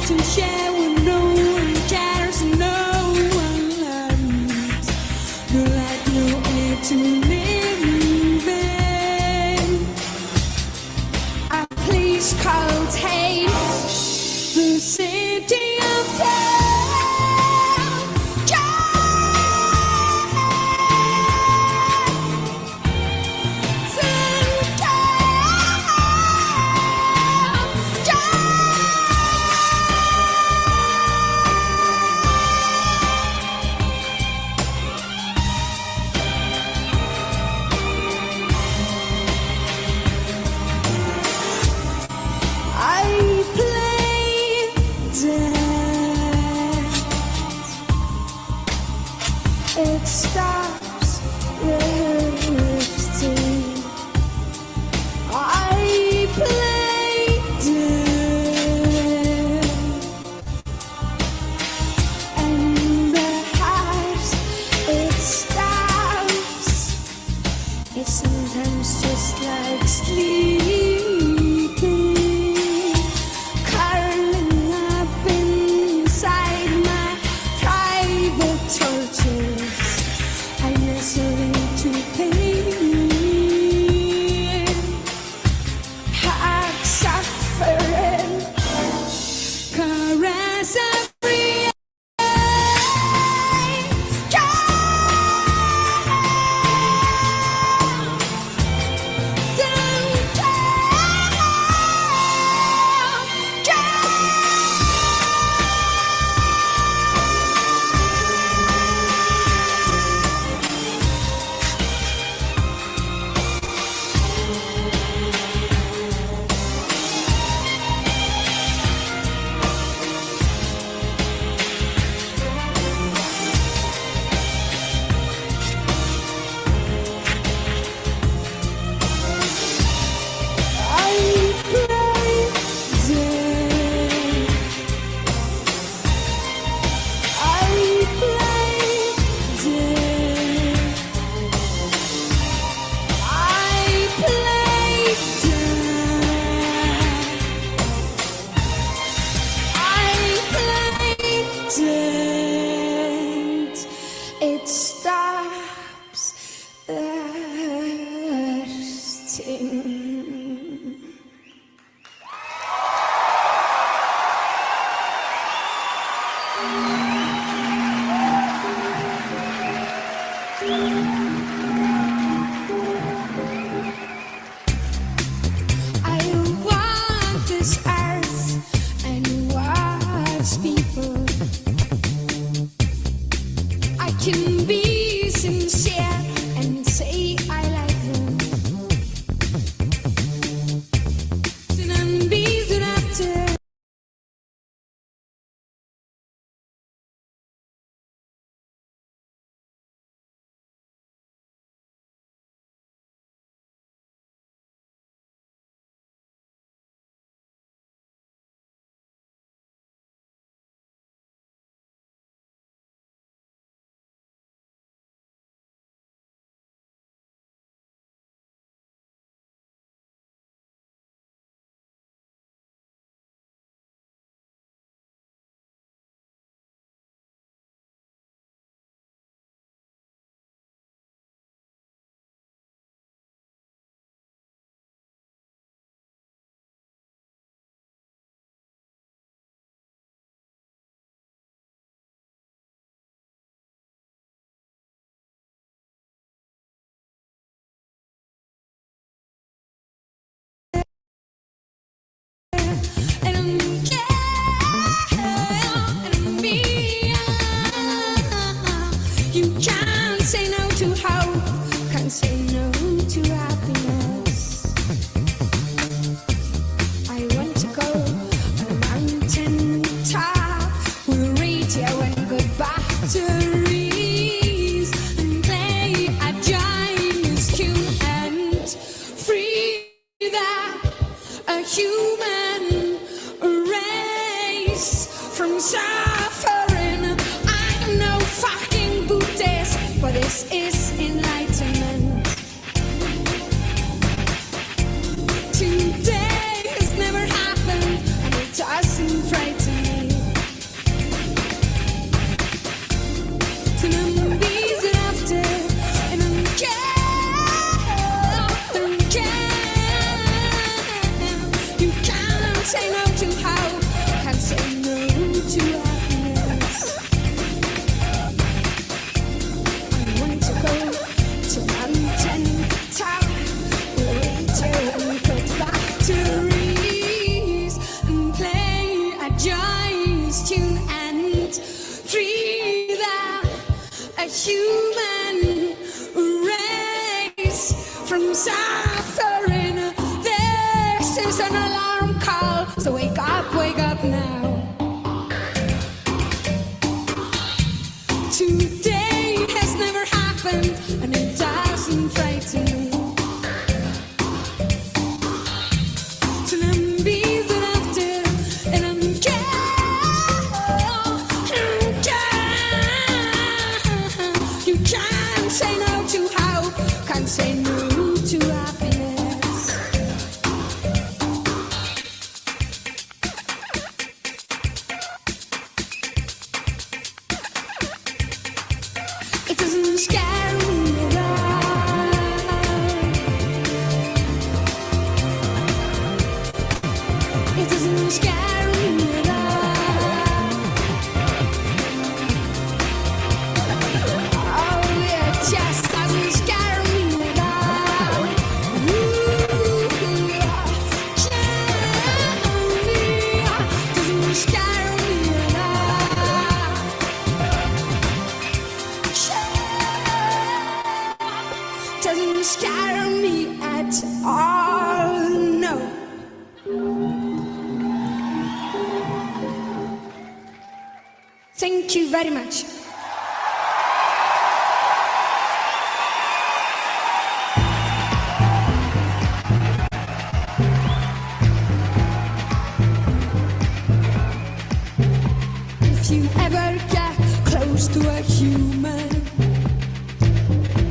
To share with no one cares, no. it stops lifting. I played it, and perhaps it stops. It's sometimes just like sleeping, curling up inside my private torches. I nestle into pain, heart suffering, caress every it stops bursting. I want this earth and watch people. I can be sincere and say I like them. Then I'm busy after. Say no to hope, can't say no to happiness. I want to go on a mountain top with radio and good batteries and play a giant's tune and free that a human race from suffering. I'm no fucking Buddhist, but this is enlightenment. Today has never happened, and it doesn't frighten me. So I'm busy after, and I'm you can't say no to how, can't say no to happiness. Human race from suffering. This is an alarm call, so wake up now. Today has It doesn't scare me at all. It doesn't scare me at all. Oh, it just doesn't scare me at all. Ooh, doesn't scare me at all. Doesn't scare me at all, no. Thank you very much. If you ever get close to a human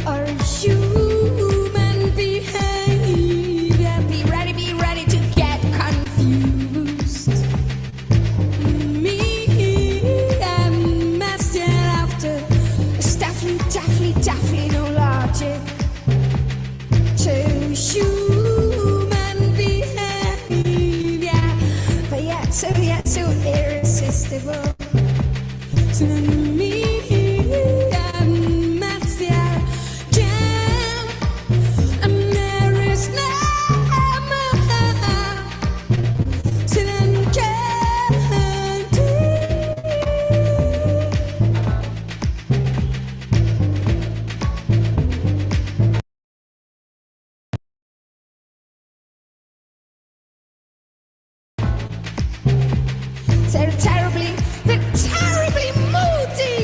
or human behavior, be ready to get confused. Me, I'm messing after. It's definitely no logic to human behavior, but yet so irresistible. So me, I'm messing again, and there is no more. So then can't do. They're terribly moody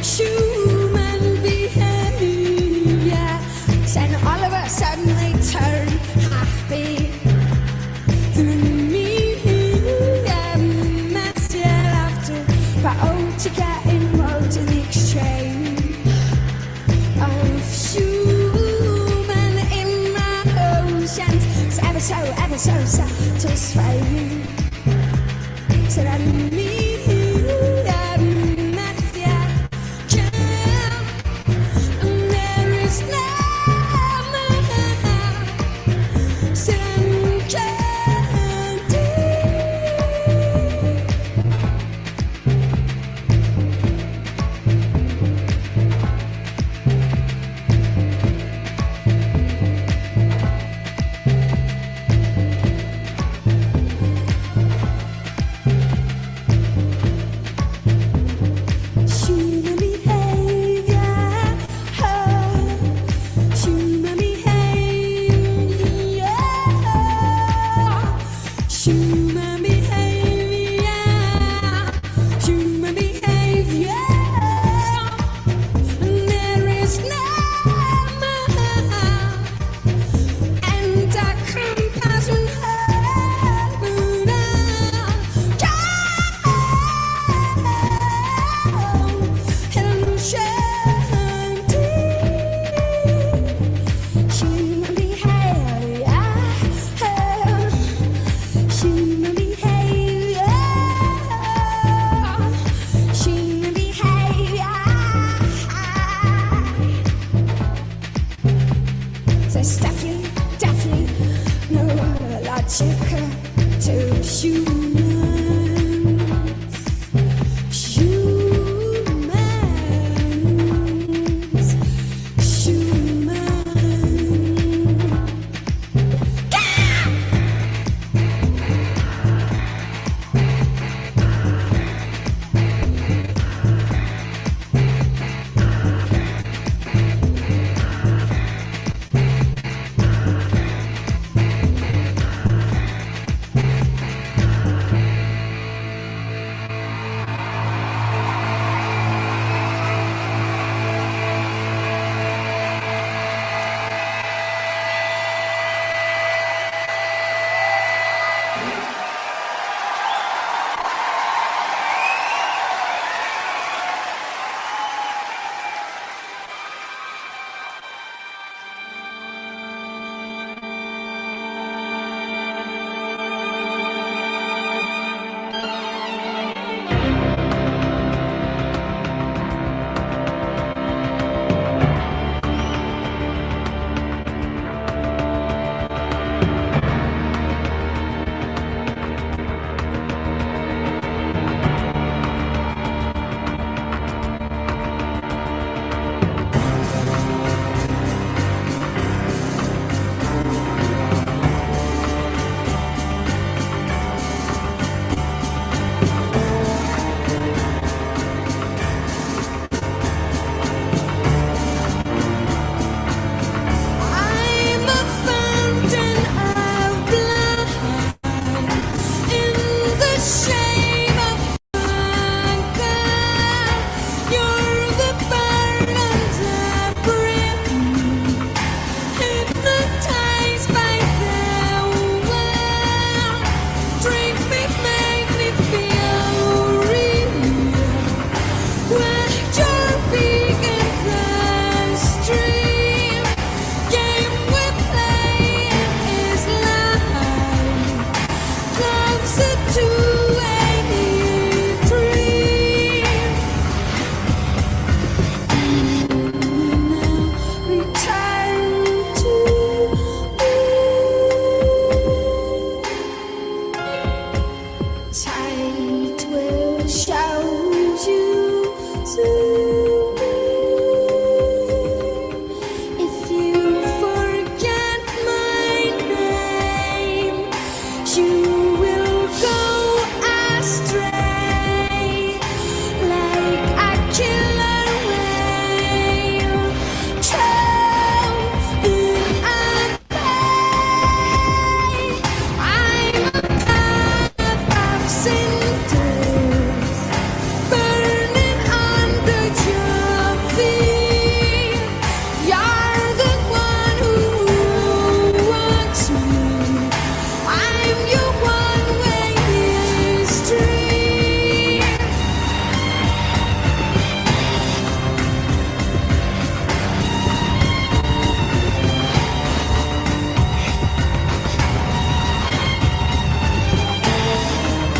human behavior. Then all of a sudden they turn happy. Then me, I'm messy after, but to get involved in the exchange of human emotions. It's ever so satisfying. So that me, I'm messy again, and there is no more. So I'm can't do.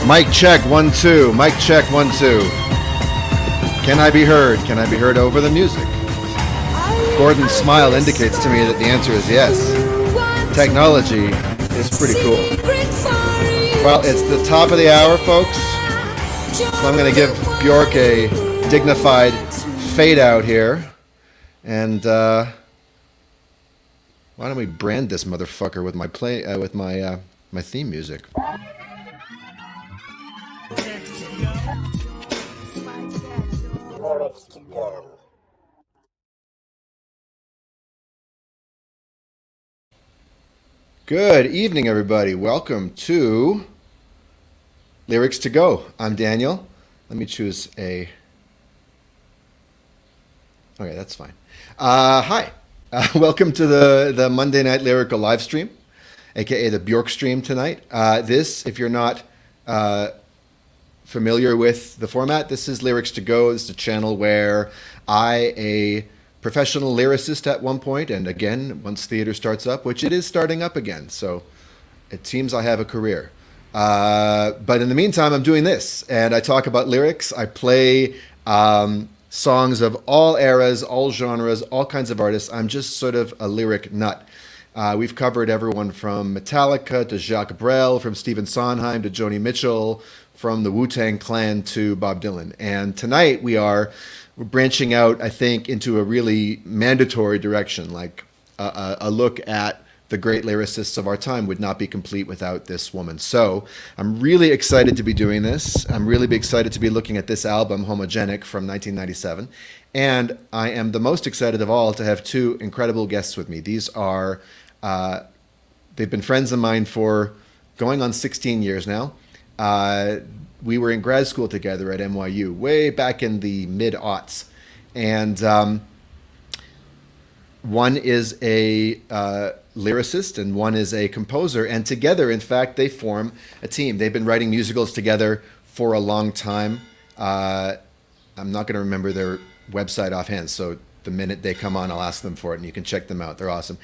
Mic check 1 2. Mic check 1 2. Can I be heard? Can I be heard over the music? Gordon's smile indicates to me that the answer is yes. Technology is pretty cool. Well, it's the top of the hour, folks. So I'm going to give Björk a dignified fade out here. And why don't we brand this motherfucker with my my theme music? Good evening, everybody. Welcome to Lyrics to Go. I'm Daniel. Let me choose a... Okay, that's fine. Hi. Welcome to the Monday Night Lyrical Livestream, aka the Björk'S stream tonight. This, if you're not familiar with the format, this is Lyrics to Go. It's a channel where I, a professional lyricist at one point, and again, once theater starts up, which it is starting up again, so it seems I have a career. But in the meantime, I'm doing this, and I talk about lyrics. I play songs of all eras, all genres, all kinds of artists. I'm just sort of a lyric nut. We've covered everyone from Metallica to Jacques Brel, from Stephen Sondheim to Joni Mitchell, from the Wu-Tang Clan to Bob Dylan. And tonight we're branching out, I think, into a really mandatory direction. Like a look at the great lyricists of our time would not be complete without this woman. So I'm really excited to be doing this. I'm really excited to be looking at this album, Homogenic, from 1997. And I am the most excited of all to have two incredible guests with me. These are, they've been friends of mine for going on 16 years now. We were in grad school together at NYU way back in the mid-aughts. And one is a lyricist and one is a composer. And together, in fact, they form a team. They've been writing musicals together for a long time. I'm not going to remember their website offhand, so the minute they come on, I'll ask them for it, and you can check them out. They're awesome.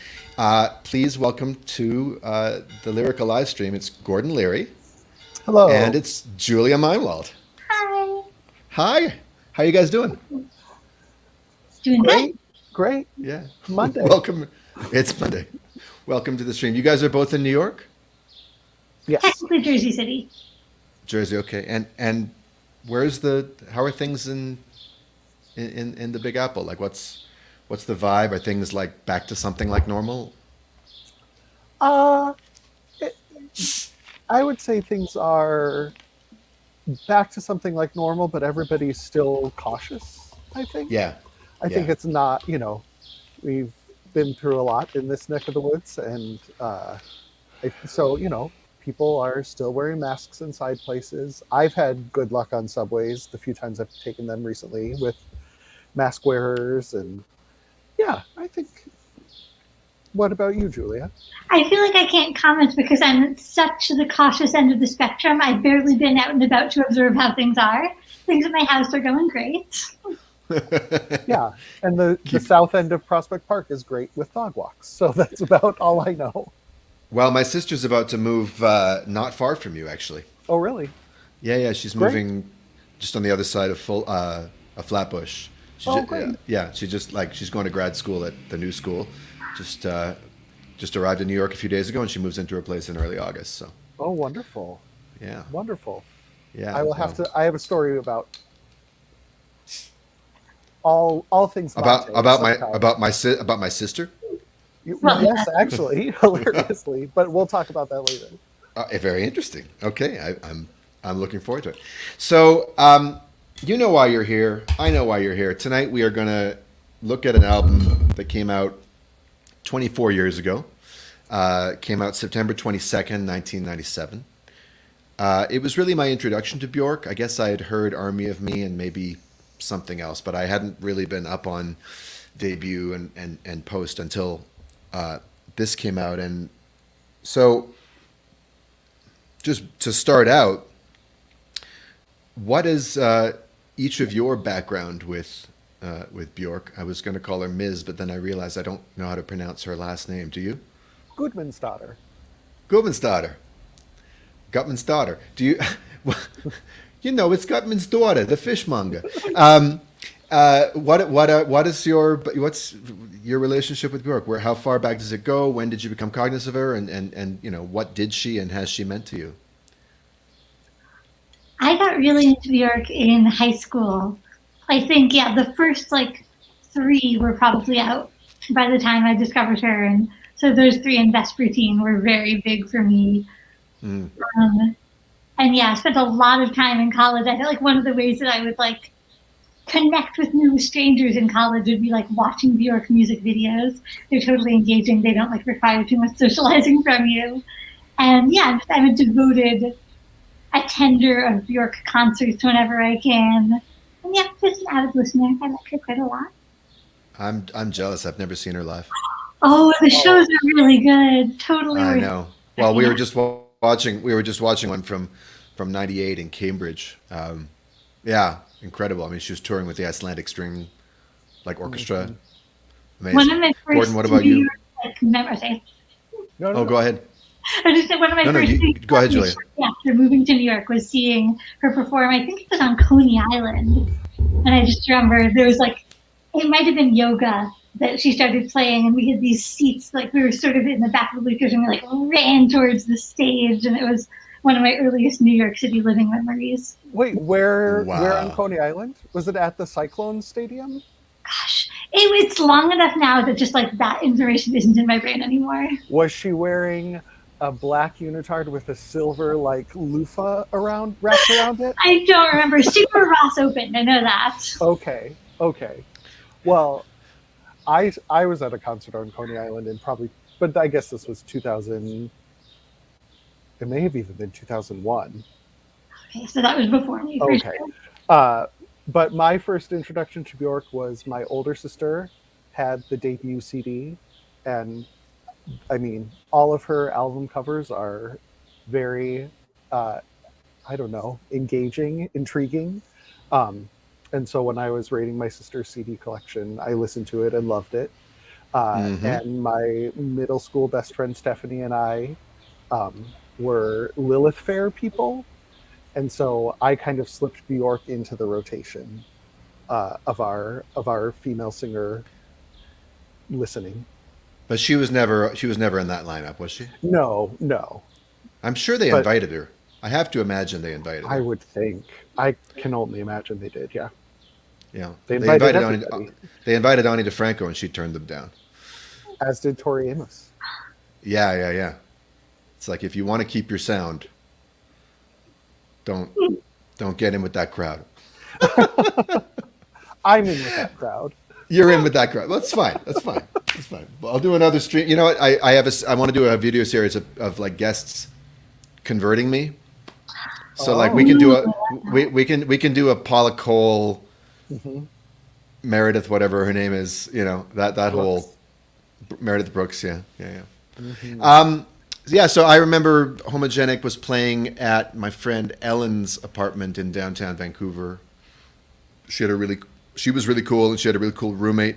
Please welcome to the Lyrical Livestream. It's Gordon Leary. Hello. And it's Julia Meinwald. Hi. Hi. How you guys doing? Doing Great. good. Great. Yeah. Monday. Welcome. It's Monday. Welcome to the stream. You guys are both in New York? Yes. Technically Jersey City. Jersey, okay. And how are things in the Big Apple? Like what's the vibe? Are things like back to something like normal? I would say things are back to something like normal, but everybody's still cautious, I think. Yeah. I think it's not, we've been through a lot in this neck of the woods. And so, people are still wearing masks inside places. I've had good luck on subways the few times I've taken them recently with mask wearers. And yeah, I think... What about you, Julia? I feel like I can't comment because I'm at such the cautious end of the spectrum. I've barely been out and about to observe how things are. Things at my house are going great. Yeah, and the south end of Prospect Park is great with dog walks. So that's about all I know. Well, my sister's about to move not far from you, actually. Oh, really? Yeah. She's moving just on the other side of Flatbush. Great. Yeah. She's going to grad school at the new school. Just arrived in New York a few days ago, and she moves into her place in early August. So. Oh, wonderful. Yeah. Wonderful. Yeah. I will have to. I have a story about all things about my sister. Yes, actually, hilariously, but we'll talk about that later. Very interesting. Okay, I'm looking forward to it. So, you know why you're here. I know why you're here. Tonight we are going to look at an album that came out 24 years ago. Came out September 22nd, 1997. It was really my introduction to Björk. I guess I had heard Army of Me and maybe something else, but I hadn't really been up on debut and post until this came out. And so just to start out, what is each of your background with Björk? I was going to call her Ms., but then I realized I don't know how to pronounce her last name. Do you? Goodman's daughter. Gudmundsdottir. Gutman's daughter. Do you? You know, it's Gutman's daughter, the fishmonger. What's your relationship with Björk? How far back does it go? When did you become cognizant of her? And you know, what did she and has she meant to you? I got really into Björk in high school. I think, yeah, the first like three were probably out by the time I discovered her. And so those three and Vespertine were very big for me. Mm. And yeah, I spent a lot of time in college. I feel like one of the ways that I would like connect with new strangers in college would be like watching Björk music videos. They're totally engaging. They don't like require too much socializing from you. And yeah, I'm a devoted attender of Björk concerts whenever I can. And yeah, just an avid listener. I like her quite a lot. I'm jealous. I've never seen her live. Oh, the shows are really good. Totally. I worth know. Well, we were just watching one from '98 in Cambridge. Yeah, incredible. I mean, she was touring with the Icelandic String like orchestra. Amazing. One of my first Gordon, what about you? Like, memories. No, go ahead. I just said one of my first go ahead, Julia. after moving to New York was seeing her perform. I think it was on Coney Island, and I just remember there was like, it might have been yoga that she started playing, and we had these seats, like we were sort of in the back of the bleachers, and we like ran towards the stage, and it was one of my earliest New York City living memories. Wait, where on Coney Island? Was it at the Cyclone Stadium? Gosh, it's long enough now that just like that information isn't in my brain anymore. Was she wearing a black unitard with a silver like loofah wrapped around it? I don't remember. Super Ross opened. I know that. Okay. Well, I was at a concert on Coney Island but I guess this was 2000. It may have even been 2001. Okay, so that was before me. Okay. Sure. But my first introduction to Björk was my older sister had the debut CD, and I mean, all of her album covers are very, engaging, intriguing. And so when I was rating my sister's CD collection, I listened to it and loved it. And my middle school best friend Stephanie and I were Lilith Fair people. And so I kind of slipped Björk into the rotation of our female singer listening. But she was never in that lineup, was she? No. I'm sure they invited her. I have to imagine they invited her. I would think. I can only imagine they did, yeah. Yeah. They invited Ani DeFranco and she turned them down. As did Tori Amos. Yeah. It's like if you want to keep your sound, don't get in with that crowd. I'm in with that crowd. You're in with that crowd. That's fine. I'll do another stream. You know what? I want to do a video series of like guests converting me. So like we can do a Paula Cole, Meredith, whatever her name is. You know that Brooks. whole Meredith Brooks. Yeah. Yeah, so I remember Homogenic was playing at my friend Ellen's apartment in downtown Vancouver. She was really cool, and she had a really cool roommate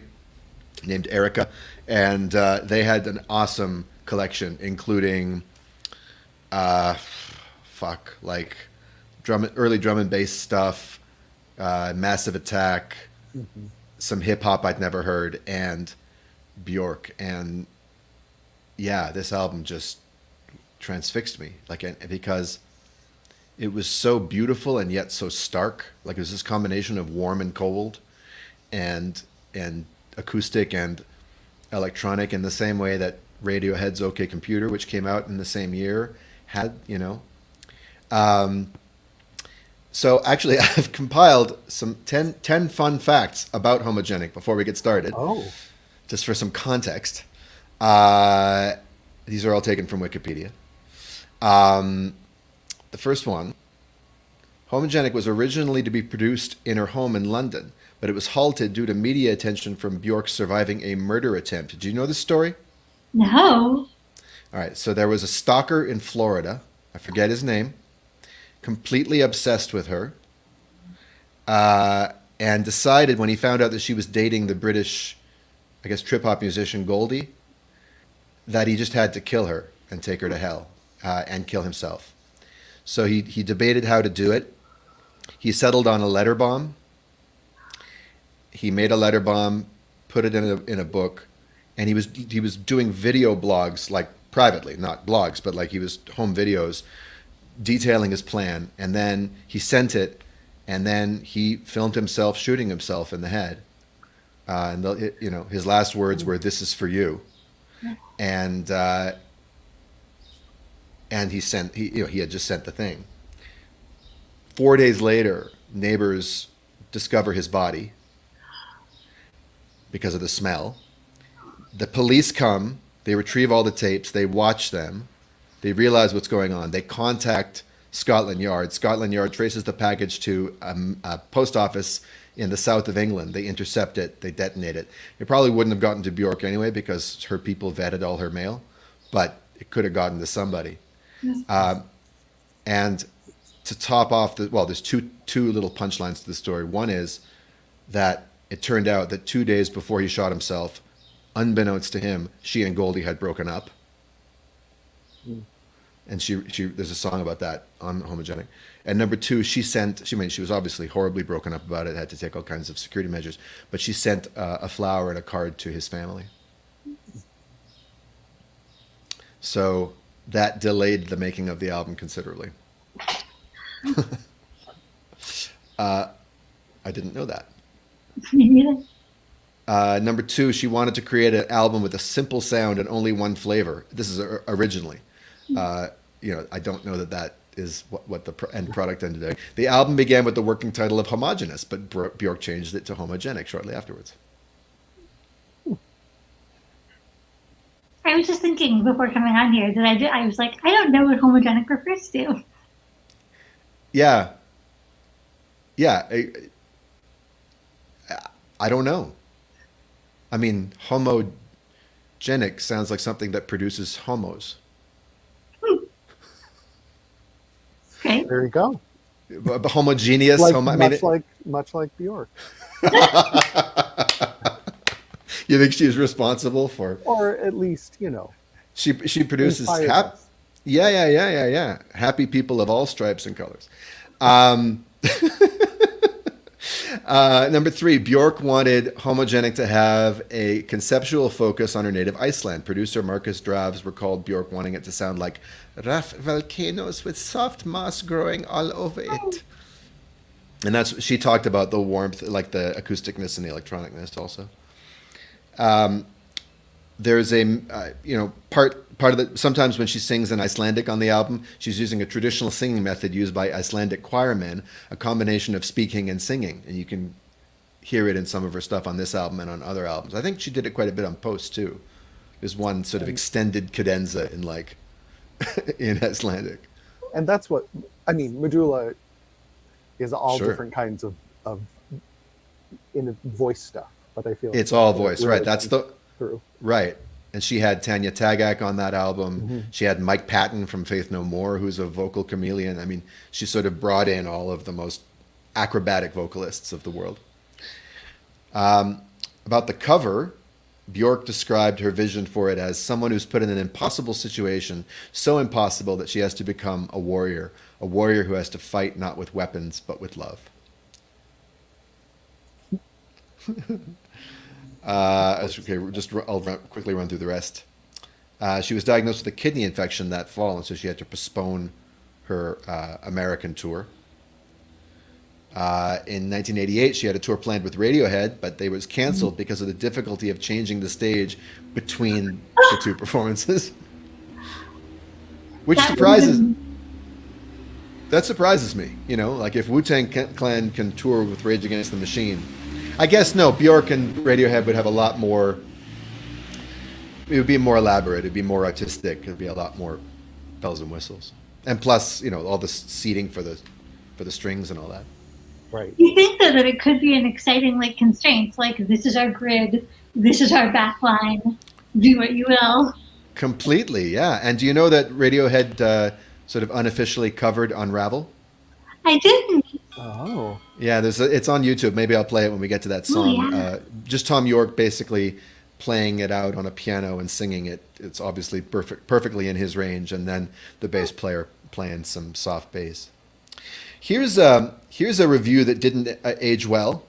named Erica, and they had an awesome collection, including, early drum and bass stuff, Massive Attack, some hip hop I'd never heard, and Björk, and yeah, this album just transfixed me, because it was so beautiful and yet so stark. Like it was this combination of warm and cold, and acoustic and electronic, in the same way that Radiohead's OK Computer, which came out in the same year, had. So actually, I've compiled some 10 fun facts about Homogenic before we get started. Oh, just for some context. These are all taken from Wikipedia. The first one, Homogenic was originally to be produced in her home in London, but it was halted due to media attention from Björk surviving a murder attempt. Did you know this story? No. All right, so there was a stalker in Florida, I forget his name, completely obsessed with her, and decided when he found out that she was dating the British, I guess, trip-hop musician Goldie, that he just had to kill her and take her to hell, and kill himself. So he debated how to do it. He settled on a letter bomb. He made a letter bomb, put it in a book, and he was doing video blogs, like privately, not blogs, but like he was home videos detailing his plan, and then he sent it, and then he filmed himself shooting himself in the head. His last words were, "This is for you," and he had just sent the thing. 4 days later, neighbors discover his body because of the smell. The police come, they retrieve all the tapes, they watch them, they realize what's going on. They contact Scotland Yard. Scotland Yard traces the package to a post office in the south of England. They intercept it, they detonate it. It probably wouldn't have gotten to Björk anyway because her people vetted all her mail, but it could have gotten to somebody. And to top off there's two little punchlines to the story. One is that it turned out that 2 days before he shot himself, unbeknownst to him, she and Goldie had broken up. And she there's a song about that on Homogenic. And number two, she was obviously horribly broken up about it, had to take all kinds of security measures, but she sent a flower and a card to his family. So that delayed the making of the album considerably. I didn't know that. Me neither. Number two, she wanted to create an album with a simple sound and only one flavor. This is originally. I don't know that is what the end product ended up. The album began with the working title of Homogeneous, but Björk changed it to Homogenic shortly afterwards. I was just thinking before coming on here that I was like, I don't know what homogenic refers to. Yeah. I don't know. I mean, homogenic sounds like something that produces homos. Okay. There you go. But homogeneous. Much like Björk. You think she's responsible for? Or at least, She produces Yeah. Happy people of all stripes and colors. Number three, Björk wanted Homogenic to have a conceptual focus on her native Iceland. Producer Marcus Dravs recalled Björk wanting it to sound like rough volcanoes with soft moss growing all over it. And she talked about the warmth, like the acousticness and the electronicness also. There's a part of the, sometimes when she sings in Icelandic on the album, she's using a traditional singing method used by Icelandic choirmen, a combination of speaking and singing, and you can hear it in some of her stuff on this album and on other albums. I think she did it quite a bit on Post too. There's one sort of extended cadenza in in Icelandic. And that's what Medulla is all Sure. different kinds of in voice stuff, but I feel It's all voice, really right? That's through. Right. And she had Tanya Tagak on that album. Mm-hmm. She had Mike Patton from Faith No More, who's a vocal chameleon. I mean, she sort of brought in all of the most acrobatic vocalists of the world. About the cover, Björk described her vision for it as someone who's put in an impossible situation, so impossible that she has to become a warrior who has to fight not with weapons, but with love. I'll quickly run through the rest. She was diagnosed with a kidney infection that fall, and so she had to postpone her American tour. In 1988, she had a tour planned with Radiohead, but they was canceled because of the difficulty of changing the stage between the two performances. Which surprises me. Like if Wu-Tang Clan can tour with Rage Against the Machine, I guess no, Björk and Radiohead would have a lot more. It would be more elaborate. It'd be more artistic. It'd be a lot more bells and whistles, and plus, all the seating for the strings and all that. Right. You think though that it could be an exciting constraint, like this is our grid, this is our backline, do what you will. Completely, yeah. And do you know that Radiohead sort of unofficially covered Unravel? I didn't. Oh. Yeah, it's on YouTube. Maybe I'll play it when we get to that song. Oh, yeah. Just Tom York basically playing it out on a piano and singing it. It's obviously perfectly in his range, and then the bass player playing some soft bass. Here's a review that didn't age well.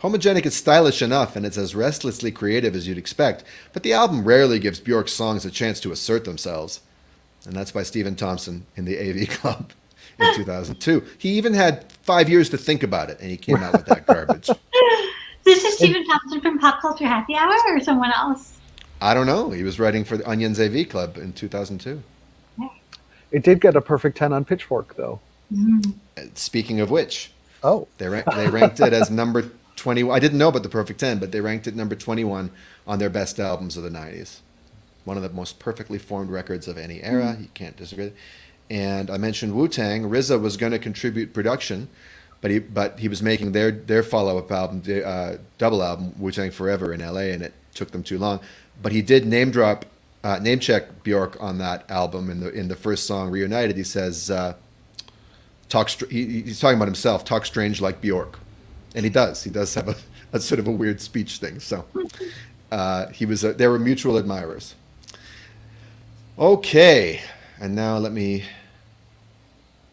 Homogenic is stylish enough, and it's as restlessly creative as you'd expect, but the album rarely gives Björk's songs a chance to assert themselves. And that's by Stephen Thompson in the AV Club in 2002. He even had 5 years to think about it, and he came out with that garbage. This is Stephen Thompson from Pop Culture Happy Hour or someone else? I don't know. He was writing for the Onion's AV Club in 2002. It did get a perfect 10 on Pitchfork, though. Speaking of which, Oh, they ranked it as number 21. I didn't know about the perfect 10, but they ranked it number 21 on their best albums of the 90s. One of the most perfectly formed records of any era. You can't disagree. And I mentioned Wu-Tang. RZA was going to contribute production, but he was making their follow-up album, double album, Wu-Tang Forever in LA, and it took them too long. But he did name check Björk on that album in the first song, Reunited. He says, he's talking about himself, talk strange like Björk. And he does. He does have a sort of a weird speech thing. So they were mutual admirers. Okay, and now let me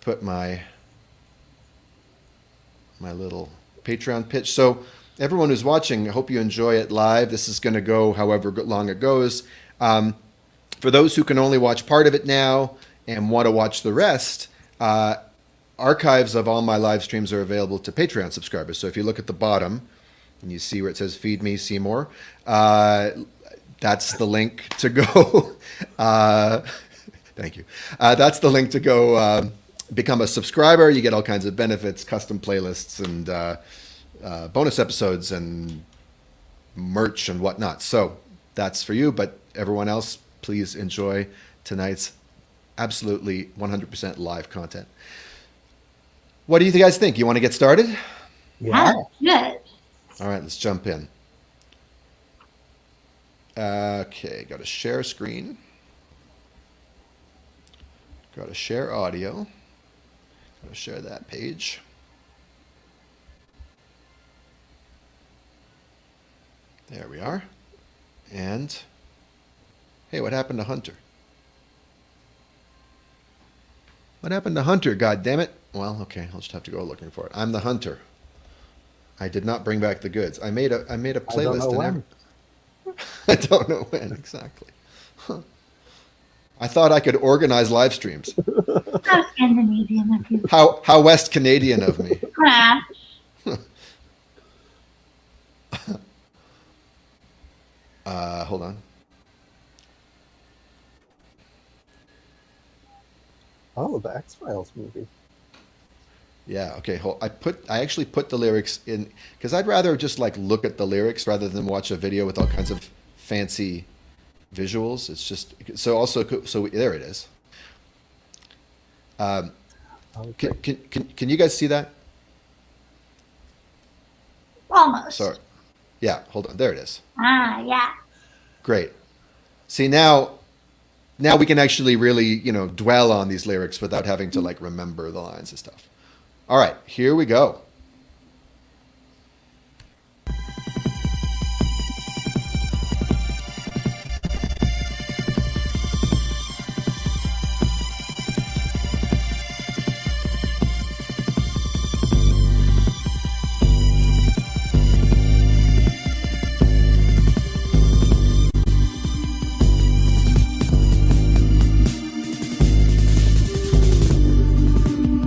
put my little Patreon pitch. So everyone who's watching, I hope you enjoy it live. This is going to go however long it goes. For those who can only watch part of it now and want to watch the rest, archives of all my live streams are available to Patreon subscribers. So if you look at the bottom and you see where it says Feed Me, See More, that's the link to go. Thank you. That's the link to go become a subscriber. You get all kinds of benefits, custom playlists, and bonus episodes, and merch and whatnot. So that's for you. But everyone else, please enjoy tonight's absolutely 100% live content. What do you guys think? You want to get started? yeah. Good. All right, let's jump in. Okay, got to share screen. Got to share audio. Got to share that page. There we are. And, hey, what happened to Hunter? What happened to Hunter, God damn it? Well, okay, I'll just have to go looking for it. I'm the Hunter. I did not bring back the goods. I made a playlist and everything. I don't know when exactly. Huh. I thought I could organize live streams. How Scandinavian of you. How West Canadian of me. Hold on. Oh, the X-Files movie. Yeah. Okay. I actually put the lyrics in because I'd rather just like look at the lyrics rather than watch a video with all kinds of fancy visuals. It's just so there it is. Okay. Can you guys see that? Almost. Sorry. Yeah. Hold on. There it is. Yeah. Great. See now we can actually really dwell on these lyrics without having to like remember the lines and stuff. All right, here we go.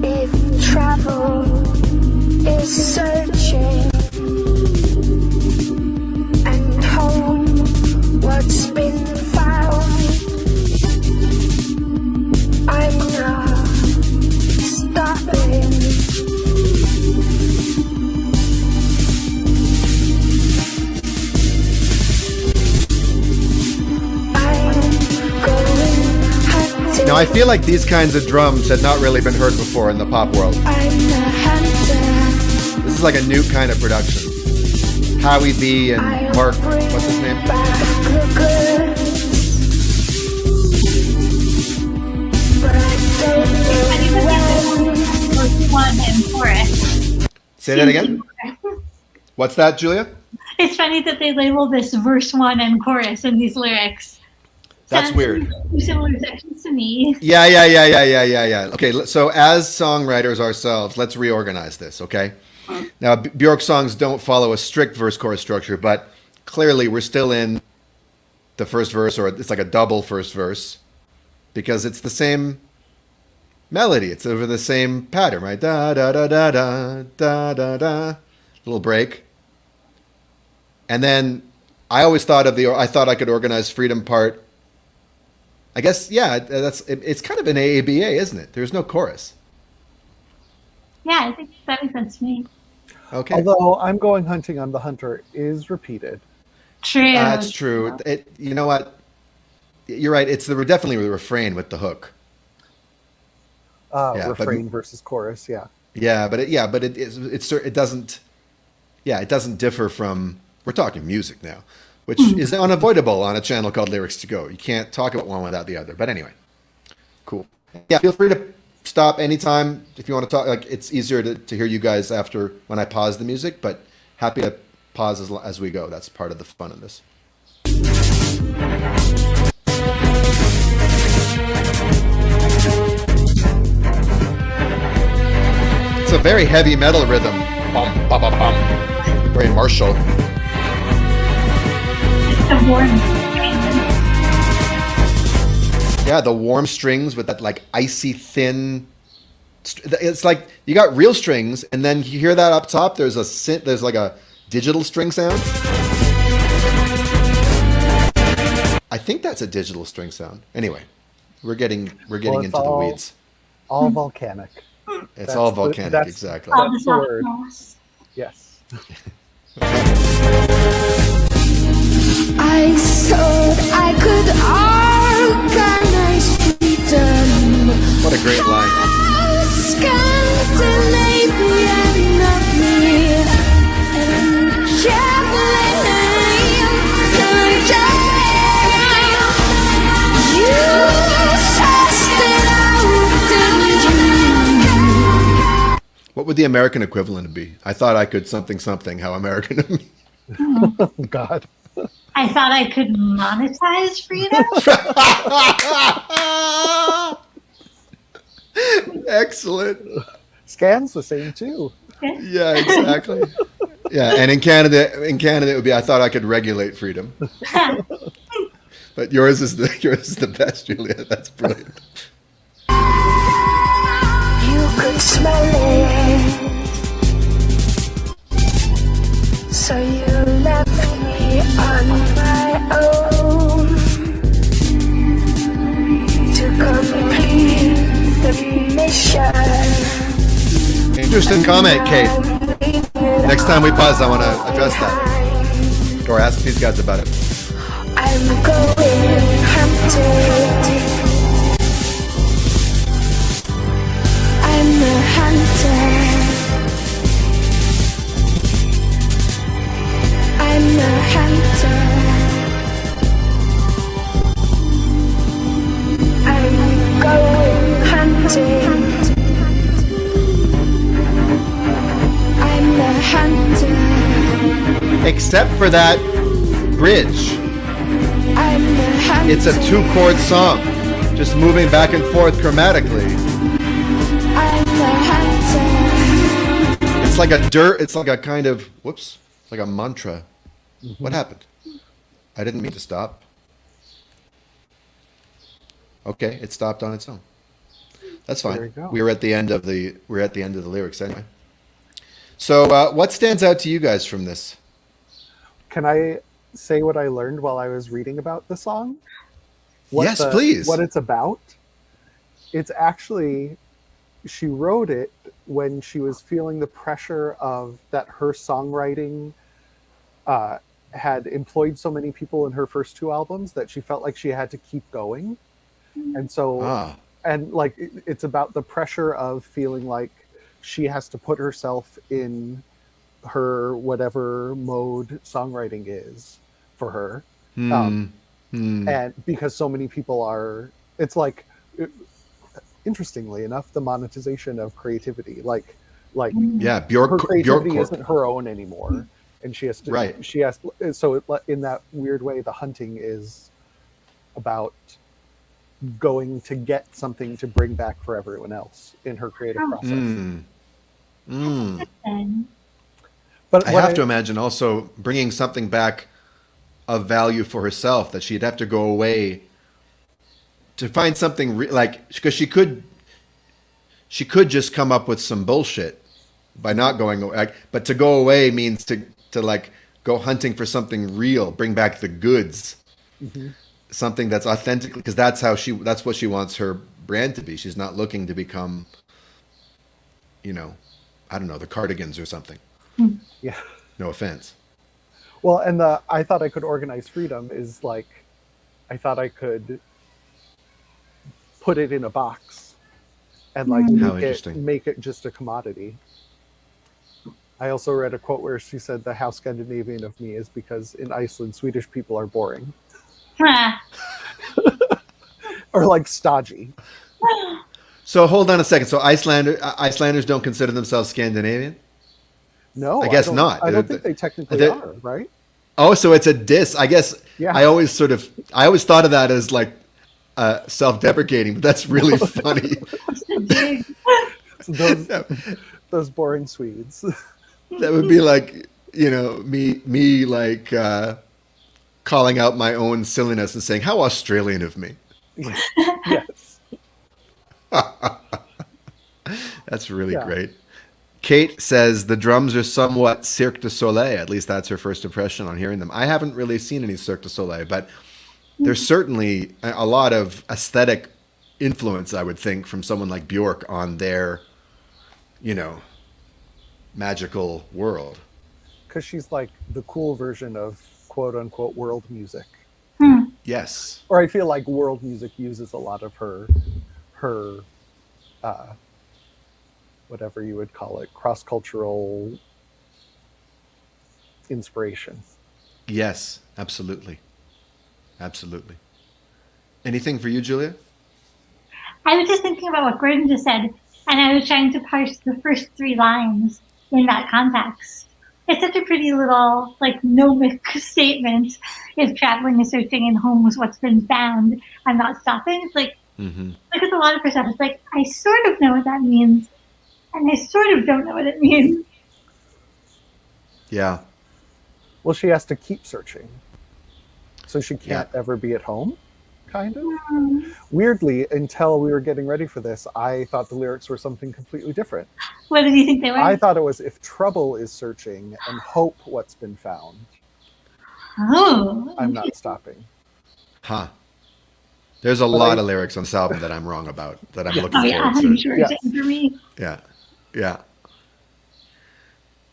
If travel is searching and home what's been found, I'm not stopping. I'm going hunting. Now I feel like these kinds of drums had not really been heard before in the pop world. I'm the hunter. This is like a new kind of production. Howie B and Mark, what's his name? Back the goods. But I don't know when. One and chorus. Say that again. What's that, Julia? It's funny that they label this verse 1 and chorus in these lyrics. That's Sounds weird. two similar sections to me. Yeah. Okay, so as songwriters ourselves, let's reorganize this, okay? Now, Björk songs don't follow a strict verse-chorus structure, but clearly we're still in the first verse, or it's like a double first verse, because it's the same melody. It's over the same pattern, right? Da da da da da da da da. Little break, and then I always thought I thought I could organize freedom part. I guess it's kind of an AABA, isn't it? There's no chorus. Yeah, I think that makes sense to me. Okay, Although I'm going hunting, I'm the hunter is repeated. True. that's true. You know what? You're right. It's definitely the refrain with the hook. Yeah, Refrain versus chorus. Yeah. But it doesn't. Yeah, it doesn't differ from. We're talking music now, which is unavoidable on a channel called Lyrics to Go. You can't talk about one without the other. But anyway, cool. Yeah, feel free to stop anytime if you want to talk. Like, it's easier to hear you guys after when I pause the music, but happy to pause as we go. That's part of the fun of this. It's a very heavy metal rhythm. Bum, bum, bum, bum. Very martial. The warm. Yeah, the warm strings with that like icy thin. It's like you got real strings, and then you hear that up top. There's like a digital string sound. I think that's a digital string sound. Anyway, we're getting into the weeds. All volcanic. It's all volcanic, exactly. All the That's the word. softness. Yes. I thought I could organize freedom. What a great line. Scandinavian of me, and traveling you sussed it out, didn't you? What would the American equivalent be? I thought I could something. How American? Oh, God. I thought I could monetize freedom. Excellent. Scan's the same too. Yeah, exactly. Yeah, and in Canada it would be I thought I could regulate freedom. But yours is the best, Julia. That's brilliant. You could smell it, so you left me on my own to complete the mission. Interesting comment, Kate. Next time we pause, I want to address that or ask these guys about it. I'm going hunting. I'm a hunter. I'm a hunter. I'm going hunting. I'm a hunter. Except for that bridge. I'm a hunter. It's a 2-chord song, just moving back and forth chromatically. I'm a hunter. It's like a kind of, whoops, it's like a mantra. What happened? I didn't mean to stop. Okay, it stopped on its own. That's fine. There you go. We're at the end of the lyrics anyway. So, what stands out to you guys from this? Can I say what I learned while I was reading about the song? Yes, please. What it's about? It's actually, she wrote it when she was feeling the pressure of that her songwriting had employed so many people in her first 2 albums that she felt like she had to keep going. And so, and like, it's about the pressure of feeling like she has to put herself in her whatever mode songwriting is for her. And because so many people are, it's like, interestingly enough, the monetization of creativity, like Yeah, her creativity Björk isn't her own anymore, and she has to. Right. She has. So in that weird way, the hunting is about going to get something to bring back for everyone else in her creative process. And But I what have to imagine also bringing something back of value for herself, that she'd have to go away to find something because she could just come up with some bullshit by not going away. But to go away means to like go hunting for something real, bring back the goods, something that's authentic, because that's what she wants her brand to be. She's not looking to become, I don't know, the Cardigans or something. Yeah. No offense. Well, and I thought I could organize freedom is like, I thought I could put it in a box and like How interesting. make it just a commodity. I also read a quote where she said, "The how Scandinavian of me is because in Iceland, Swedish people are boring." Or like stodgy. So hold on a second. So Icelanders don't consider themselves Scandinavian? No, I guess not. I don't think they technically are, right? Oh, so it's a diss. I guess Yeah. I always thought of that as like self-deprecating, but that's really funny. So those boring Swedes. That would be like, me like calling out my own silliness and saying, "How Australian of me." Yes. That's really Yeah. great. Kate says the drums are somewhat Cirque du Soleil. At least that's her first impression on hearing them. I haven't really seen any Cirque du Soleil, but there's certainly a lot of aesthetic influence, I would think, from someone like Björk on their, magical world. Because she's like the cool version of quote unquote world music. Yes. Or I feel like world music uses a lot of her whatever you would call it, cross-cultural inspiration. Yes, absolutely. Absolutely. Anything for you, Julia? I was just thinking about what Gordon just said, and I was trying to parse the first 3 lines in that context. It's such a pretty little, like, gnomic statement. If traveling is searching and home was what's been found, I'm not stopping. It's like, like with a lot of her stuff, it's like, I sort of know what that means, and I sort of don't know what it means. Yeah. Well, she has to keep searching. So she can't ever be at home, kind of. Weirdly, until we were getting ready for this, I thought the lyrics were something completely different. What did you think they were? I thought it was if trouble is searching and hope what's been found, Oh. I'm not stopping. Huh. There's a lot of lyrics on this album that I'm wrong about, that I'm looking Oh, yeah, forward I'm to. sure. Yes. Same for me. Yeah. Yeah.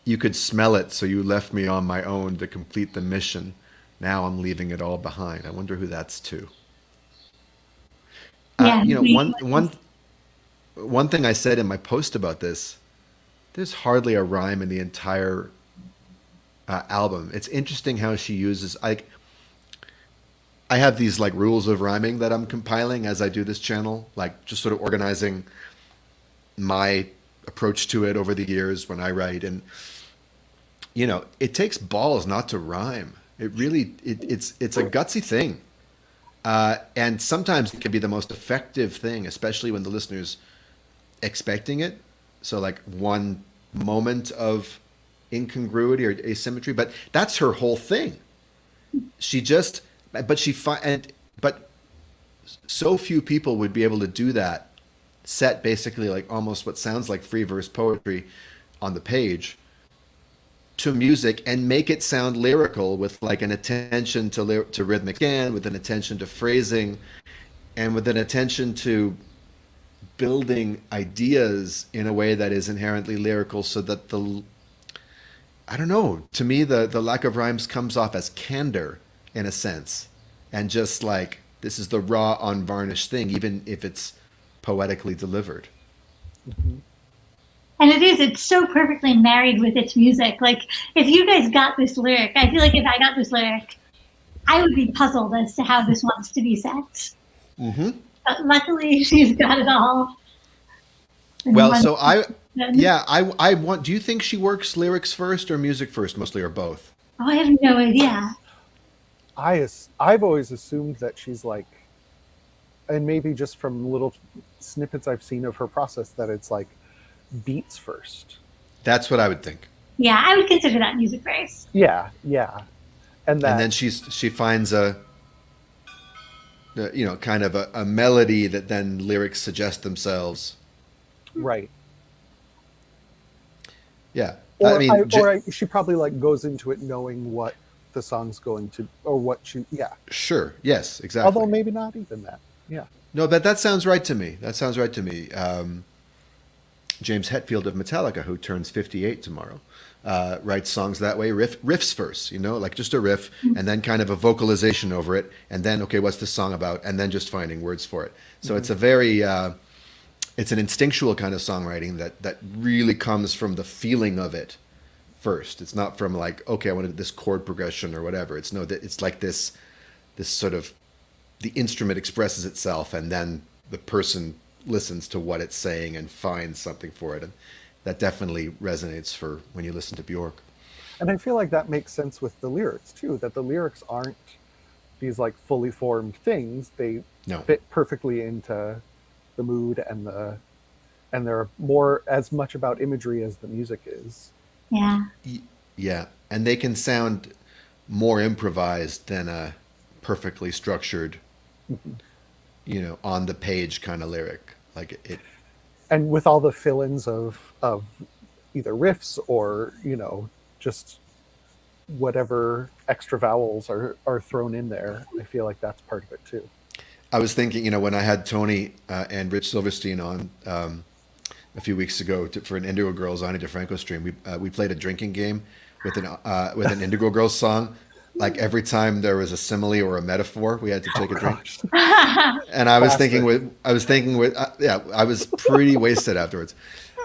You could smell it, so you left me on my own to complete the mission. Now I'm leaving it all behind. I wonder who that's to. Yeah, one thing I said in my post about this, there's hardly a rhyme in the entire album. It's interesting how she uses, I have these like rules of rhyming that I'm compiling as I do this channel, like just sort of organizing my approach to it over the years when I write. And, it takes balls not to rhyme. It really, it's a gutsy thing. And sometimes it can be the most effective thing, especially when the listener's expecting it. So like one moment of incongruity or asymmetry, but that's her whole thing. But so few people would be able to do that, set basically like almost what sounds like free verse poetry on the page to music and make it sound lyrical with like an attention to rhythmic scan, with an attention to phrasing, and with an attention to building ideas in a way that is inherently lyrical, so that I don't know, to me the lack of rhymes comes off as candor in a sense, and just like this is the raw unvarnished thing, even if it's poetically delivered. And it's so perfectly married with its music. Like, if you guys got this lyric, I feel like if I got this lyric, I would be puzzled as to how this wants to be set. But luckily, she's got it all. Well, so I want, do you think she works lyrics first or music first, mostly, or both? Oh, I have no idea. I've always assumed that she's like, and maybe just from little snippets I've seen of her process, that it's like beats first. That's what I would think. Yeah, I would consider that music first. Yeah, and then she finds kind of a melody that then lyrics suggest themselves. Right. Yeah. She probably like goes into it knowing what the song's going to, or what she, yeah. Sure. Yes, exactly. Although maybe not even that. Yeah. No, but that sounds right to me. James Hetfield of Metallica, who turns 58 tomorrow, writes songs that way, riffs first, like just a riff, and then kind of a vocalization over it, and then, okay, what's the song about? And then just finding words for it. So it's a very, it's an instinctual kind of songwriting that really comes from the feeling of it first. It's not from like, okay, I want this chord progression or whatever. It's like this sort of, the instrument expresses itself, and then the person listens to what it's saying and finds something for it. And that definitely resonates for when you listen to Björk. And I feel like that makes sense with the lyrics too, that the lyrics aren't these like fully formed things. They fit perfectly into the mood, and they're more as much about imagery as the music is. Yeah. Yeah. And they can sound more improvised than a perfectly structured, on the page kind of lyric. Like it. And with all the fill-ins of either riffs or, just whatever extra vowels are thrown in there, I feel like that's part of it too. I was thinking, when I had Tony and Rich Silverstein on a few weeks ago for an Indigo Girls Ani DeFranco stream, we played a drinking game with an Indigo Girls song. Like every time there was a simile or a metaphor, we had to take a drink. And I was thinking I was pretty wasted afterwards.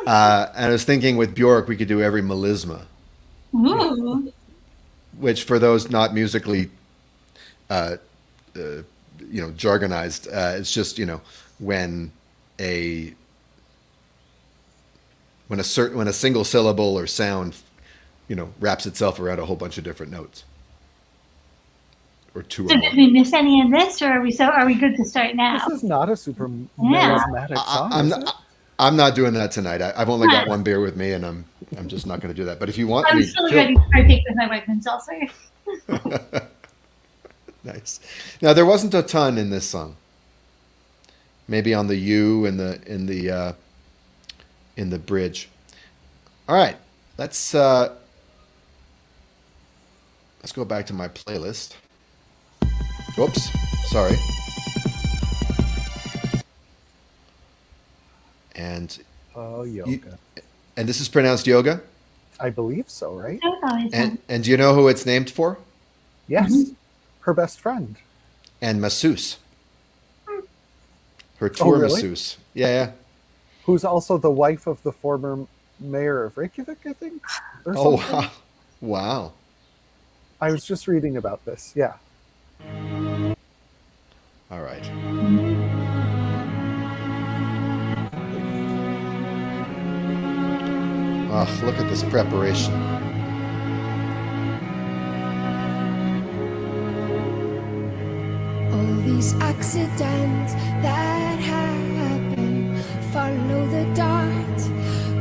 And I was thinking with Björk, we could do every melisma. Ooh. Which for those not musically, jargonized, it's just, when a single syllable or sound, wraps itself around a whole bunch of different notes. Or two. So did we miss any in this, or are we good to start now? This is not a super melismatic song. I'm not doing that tonight. I've only got one beer with me, and I'm just not going to do that. But if you want, I'm still ready to partake with my Whiteman seltzer. Nice. Now there wasn't a ton in this song. Maybe on the U in the bridge. All right, let's go back to my playlist. Whoops, sorry. And yoga. And this is pronounced yoga? I believe so, right? And do you know who it's named for? Yes. Mm-hmm. Her best friend. And masseuse. Her tour masseuse. Yeah. Who's also the wife of the former mayor of Reykjavik, I think? Or something. Wow. I was just reading about this. Yeah. All right. Oh, look at this preparation. All these accidents that happen, follow the dot.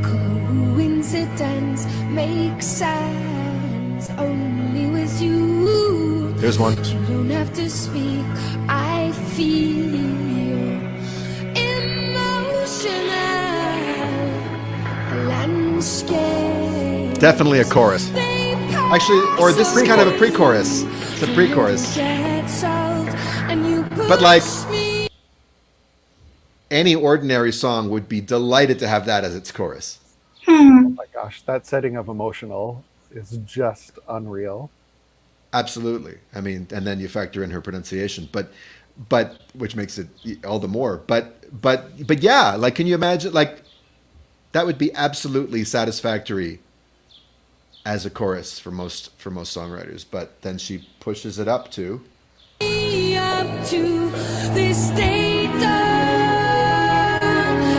Coincidence makes sense only with you. There's one. You don't have to speak. I feel emotional landscape. Definitely a chorus. Actually, or this is kind of a pre-chorus. It's a pre-chorus. But like any ordinary song would be delighted to have that as its chorus. Oh my gosh, that setting of emotional is just unreal. Absolutely. I mean, and then you factor in her pronunciation, but which makes it all the more. But yeah, like, can you imagine? Like, that would be absolutely satisfactory as a chorus for most songwriters. But then she pushes it up to this state of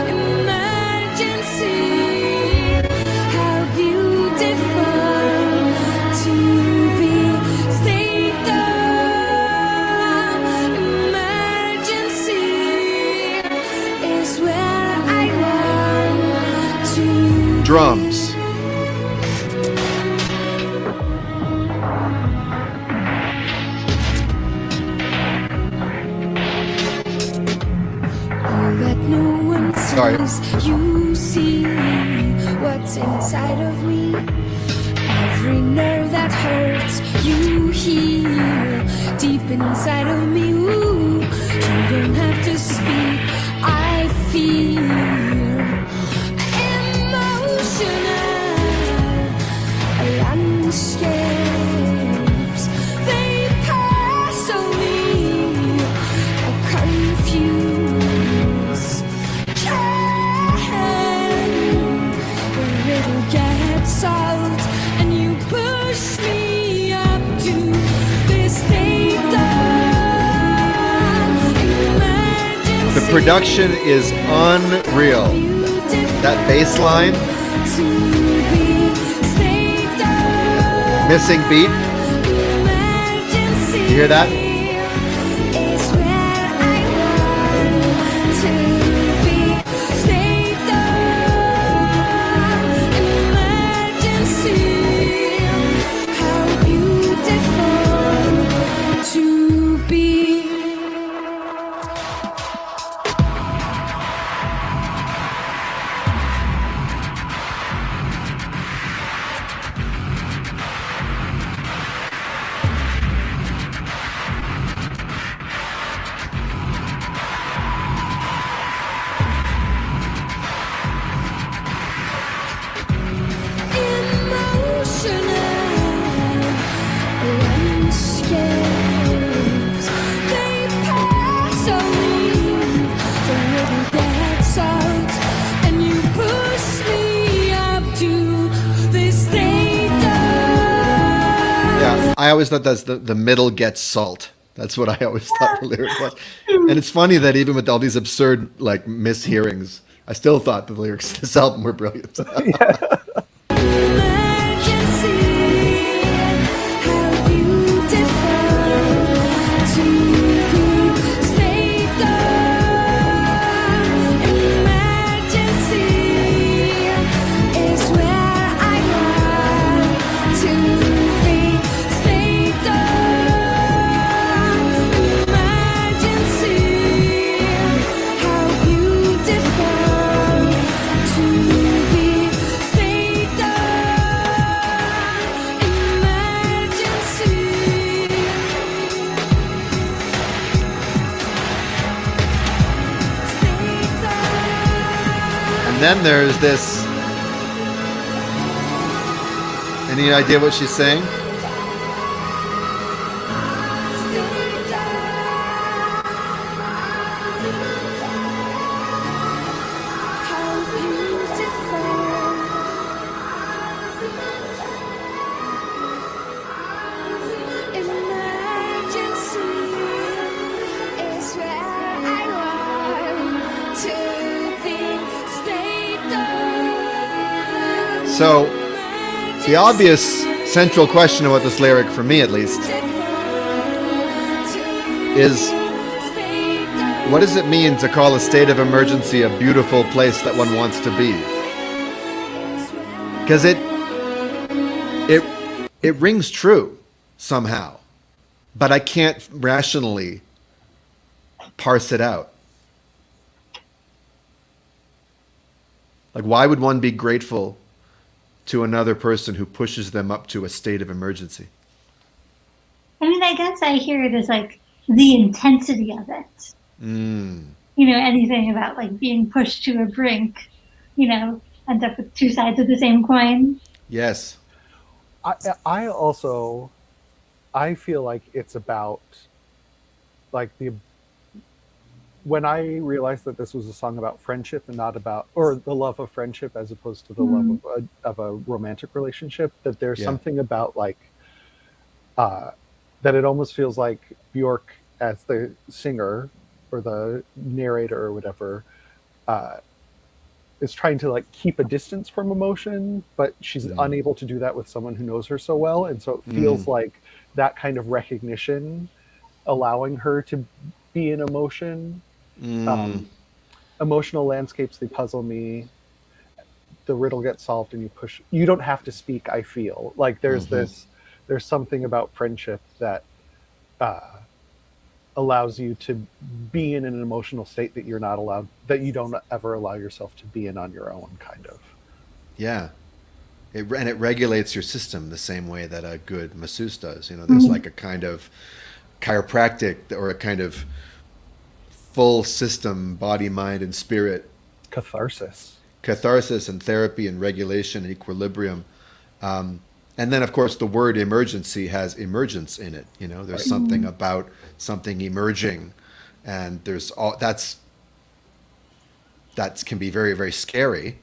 emergency. How beautiful to be state of drums. That no one Sorry. sees. You see what's inside of me. Every nerve that hurts, you heal deep inside of me. Ooh, you don't have to speak. I feel emotional landscapes. They pass on me, confused. The riddle gets solved, and you push me up to this state of emergency. The production is unreal. That bass line, missing beat. You hear that? I always thought that's the middle gets salt. That's what I always thought the lyric was. And it's funny that even with all these absurd like mishearings, I still thought the lyrics to this album were brilliant. Then there's this. Any idea what she's saying? So, the obvious central question about this lyric, for me at least, is what does it mean to call a state of emergency a beautiful place that one wants to be? Because it rings true somehow, but I can't rationally parse it out. Like, why would one be grateful to another person who pushes them up to a state of emergency? I mean, I guess I hear it as like the intensity of it. You know, anything about like being pushed to a brink, you know, ends up with two sides of the same coin. Yes. I also, I feel like it's about like when I realized that this was a song about friendship and not about, or the love of friendship as opposed to the love of a romantic relationship, that there's something about like, that it almost feels like Björk as the singer or the narrator or whatever, is trying to like keep a distance from emotion, but she's unable to do that with someone who knows her so well. And so it feels like that kind of recognition allowing her to be in emotion. Emotional landscapes, they puzzle me. the riddle gets solved and you push. You don't have to speak. I feel like there's this. There's something about friendship that allows you to be in an emotional state that you're not allowed, that you don't ever allow yourself to be in on your own, kind of. Yeah. And it regulates your system the same way that a good masseuse does. You know, there's like a kind of chiropractic or a kind of full system, body, mind, and spirit Catharsis. And therapy and regulation and equilibrium. And then, of course, the word emergency has emergence in it. You know, there's something about something emerging, and there's all that can be very, very scary,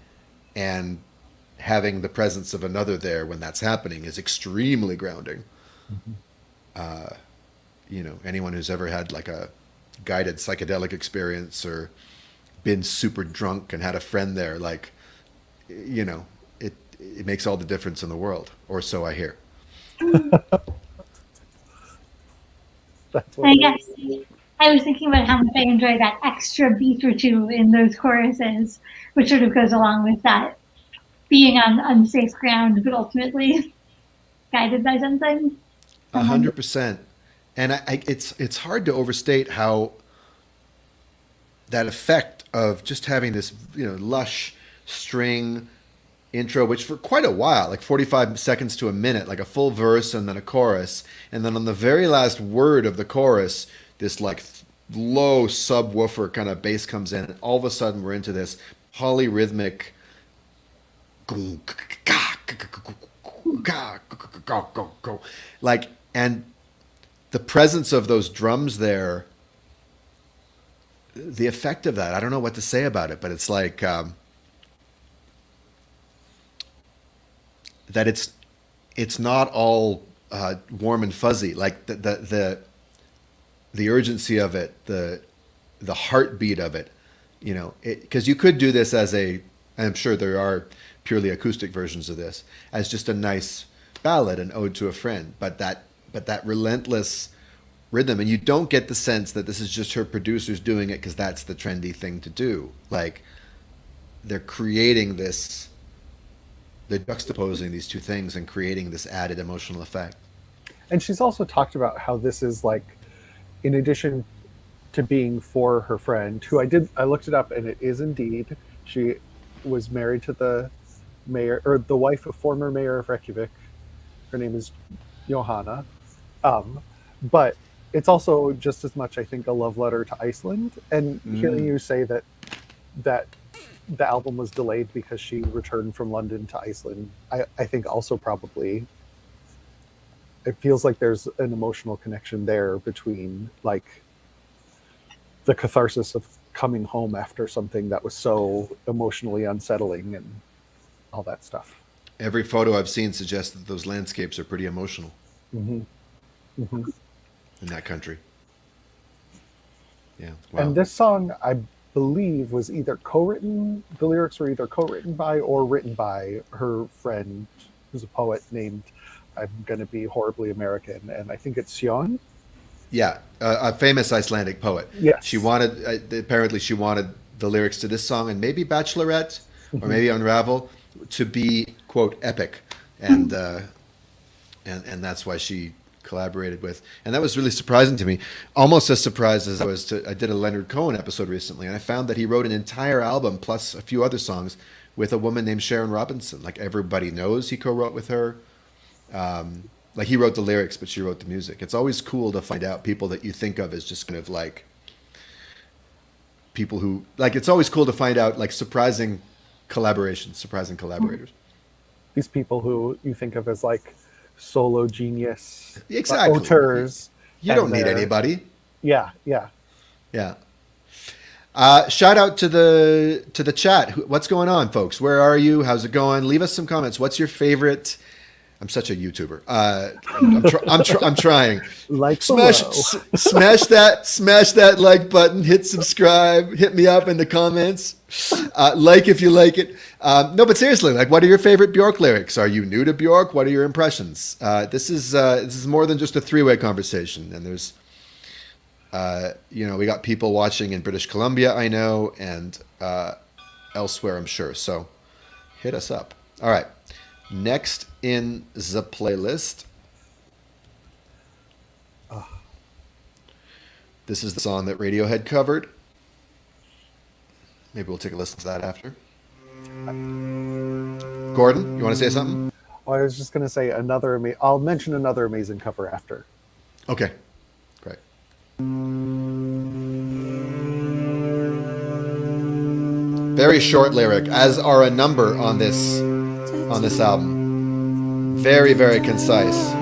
and having the presence of another there when that's happening is extremely grounding. You know, anyone who's ever had like a guided psychedelic experience or been super drunk and had a friend there, like, you know, it makes all the difference in the world, or so I hear. That's what I guess I was thinking about how much I enjoy that extra beat or two in those choruses, which sort of goes along with that being on unsafe ground, but ultimately guided by something. 100%. And it's hard to overstate how that effect of just having this, you know, lush string intro, which for quite a while, like 45 seconds to a minute, like a full verse and then a chorus, and then on the very last word of the chorus, this like low subwoofer kind of bass comes in, and all of a sudden we're into this polyrhythmic like, and the presence of those drums there, the effect of that, I don't know what to say about it, but it's like that it's not all warm and fuzzy, like the urgency of it, the heartbeat of it, you know, because you could do this as I'm sure there are purely acoustic versions of this, as just a nice ballad, an ode to a friend, but that relentless rhythm, and you don't get the sense that this is just her producers doing it because that's the trendy thing to do. Like, they're creating this, they're juxtaposing these two things and creating this added emotional effect. And she's also talked about how this is like, in addition to being for her friend, who I looked it up, and it is indeed, she was married to the mayor, or the wife of former mayor of Reykjavik. Her name is Johanna. But it's also just as much, I think, a love letter to Iceland. And hearing you say that the album was delayed because she returned from London to Iceland, I think also probably it feels like there's an emotional connection there between like the catharsis of coming home after something that was so emotionally unsettling and all that stuff. Every photo I've seen suggests that those landscapes are pretty emotional in that country. Yeah. Wow. And this song, I believe, was either co-written, the lyrics were either co-written by or written by her friend, who's a poet named, I'm going to be horribly American, and I think it's Sjón. Yeah, a famous Icelandic poet. Yes. She wanted, apparently she wanted the lyrics to this song and maybe Bachelorette or maybe Unravel to be, quote, epic. And that's why she collaborated with. And that was really surprising to me. Almost as surprised as I did a Leonard Cohen episode recently, and I found that he wrote an entire album plus a few other songs with a woman named Sharon Robinson. Like, everybody knows he co-wrote with her. Like, he wrote the lyrics, but she wrote the music. It's always cool to find out people that you think of as just kind of like people who, like, it's always cool to find out like surprising collaborators. These people who you think of as like solo genius Exactly. auteurs. You don't need anybody. Yeah. Shout out to the chat. What's going on, folks? Where are you? How's it going? Leave us some comments. What's your favorite? I'm such a YouTuber. I'm trying. Like smash that like button. Hit subscribe. Hit me up in the comments. Like if you like it. No, but seriously, like, what are your favorite Björk lyrics? Are you new to Björk? What are your impressions? This is more than just a three-way conversation, and there's, we got people watching in British Columbia, I know, and elsewhere, I'm sure. So hit us up. All right. Next in the playlist. This is the song that Radiohead covered. Maybe we'll take a listen to that after. Gordon, you want to say something? Well, I was just going to say I'll mention another amazing cover after. Okay, great. Very short lyric, as are a number on this album. Very, very concise.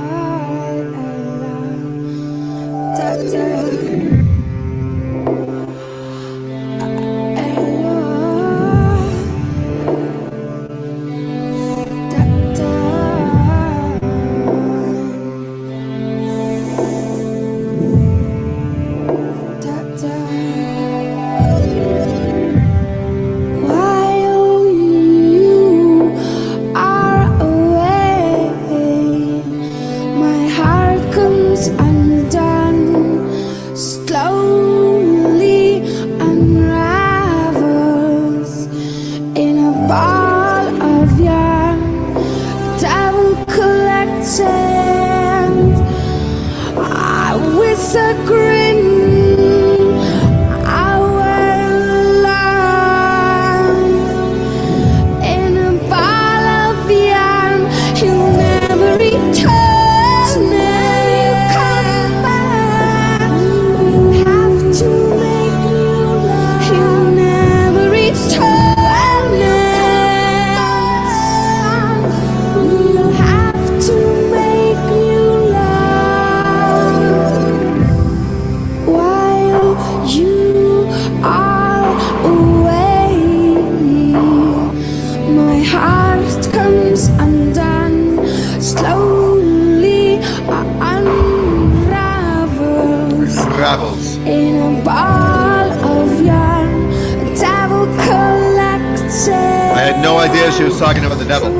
She was talking about the devil.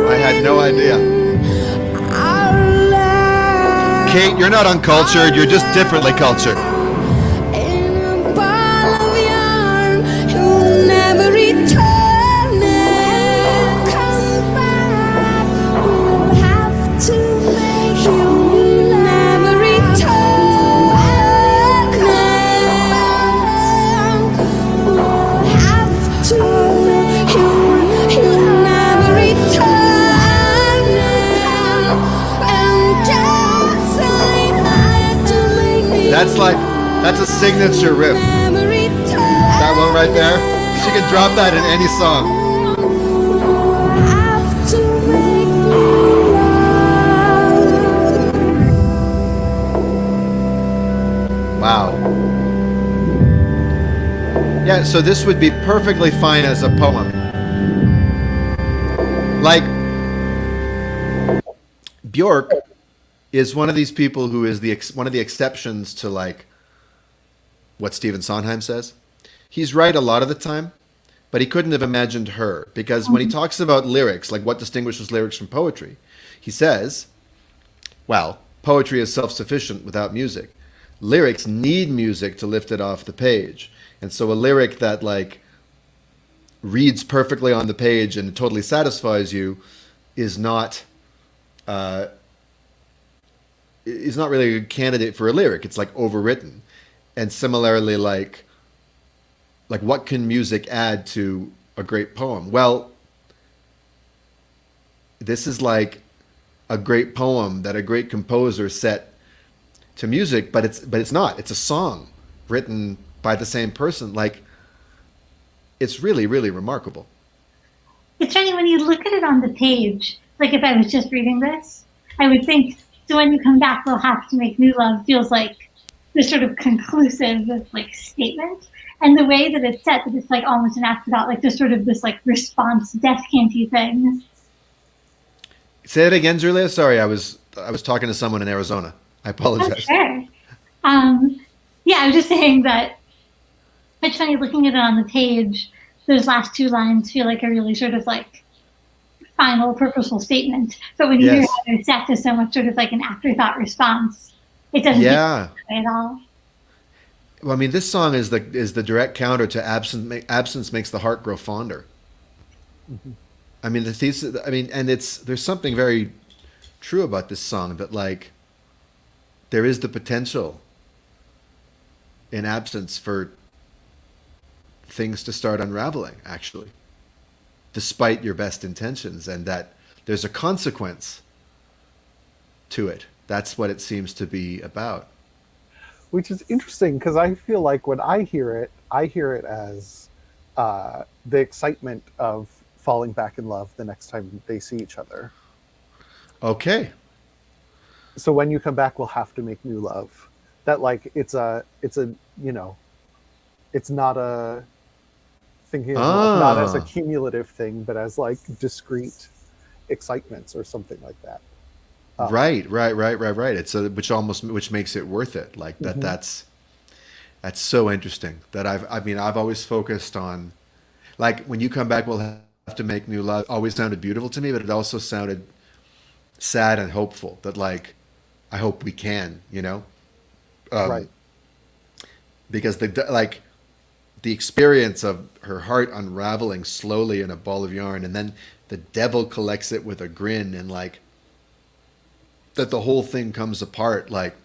I had no idea. Kate, you're not uncultured, you're just differently cultured. That's a signature riff. That one right there, she can drop that in any song. Wow. Yeah, so this would be perfectly fine as a poem. Like, Björk is one of these people who is one of the exceptions to like what Stephen Sondheim says. He's right a lot of the time, but he couldn't have imagined her, because when he talks about lyrics, like what distinguishes lyrics from poetry, he says, well, poetry is self-sufficient without music. Lyrics need music to lift it off the page. And so a lyric that like reads perfectly on the page and totally satisfies you is not really a candidate for a lyric. It's like overwritten. And similarly, like what can music add to a great poem? Well, this is like a great poem that a great composer set to music, but it's not. It's a song written by the same person. Like, it's really, really remarkable. It's funny when you look at it on the page. Like, if I was just reading this, I would think, so when you come back, we'll have to make new love feels like this sort of conclusive like statement. And the way that it's set, that it's like almost an afterthought, like just sort of this like response death canty thing. Say it again, Julia. Sorry, I was talking to someone in Arizona. I apologize. Oh, sure. Yeah, I was just saying that it's funny looking at it on the page. Those last two lines feel like a really sort of like final purposeful statement. But when you hear how they're set to so much sort of like an afterthought response, it doesn't at all. Well, I mean, this song is the direct counter to absence makes the heart grow fonder. I mean, the thesis. I mean, and there's something very true about this song that like there is the potential in absence for things to start unraveling, actually, despite your best intentions, and that there's a consequence to it. That's what it seems to be about. Which is interesting because I feel like when I hear it as the excitement of falling back in love the next time they see each other. Okay. So when you come back, we'll have to make new love. That like it's a you know, it's not a thinking of love not as a Ah, cumulative thing, but as like discrete excitements or something like that. Um, right. It's a, which makes it worth it. Like that. mhm. That's so interesting. That I've always focused on, like when you come back, we'll have to make new love. Always sounded beautiful to me, but it also sounded sad and hopeful. That like, I hope we can. Right. Because the experience of her heart unraveling slowly in a ball of yarn, and then the devil collects it with a grin, and like that the whole thing comes apart, like,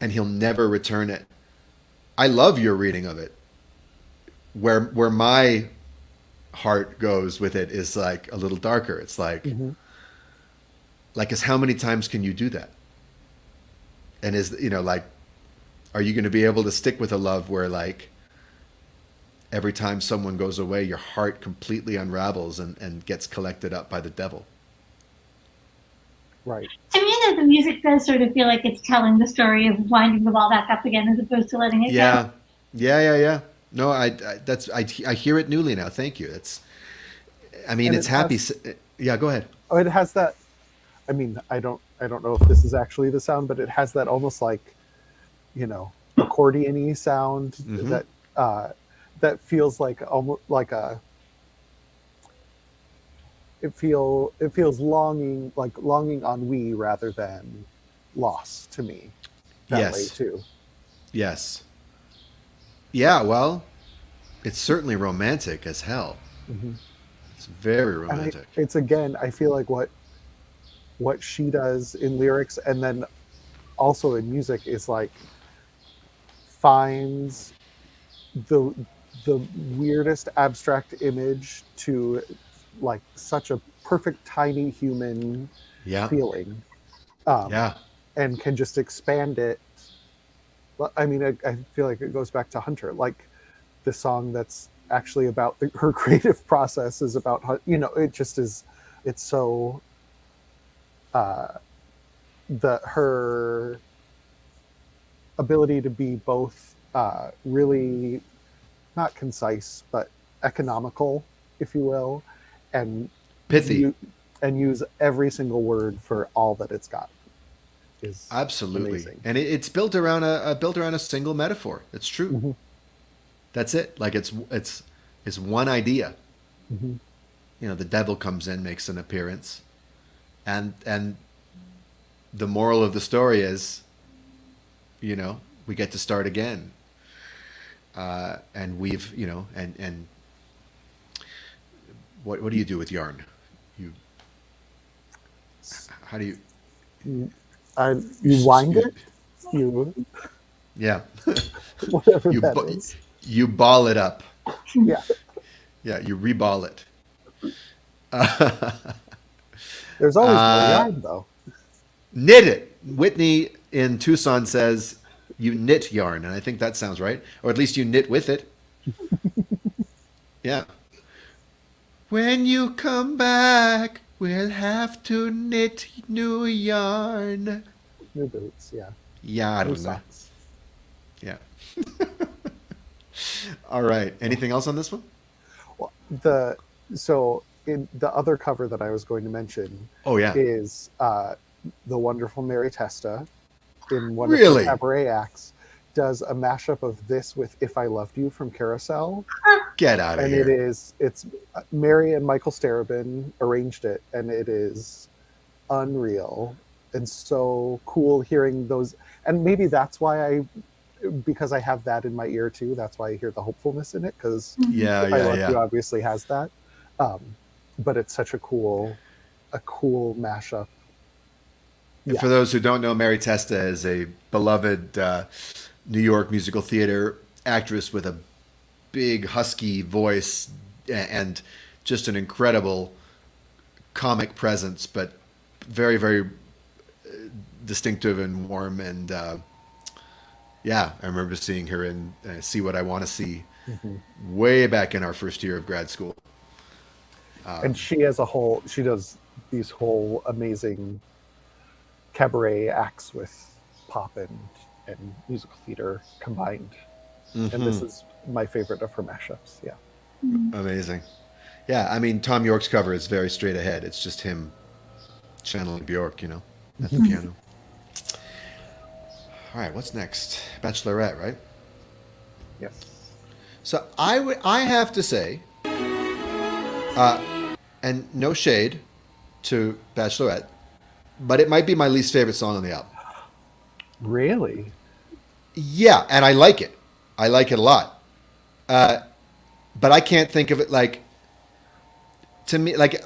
and he'll never return it. I love your reading of it. Where my heart goes with it is like a little darker. It's Hmm. like, is how many times can you do that? And is like, are you going to be able to stick with a love where like every time someone goes away, your heart completely unravels and gets collected up by the devil? Right. To me, though, the music does sort of feel like it's telling the story of winding the ball back up again as opposed to letting it go. Yeah, yeah. No, I hear it newly now. Thank you. I mean, And it's happy. Yeah, go ahead. it has that. I mean, I don't know if this is actually the sound, but it has that almost like accordion-y sound Mm-hmm. that uh, that feels like almost like a it feels longing like longing ennui rather than loss to me that way Yes, too. yes, yeah. Well, it's certainly romantic as hell. Hmm. It's very And romantic. it's again, I feel like what she does in lyrics and then also in music is like finds the the weirdest abstract image to like such a perfect tiny human Yeah, feeling, um, yeah. and can just expand it. I mean, I feel like it goes back to Hunter, like the song that's actually about her creative process is about it just is. It's so uh, the her ability to be both really not concise but economical, if you will, and Pithy. you and use every single word for all that it's got is Absolutely. amazing. And it's built around a single metaphor. It's true. Hmm. That's it. Like it's one idea. Hmm. The devil comes in, makes an appearance, and the moral of the story is, we get to start again. And we've, and what do you do with yarn? You how do you you, You wind you it, you yeah whatever you that is. you ball it up. Yeah, Yeah, you reball it. there's always more uh, yarn though. Knit it. Whitney in Tucson says you knit yarn, and I think that sounds right, or at least you knit with it. Yeah. When you come back, we'll have to knit new yarn. New boots, yeah, new Yarn. socks. Yeah. All right. Anything else on this one? Well, so in the other cover that I was going to mention Oh yeah. is the wonderful Mary Testa in one of her Really? cabaret acts does a mashup of this with "If I Loved You" from Carousel, Get out of and here. it's Mary and Michael Starobin arranged it, and it is unreal and so cool hearing those. And maybe that's why because I have that in my ear too. That's why I hear the hopefulness in it because Yeah, "If I yeah, Loved yeah. You" obviously has that. But it's such a cool mashup. Yeah. For those who don't know, Mary Testa is a beloved New York musical theater actress with a big husky voice and just an incredible comic presence, but very, very distinctive and warm. And yeah, I remember seeing her in See What I Want to See way back in our first year of grad school. And she does these whole amazing cabaret acts with pop and musical theater combined. And this is my favorite of her mashups. Yeah. Amazing. Yeah, I mean, Tom York's cover is very straight ahead. It's just him channeling Björk, at the piano. All right, what's next? Bachelorette, right? Yes. So I have to say, and no shade to Bachelorette, but it might be my least favorite song on the album. Really? Yeah, and I like it. I like it a lot. But I can't think of it like, to me, like,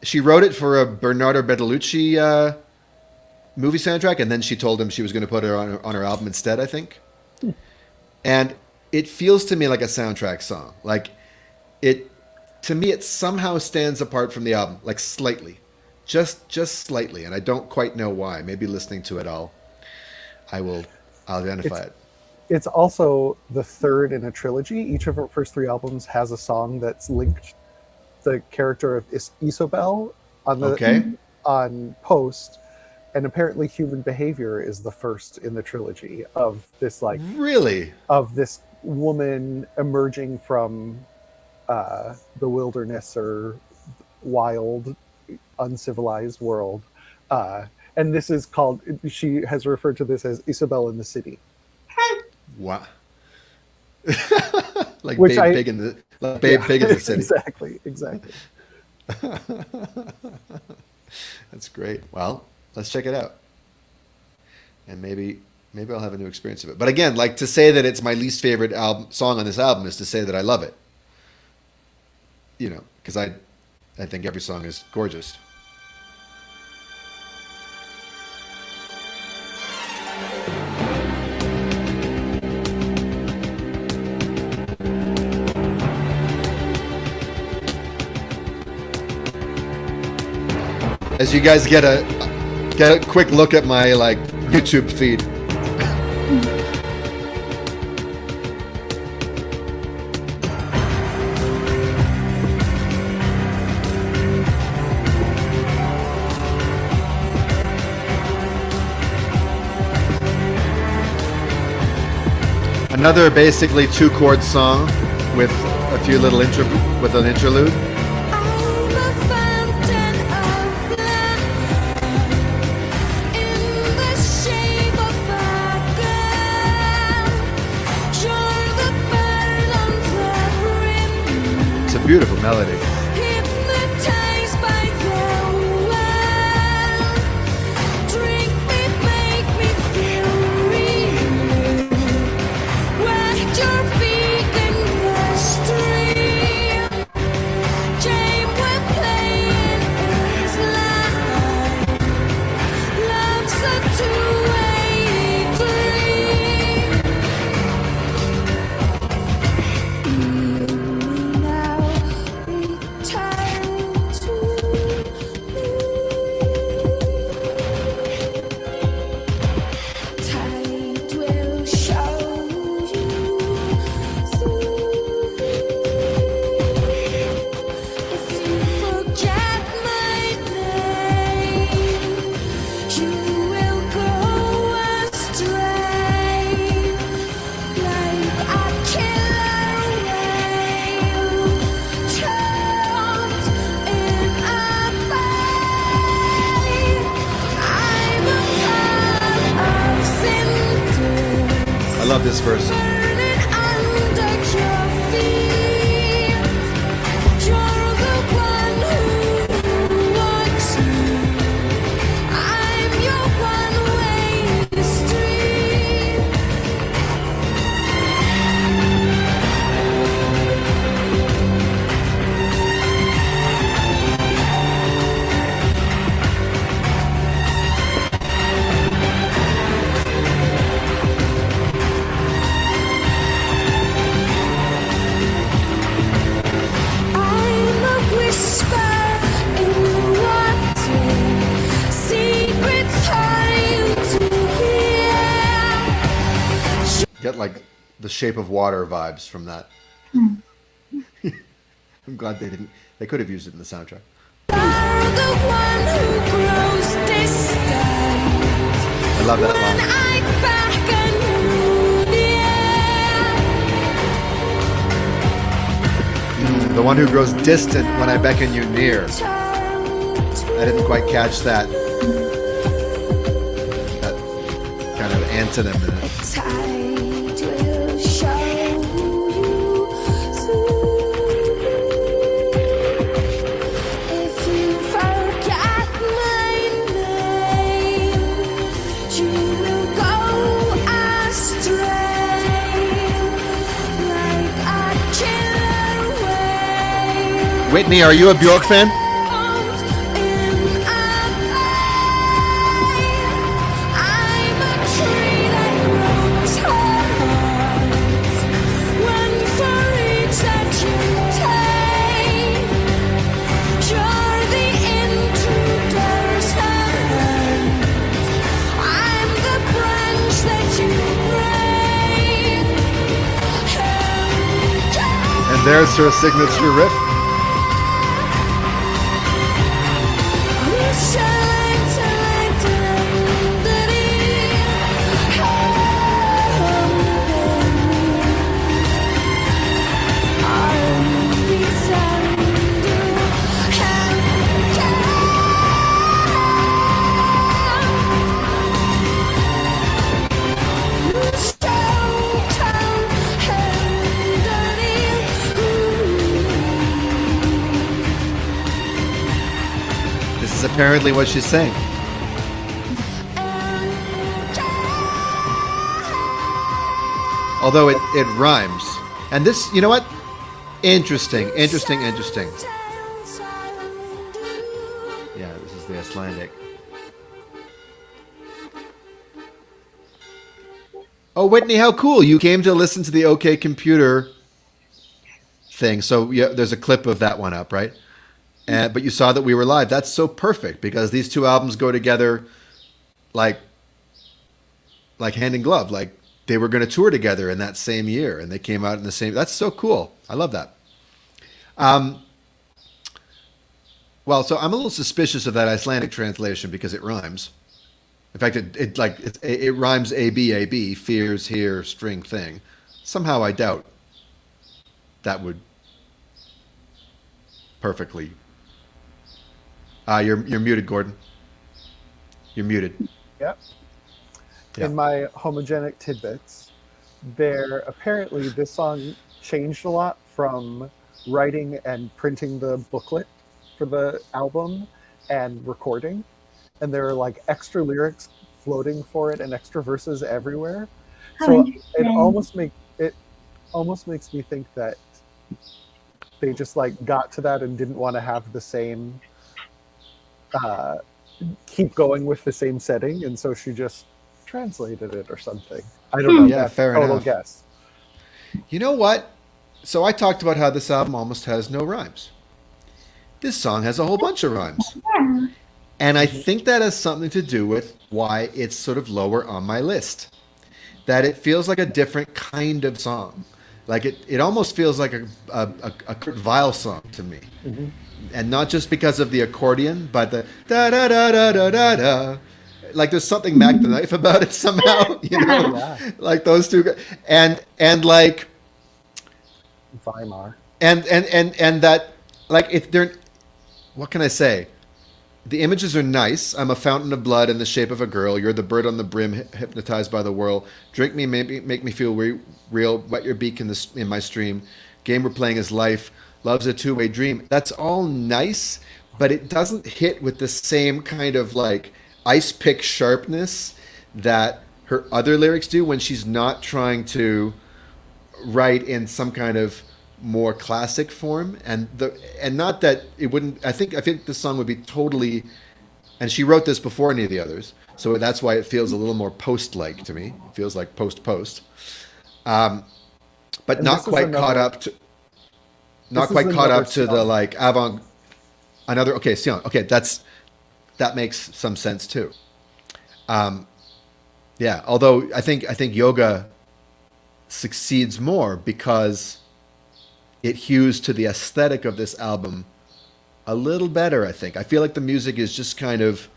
she wrote it for a Bernardo Bertolucci movie soundtrack, and then she told him she was going to put it on her album instead, I think. And it feels to me like a soundtrack song. Like, to me, it somehow stands apart from the album, like slightly. Just slightly, and I don't quite know why. Maybe listening to it I'll identify it. It's also the third in a trilogy. Each of her first three albums has a song that's linked. The character of Isobel on Post, and apparently Human Behavior is the first in the trilogy of this of this woman emerging from the wilderness or wild, uncivilized world. And this is called, she has referred to this as Isobel in the City. What? Like Babe Pig in the City. Exactly. That's great. Well, let's check it out. And maybe I'll have a new experience of it. But again, like, to say that it's my least favorite song on this album is to say that I love it. Because I think every song is gorgeous. As you guys get a quick look at my YouTube feed. Another basically 2-chord song with a few little an interlude. Beautiful melody. Hypnotized by the well. Drink me, make me feel real. Wet your feet in the stream. Game we're playing is life. Love's a two-way dream. I love this verse. get like the Shape of Water vibes from that. I'm glad they didn't. They could have used it in the soundtrack. You're the one who grows distant. I love that When line. I beckon you near, The one who grows distant when I beckon you near. I didn't quite catch that. That kind of antonym in it. tide will show you soon. If you forget my name, you will go astray like a killer wave. Whitney, are you a Björk fan? And there's her signature riff. This is apparently what she's saying. Although it rhymes. And this, you know what? Interesting. Yeah, this is the Icelandic. Oh, Whitney, how cool. You came to listen to the OK Computer thing. So yeah, there's a clip of that one up, right? But you saw that we were live. That's so perfect because these two albums go together like hand in glove. Like they were going to tour together in that same year and they came out in the same. That's so cool. I love that. Well, so I'm a little suspicious of that Icelandic translation because it rhymes. In fact, it rhymes A-B, fears, here, string, thing. Somehow I doubt that would perfectly. You're muted, Gordon. You're muted. Yep. Yeah. In my homogenic tidbits, apparently this song changed a lot from writing and printing the booklet for the album and recording, and there are like extra lyrics floating for it and extra verses everywhere. So it almost makes me think that they just like got to that and didn't want to have the same keep going with the same setting, and so she just translated it or something. I don't know. Yeah, That's fair a total enough. guess. You know what? So I talked about how this album almost has no rhymes. This song has a whole bunch of rhymes. Yeah. And I think that has something to do with why it's sort of lower on my list. That it feels like a different kind of song. Like it almost feels like a Kurt Weill song to me. Mm-hmm. And not just because of the accordion, but the da da da da da da da. Like there's something Mac the Knife about it somehow, you know? Yeah. Like those two and like Weimar. and that like if they're what can I say? The images are nice. I'm a fountain of blood in the shape of a girl. You're the bird on the brim, hypnotized by the whirl. Drink me, make me feel real. Wet your beak in my stream. Game we're playing is life. Love's a two-way dream. That's all nice, but it doesn't hit with the same kind of like ice pick sharpness that her other lyrics do when she's not trying to write in some kind of more classic form, and not that it wouldn't. I think this song would be totally, and she wrote this before any of the others, so that's why it feels a little more post-like to me. It feels like post, but And not this is quite caught another- up to, not quite caught another up to the song. like avant. Another okay, Sion. Okay, that makes some sense too. Yeah, although I think Yoga succeeds more because it hews to the aesthetic of this album a little better, I think. I feel like the music is just kind of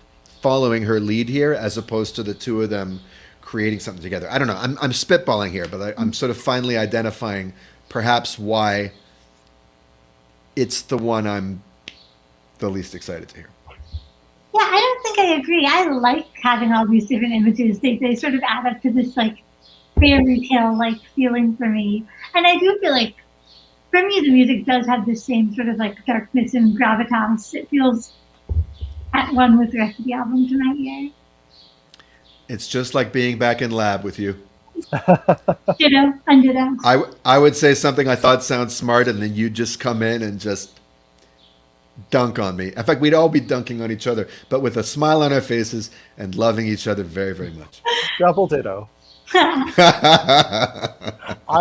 following her lead here as opposed to the two of them creating something together. I don't know. I'm spitballing here, but I'm sort of finally identifying perhaps why it's the one I'm the least excited to hear. Yeah, I don't think I agree. I like having all these different images. They sort of add up to this like fairy tale like feeling for me. And I do feel like for me the music does have the same sort of like darkness and gravitas. It feels at one with the rest of the album to my ear. It's just like being back in lab with you. Ditto, unditto. I would say something I thought sounds smart, and then you just come in and just dunk on me. In fact, we'd all be dunking on each other, but with a smile on our faces and loving each other very, very much. Double ditto. I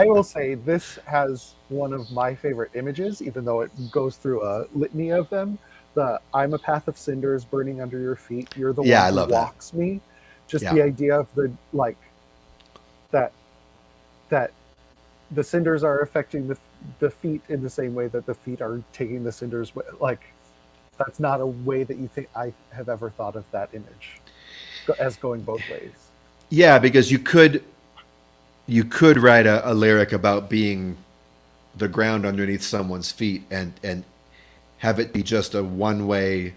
will say this has one of my favorite images, even though it goes through a litany of them. The "I'm a path of cinders burning under your feet. You're the Yeah, one I who love that. walks me." Just Yeah. the idea of the like that the cinders are affecting the feet in the same way that the feet are taking the cinders. Like that's not a way that you think I have ever thought of that image as going both ways. Yeah, because you could write a lyric about being the ground underneath someone's feet and have it be just a one-way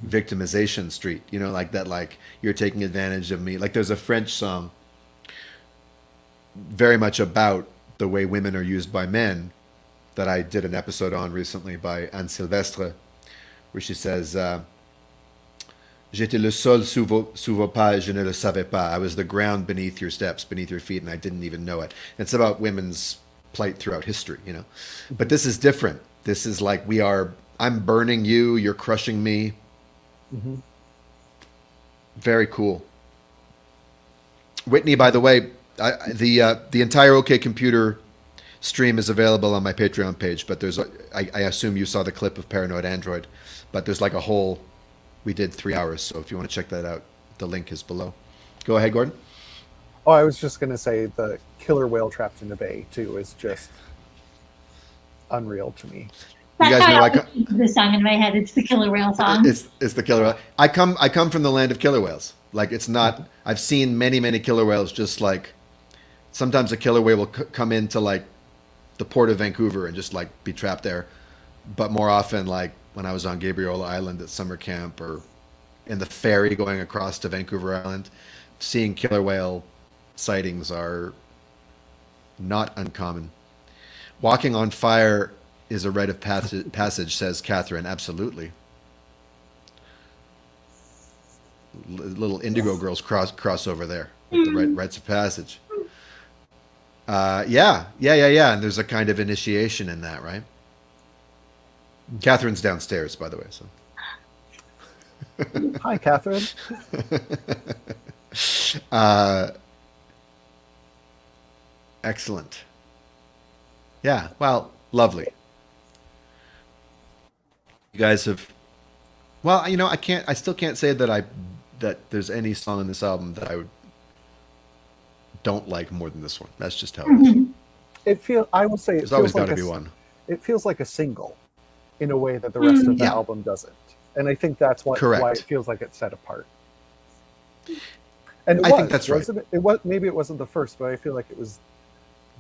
victimization street, you know, like that, like you're taking advantage of me. Like there's a French song very much about the way women are used by men that I did an episode on recently by Anne Sylvestre, where she says, J'étais le sol sous vos pas, je ne le savais pas. I was the ground beneath your steps, beneath your feet, and I didn't even know it. It's about women's plight throughout history, you know. But this is different. This is like I'm burning you, you're crushing me. Mm-hmm. Very cool. Whitney, by the way, the entire OK Computer stream is available on my Patreon page, but I assume you saw the clip of Paranoid Android, but there's like a whole, we did 3 hours, so if you want to check that out, the link is below. Go ahead, Gordon. Oh, I was just going to say the killer whale trapped in the bay, too, is just unreal to me. You guys know the song in my head. It's the killer whale song. It's the killer whale. I come from the land of killer whales. Like it's not. I've seen many killer whales. Just like sometimes a killer whale will come into like the port of Vancouver and just like be trapped there. But more often, like when I was on Gabriola Island at summer camp or in the ferry going across to Vancouver Island, seeing killer whale sightings are not uncommon. Walking on fire is a rite of passage, says Catherine. Absolutely. Little Indigo Girls crossover there with the rites of passage. Yeah. And there's a kind of initiation in that, right? Catherine's downstairs, by the way. So. Hi, Catherine. Excellent. Yeah. Well, lovely. You guys have, well, you know, I still can't say that there's any song in this album that I don't like more than this one. That's just how it is. I will say there's always got to be one. It feels like a single in a way that the rest of the album doesn't. And I think that's why it feels like it's set apart. And I think that's right. Maybe it wasn't the first, but I feel like it was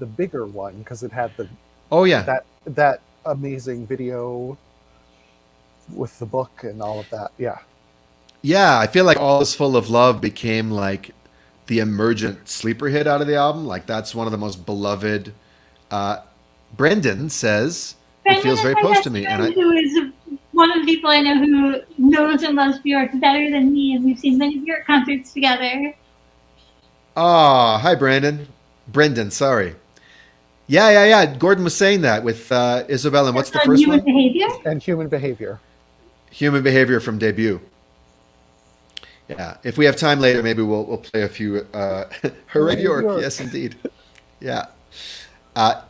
the bigger one because it had that amazing video with the book and all of that. Yeah, I feel like All Is Full of Love became like the emergent sleeper hit out of the album. Like that's one of the most beloved. Brendan says it feels very close to me, who is one of the people I know who knows and loves Björk better than me, and we've seen many Björk concerts together. Oh, hi, Brendan, sorry. Yeah. Gordon was saying that with Isabel, and what's the first Human one? Behavior? And Human Behavior. Human Behavior from Debut. Yeah, if we have time later, maybe we'll play a few. Hooray, Björk! Yes, indeed. Yeah,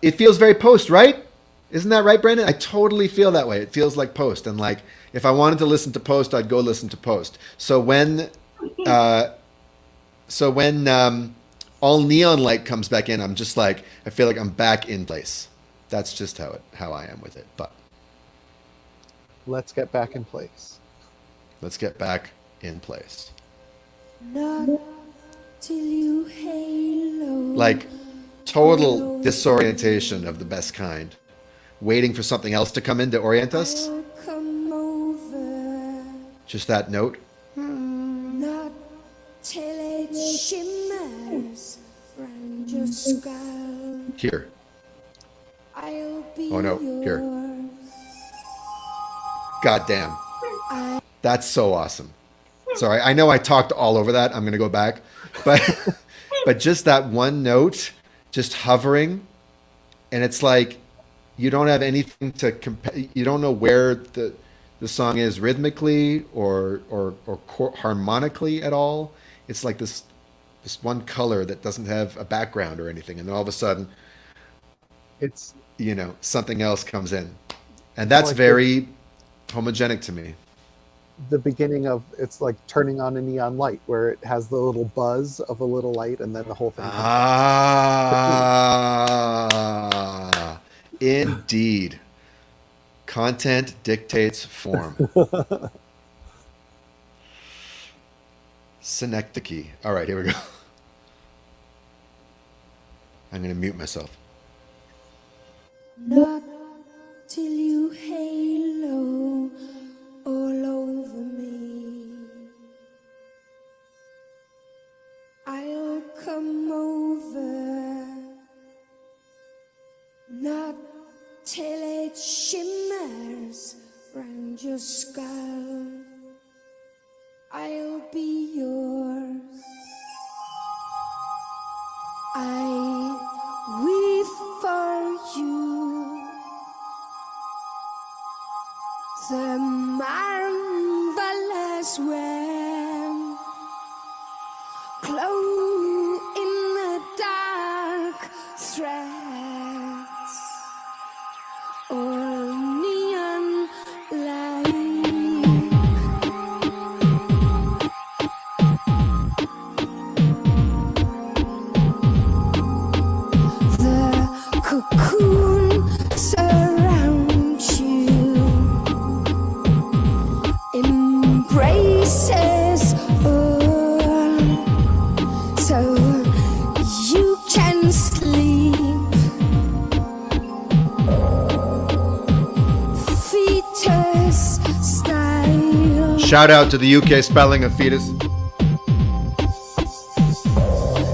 it feels very Post, right? Isn't that right, Brendan? I totally feel that way. It feels like Post, and like if I wanted to listen to Post, I'd go listen to Post. So when All all neon light comes back in, I'm just like, I feel like I'm back in place. That's just how I am with it. But Let's get back in place. let's get back in place. Not till you halo. Like total disorientation of the best kind. Waiting for something else to come in to orient us. I'll come over. Just that note. Not till it shimmers round your skull. Here. I'll be Oh, no, here. yours. God damn. That's so awesome. Sorry, I know I talked all over that. I'm going to go back. But but just that one note, just hovering, and it's like you don't have anything to compare. You don't know where the song is rhythmically or harmonically at all. It's like this one color that doesn't have a background or anything, and then all of a sudden, It's something else comes in, and that's Like very homogenic to me. the beginning of, it's like turning on a neon light where it has the little buzz of a little light and then the whole thing. Ah, indeed. Content dictates form. Synecdoche. All right, here we go. I'm going to mute myself. Not till you halo all over me. I'll come over. Not till it shimmers round your skull. I'll be yours. I weave for you the marvelous web, glow in the dark threads, or neon light. The cocoon surrounds you, embraces all, so you can sleep. Fetus style. Shout out to the UK spelling of fetus.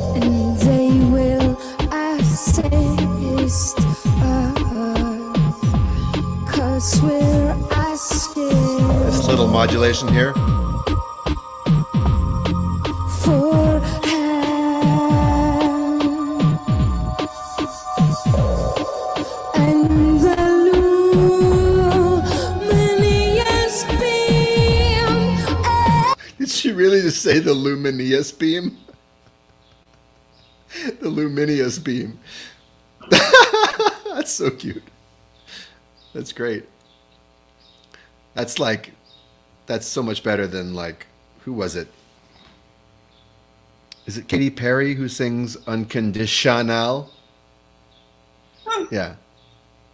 And they will assist us, 'cause we're asking This little modulation here. for help. And the luminous beam. Did she really just say the luminous beam? The luminous beam. That's so cute. That's great. That's so much better than who was it? Is it Katy Perry who sings Unconditional? Yeah.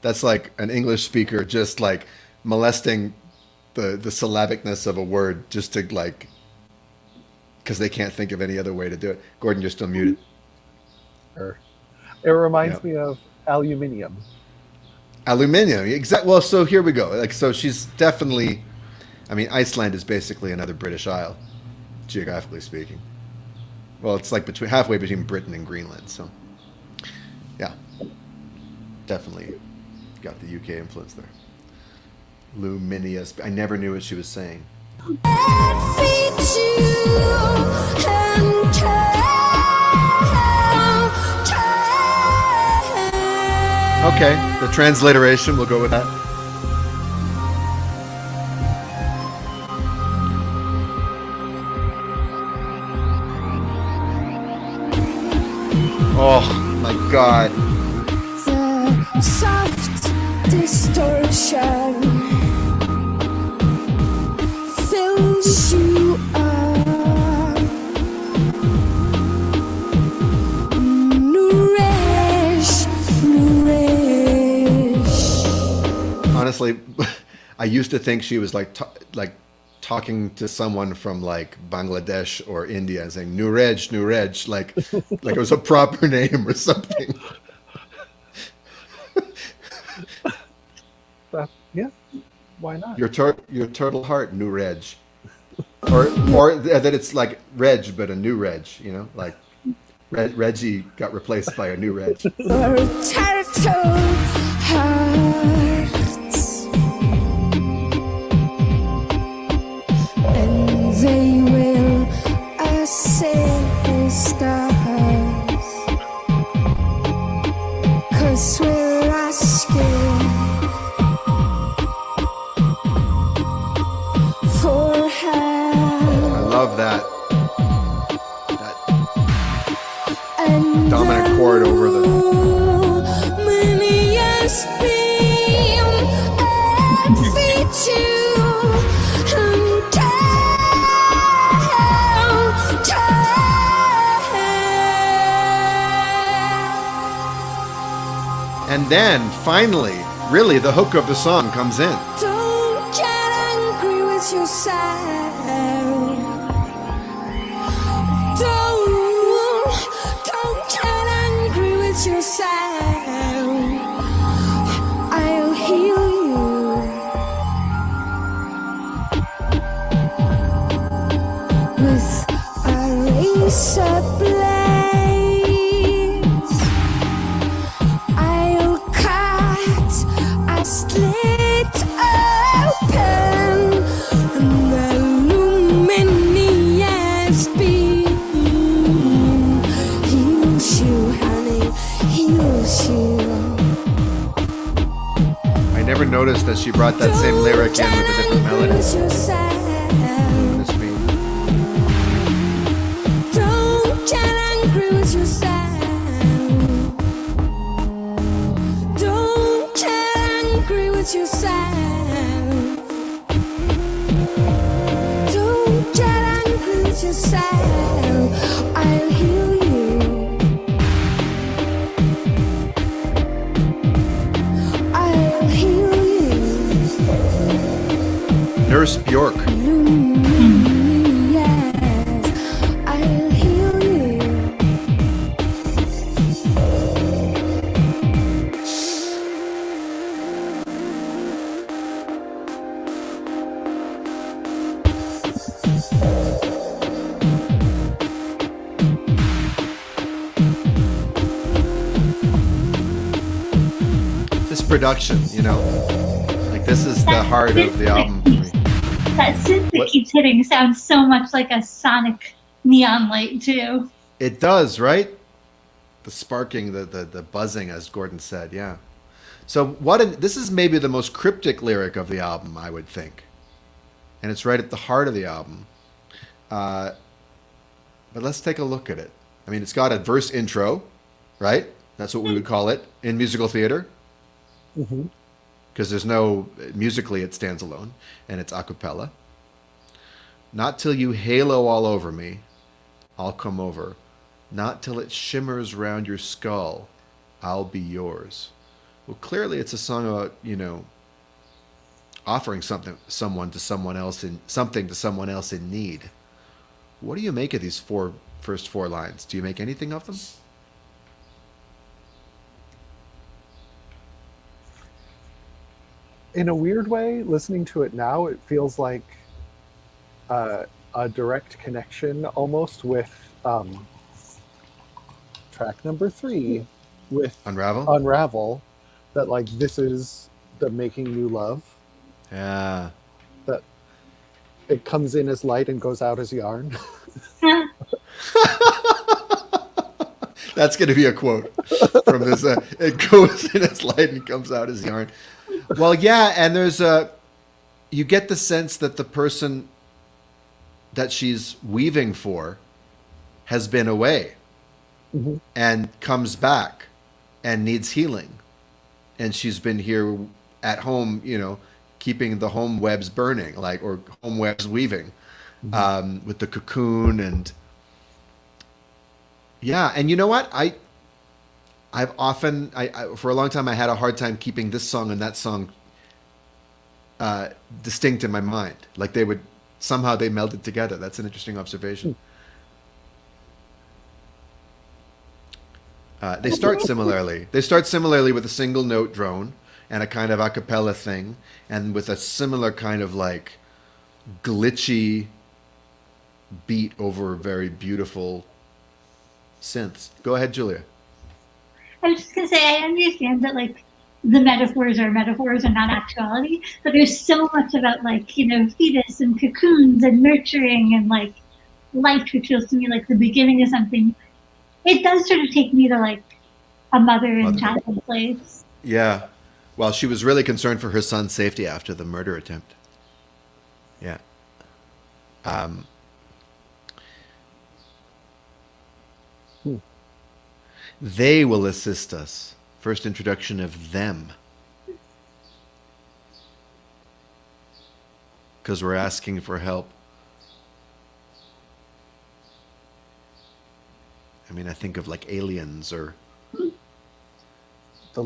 That's like an English speaker just molesting the syllabicness of a word just to because they can't think of any other way to do it. Gordon, you're still muted. It reminds Yeah. me of aluminium. Aluminium, exactly. Well, so here we go. So she's definitely. I mean, Iceland is basically another British isle, geographically speaking. Well, it's halfway between Britain and Greenland. So, yeah, definitely got the UK influence there. Luminous. I never knew what she was saying. Feeds you and care. Okay, the transliteration, we'll go with that. Oh my God. The soft distortion fills you up honestly, I used to think she was like talking to someone from like Bangladesh or India and saying Nurej, like it was a proper name or something. Yeah, why not? Your turtle heart, Nurej, or that it's like Reg but a new Reg, you know, like Reggie got replaced by a new Reg. Or turtle hearts, and they will assist us, 'cause we're asking for help. I love that And dominant chord over the. luminous beam and feed you and And then finally, really, the hook of the song comes in. don't get angry with yourself. Don't get angry with yourself. I'll heal you with a razor blade. I'll cut a slit open, and the luminous beam heals you, honey, heals you. I never noticed that she brought that same lyric in with a different melody. This being. Don't get angry with yourself. Don't get angry with yourself. Don't get angry with yourself. I'll heal you. I'll heal you. Nurse Björk. Yes, I'll heal you. This production, you know, like this is the heart of the album for me. That synth that What? keeps hitting sounds so much like a sonic neon light too. It does, right? The sparking, the buzzing, as Gordon said, yeah. So this is maybe the most cryptic lyric of the album, I would think, and it's right at the heart of the album. But let's take a look at it. I mean, it's got a verse intro, right? That's what we would call it in musical theater, because there's no musically it stands alone, and it's a cappella. Not till you halo all over me, I'll come over. Not till it shimmers round your skull, I'll be yours. Well, clearly it's a song about, you know, offering something to someone else in need. What do you make of these first four lines? Do you make anything of them? In a weird way, listening to it now, it feels like a direct connection almost with track number 3 with Unravel, that like this is the making new love. Yeah. That it comes in as light and goes out as yarn. That's going to be a quote from this. It goes in as light and comes out as yarn. Well, yeah, and you get the sense that the person that she's weaving for has been away and comes back and needs healing. And she's been here at home, you know, keeping the home webs burning, or home webs weaving with the cocoon. And yeah, and you know what? I've often, for a long time, I had a hard time keeping this song and that song distinct in my mind. Like they would somehow they melded together. That's an interesting observation. They start similarly. They start similarly with a single note drone and a kind of a cappella thing, and with a similar kind of like glitchy beat over very beautiful synths. Go ahead, Julia. I was just gonna say, I understand that like the metaphors are metaphors and not actuality, but there's so much about like, you know, fetus and cocoons and nurturing and like life, which feels to me like the beginning of something. It does sort of take me to like a mother and child place. Yeah. Well, she was really concerned for her son's safety after the murder attempt. Yeah. They will assist us. First introduction of them. Because we're asking for help. I mean, I think of like aliens or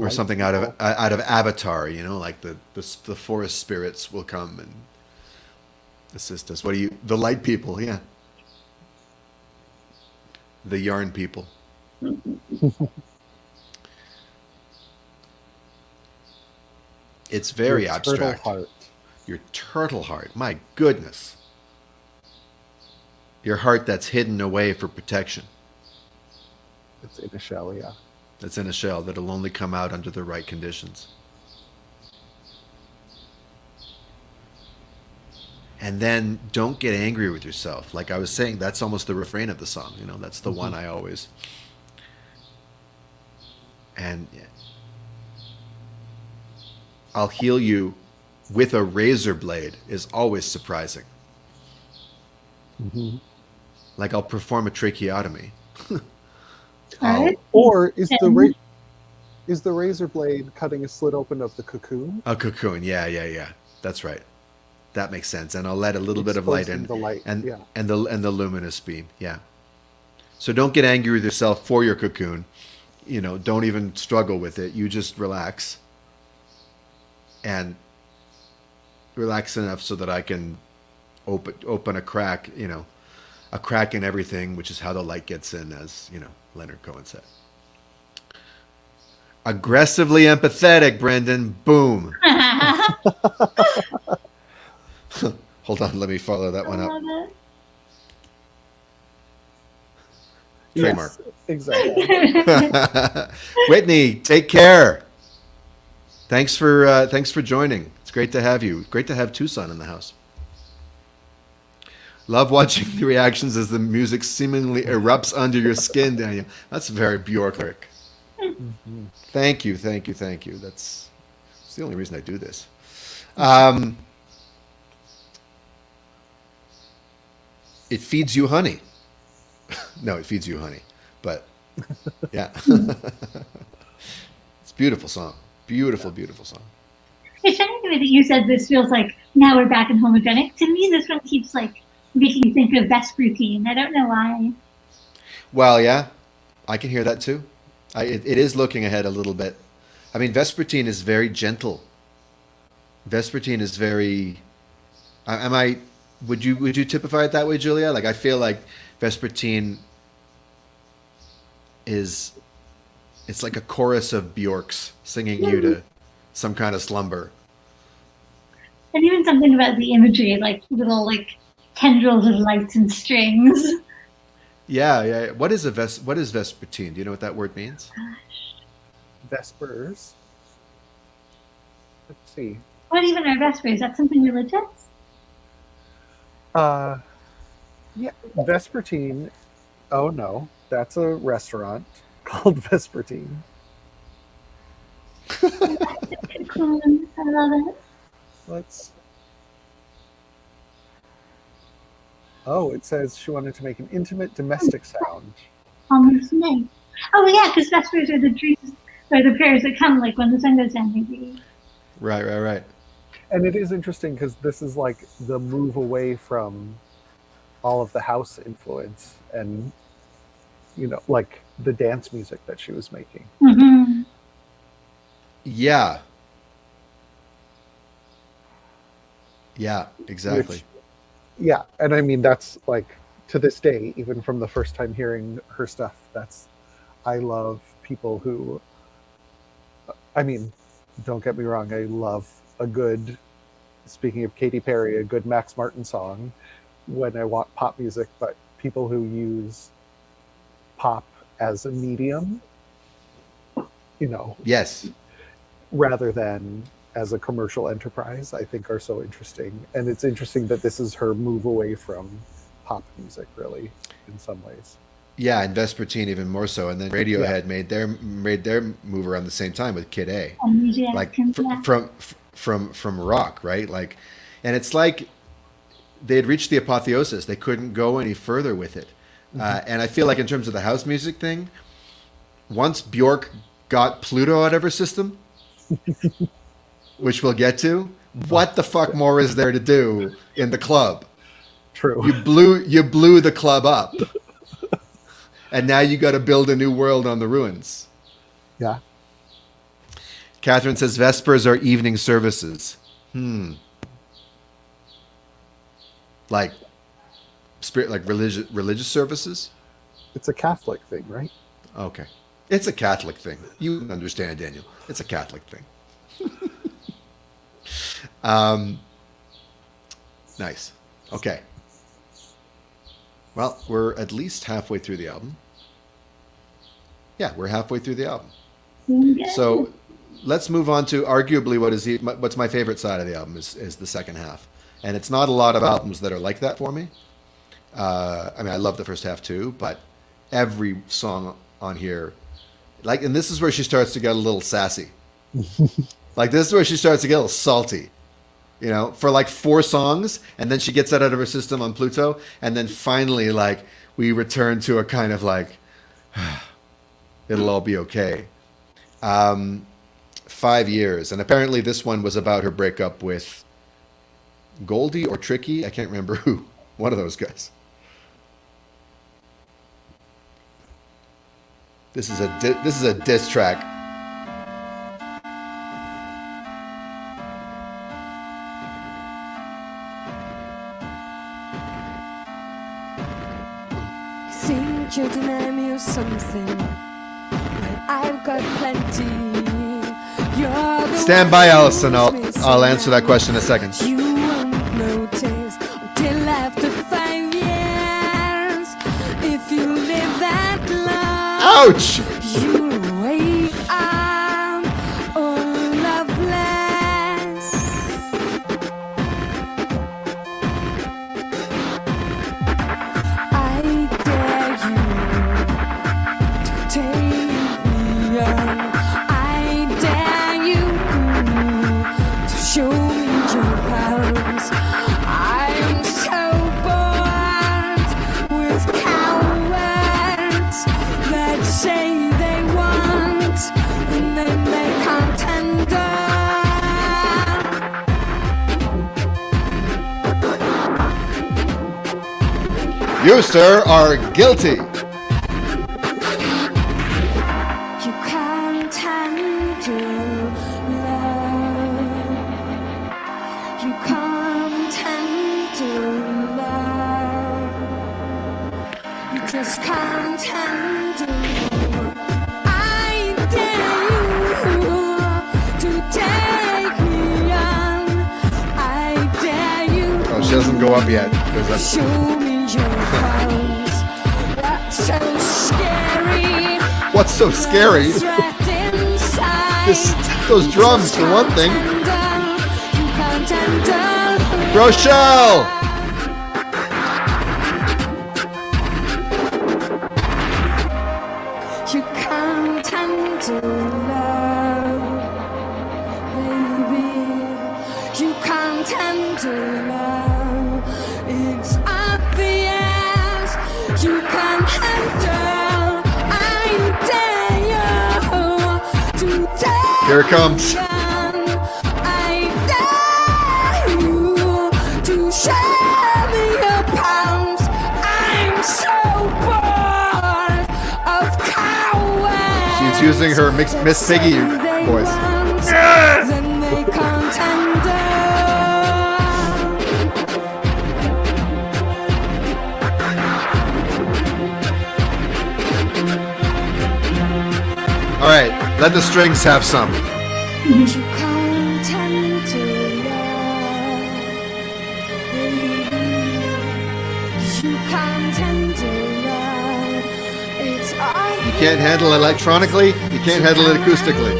something out of Avatar, you know, like the forest spirits will come and assist us. The light people, yeah. The yarn people. It's very abstract. Turtle heart. Your turtle heart. My goodness. Your heart that's hidden away for protection. It's in a shell, yeah. That's in a shell that'll only come out under the right conditions. And then don't get angry with yourself. Like I was saying, that's almost the refrain of the song. You know, that's the one I always. And I'll heal you with a razor blade is always surprising. Mm-hmm. Like I'll perform a tracheotomy. Or is the razor blade cutting a slit open of the cocoon? A cocoon, yeah. That's right. That makes sense. And I'll let a little bit of light in, and the luminous beam, yeah. So don't get angry with yourself for your cocoon. You know, don't even struggle with it. You just relax. And relax enough so that I can open a crack, you know, a crack in everything, which is how the light gets in, as, you know, Leonard Cohen said. Aggressively empathetic, Brendan. Boom. Hold on, let me follow that one up. Trademark. Yes, exactly. Whitney, take care. Thanks for joining. It's great to have you. Great to have Tucson in the house. Love watching the reactions as the music seemingly erupts under your skin, Daniel. That's very Björk. Mm-hmm. Thank you. That's the only reason I do this. It feeds you honey. No, it feeds you honey. But, yeah. It's a beautiful song. Beautiful song. It's funny to me that you said this feels like now we're back in Homogenic. To me, this one keeps like making me think of Vespertine. I don't know why. Well, yeah, I can hear that too. It is looking ahead a little bit. I mean, Vespertine is very gentle. Vespertine is very. Would you typify it that way, Julia? Like I feel like Vespertine is. It's like a chorus of Björk'S singing you to some kind of slumber. And even something about the imagery, like little like tendrils of lights and strings. Yeah. What is Vespertine? Do you know what that word means? Vespers. Let's see. What even are Vespers? Is that something religious? Yeah, Vespertine. Oh no, that's a restaurant called Vespertine. I love it. It says she wanted to make an intimate domestic sound. Almost nice. Oh yeah, because Vespers are the dreams or the prayers that come like when the sun goes down, maybe. Right. And it is interesting because this is like the move away from all of the house influence and, you know, like the dance music that she was making. Mm-hmm. Yeah. Yeah, exactly. Yeah, and I mean that's like to this day, even from the first time hearing her stuff, I love people who, I mean, don't get me wrong, I love a good, speaking of Katy Perry, a good Max Martin song when I want pop music, but people who use pop as a medium, Yes. rather than as a commercial enterprise, I think are so interesting. And it's interesting that this is her move away from pop music, really, in some ways. Yeah, and Vespertine even more so, and then Radiohead made their move around the same time with Kid A, like from rock, right? Like, and it's like they had reached the apotheosis; they couldn't go any further with it. And I feel like in terms of the house music thing, once Björk got Pluto out of her system, which we'll get to, what the fuck more is there to do in the club? True. You blew the club up. And now you got to build a new world on the ruins. Yeah. Catherine says Vespers are evening services. Like religious services? It's a Catholic thing, right? Okay. It's a Catholic thing. You understand, Daniel. It's a Catholic thing. Nice. Okay. Well, we're at least halfway through the album. Yeah, we're halfway through the album. So let's move on to arguably what's my favorite side of the album is the second half. And it's not a lot of albums that are like that for me. I mean, I love the first half too, but every song on here, and this is where she starts to get a little sassy. Like this is where she starts to get a little salty. For like 4 songs, and then she gets that out of her system on Pluto, and then finally, like, we return to a kind of like, it'll all be okay. 5 years, and apparently this one was about her breakup with Goldie or Tricky. I can't remember who. One of those guys. This is a diss track. Think you deny me of something? Well, I've got plenty. Stand by, Allison. I'll answer that question in a second. You won't notice until after 5 years. If you live that long, Ouch! you'll wake up all loveless. I dare you to take me on. I dare you to show me your powers. I'm so bored with cowards that say they want and then they can't tender. You, sir, are guilty. You can't handle love. You can't handle love. You just can't handle. I dare you to take me on. I dare you. Oh, she doesn't go up yet. Show me your arms. What's so scary? What's so scary? What's wrapped inside? Those drums, for one thing. You can't handle. Rochelle! You can't handle love, baby. You can't handle love. It's obvious. You can't handle. I dare you to take. Here it comes. I dare you to show me your palms. I'm so bored of cowards. She's using her Miss Piggy voice. Then they can't handle. Let the strings have some. You can't tend to love, baby. You can't tend to love. It's all You can't handle it electronically. You can't handle it acoustically.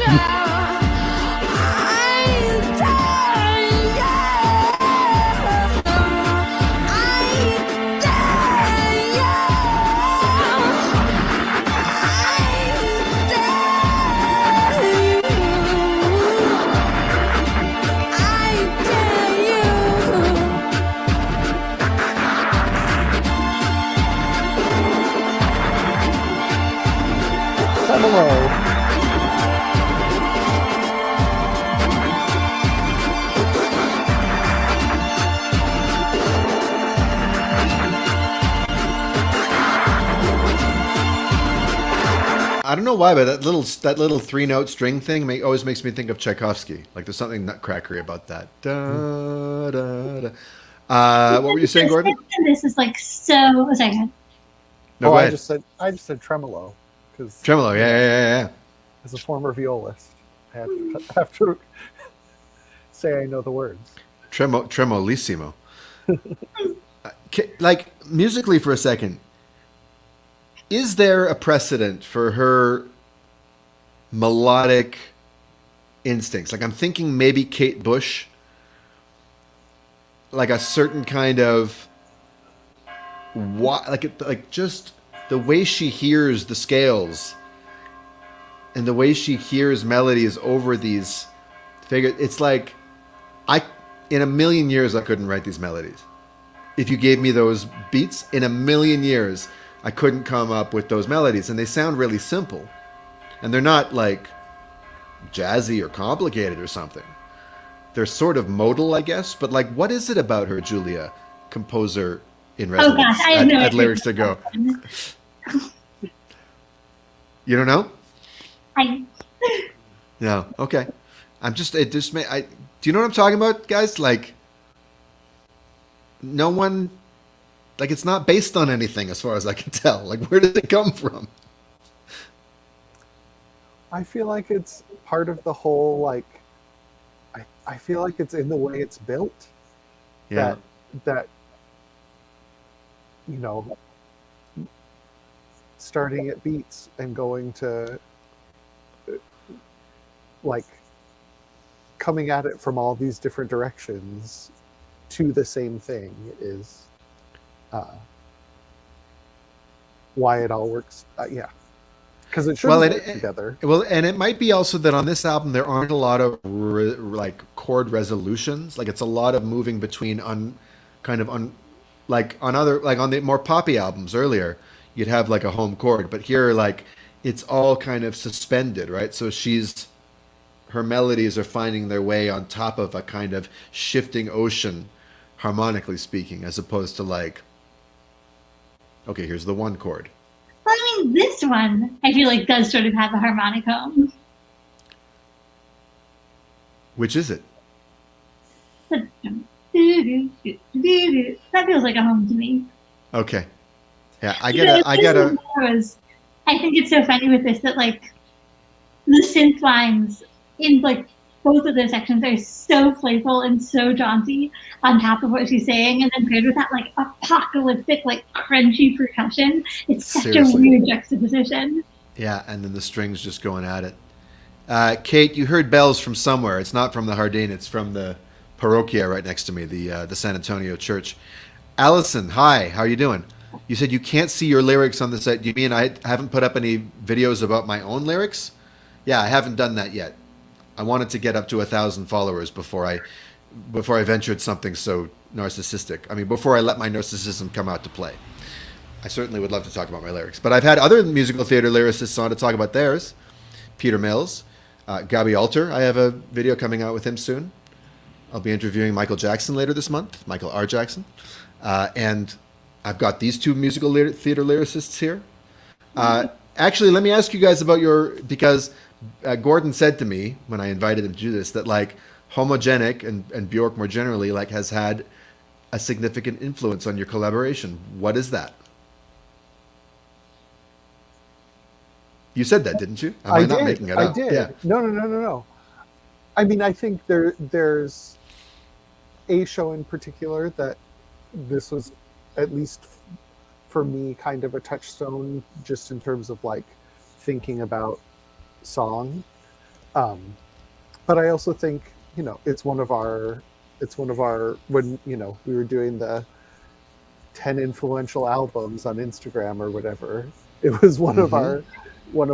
Tremolo. I don't know why, but that little 3-note string thing always makes me think of Tchaikovsky. Like there's something nutcrackery about that. Da, da, da. What were you saying, Gordon? This is like so. A second. No, go I ahead. just said tremolo because Tremolo, yeah. as a former violist, I have to say I know the words. Tremolissimo. Like musically for a second, is there a precedent for her melodic instincts? Like I'm thinking maybe Kate Bush, like a certain kind of like just the way she hears the scales and the way she hears melodies over these figures. It's like in a million years I couldn't write these melodies. If you gave me those beats, in a million years I couldn't come up with those melodies, and they sound really simple, and they're not like jazzy or complicated or something. They're sort of modal, I guess, but like, what is it about her, Julia, composer in residence gosh, I have no at idea. Lyrics to Go? You don't know? No. Okay. Do you know what I'm talking about, guys? Like, no one, like, it's not based on anything as far as I can tell. Like, where did it come from? I feel like it's part of the whole, like, I feel like it's in the way it's built. Yeah. That you know, starting at beats and going to, like, coming at it from all these different directions to the same thing is why it all works. Yeah. Because it should work together. Well, and it might be also that on this album there aren't a lot of like chord resolutions. Like it's a lot of moving between like on the more poppy albums earlier, you'd have like a home chord, but here like it's all kind of suspended, right? So her melodies are finding their way on top of a kind of shifting ocean, harmonically speaking, as opposed to like, okay, here's the one chord. Well, I mean, this one I feel like does sort of have a harmonic home. Which is it? That feels like a home to me. Okay. Yeah, I think it's so funny with this that like the synth lines in like both of those sections are so playful and so jaunty on top of what she's saying, and then paired with that like apocalyptic, like crunchy percussion. It's such Seriously. a weird juxtaposition. Yeah, and then the strings just going at it. Kate, you heard bells from somewhere. It's not from the Jardín. It's from the parroquia right next to me, the San Antonio church. Allison, hi. How are you doing? You said you can't see your lyrics on the site. Do you mean I haven't put up any videos about my own lyrics? Yeah, I haven't done that yet. I wanted to get up to 1,000 followers before I ventured something so narcissistic. I mean, before I let my narcissism come out to play. I certainly would love to talk about my lyrics. But I've had other musical theater lyricists on to talk about theirs. Peter Mills, Gabi Alter. I have a video coming out with him soon. I'll be interviewing Michael Jackson later this month, Michael R. Jackson. And I've got these two musical theater lyricists here. Actually, let me ask you guys about because Gordon said to me when I invited him to do this that like Homogenic and Björk more generally like has had a significant influence on your collaboration. What is that? You said that, didn't you? Am I not making it up? I did. Yeah. No. I mean, I think there's a show in particular that this was, at least for me, kind of a touchstone, just in terms of like thinking about song. But I also think, it's one of our when we were doing the 10 influential albums on Instagram or whatever, it was one of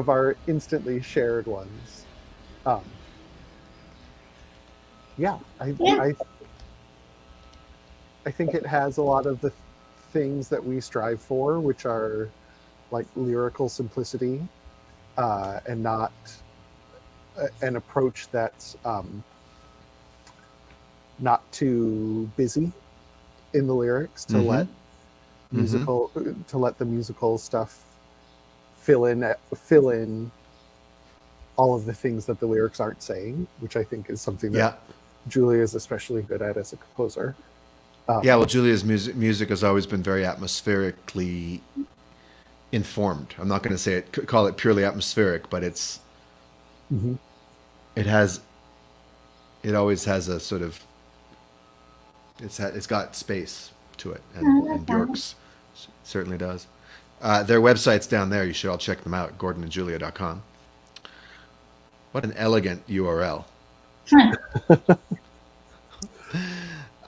our instantly shared ones. I think it has a lot of the things that we strive for, which are like lyrical simplicity, and not an approach that's not too busy in the lyrics to let the musical stuff fill in all of the things that the lyrics aren't saying, which I think is something that Julia is especially good at as a composer. Well, Julia's music has always been very atmospherically informed. I'm not going to call it purely atmospheric, but it always has a sort of, it's got space to it, and Björk'S certainly does. Their website's down there. You should all check them out, gordonandjulia.com. What an elegant URL.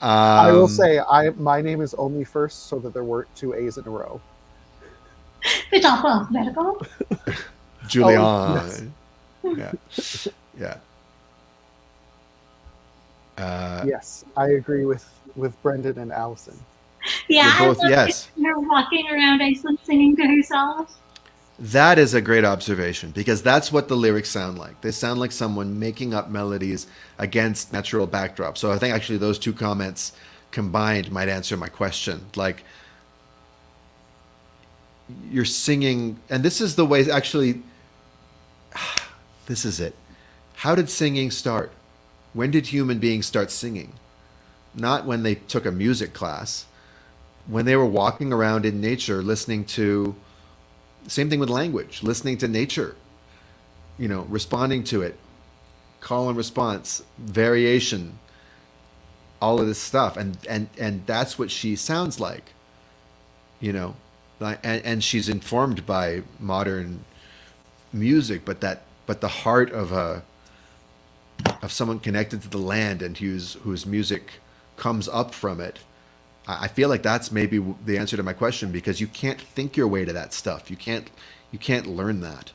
I will say, my name is only first so that there weren't two A's in a row. It's also alphabetical. Julian. Yes. Yeah. Yes, I agree with Brendan and Allison. Yeah, You're both, I love yes. her walking around Iceland singing to herself. That is a great observation, because that's what the lyrics sound like. They sound like someone making up melodies against natural backdrop. So I think actually those two comments combined might answer my question. Like, you're singing, and this is the way, actually, this is it. How did singing start? When did human beings start singing? Not when they took a music class. When they were walking around in nature, listening to, same thing with language, listening to nature, responding to it, call and response, variation, all of this stuff. And that's what she sounds like, and she's informed by modern music, but the heart of someone connected to the land and whose music comes up from it. I feel like that's maybe the answer to my question, because you can't think your way to that stuff. You can't learn that.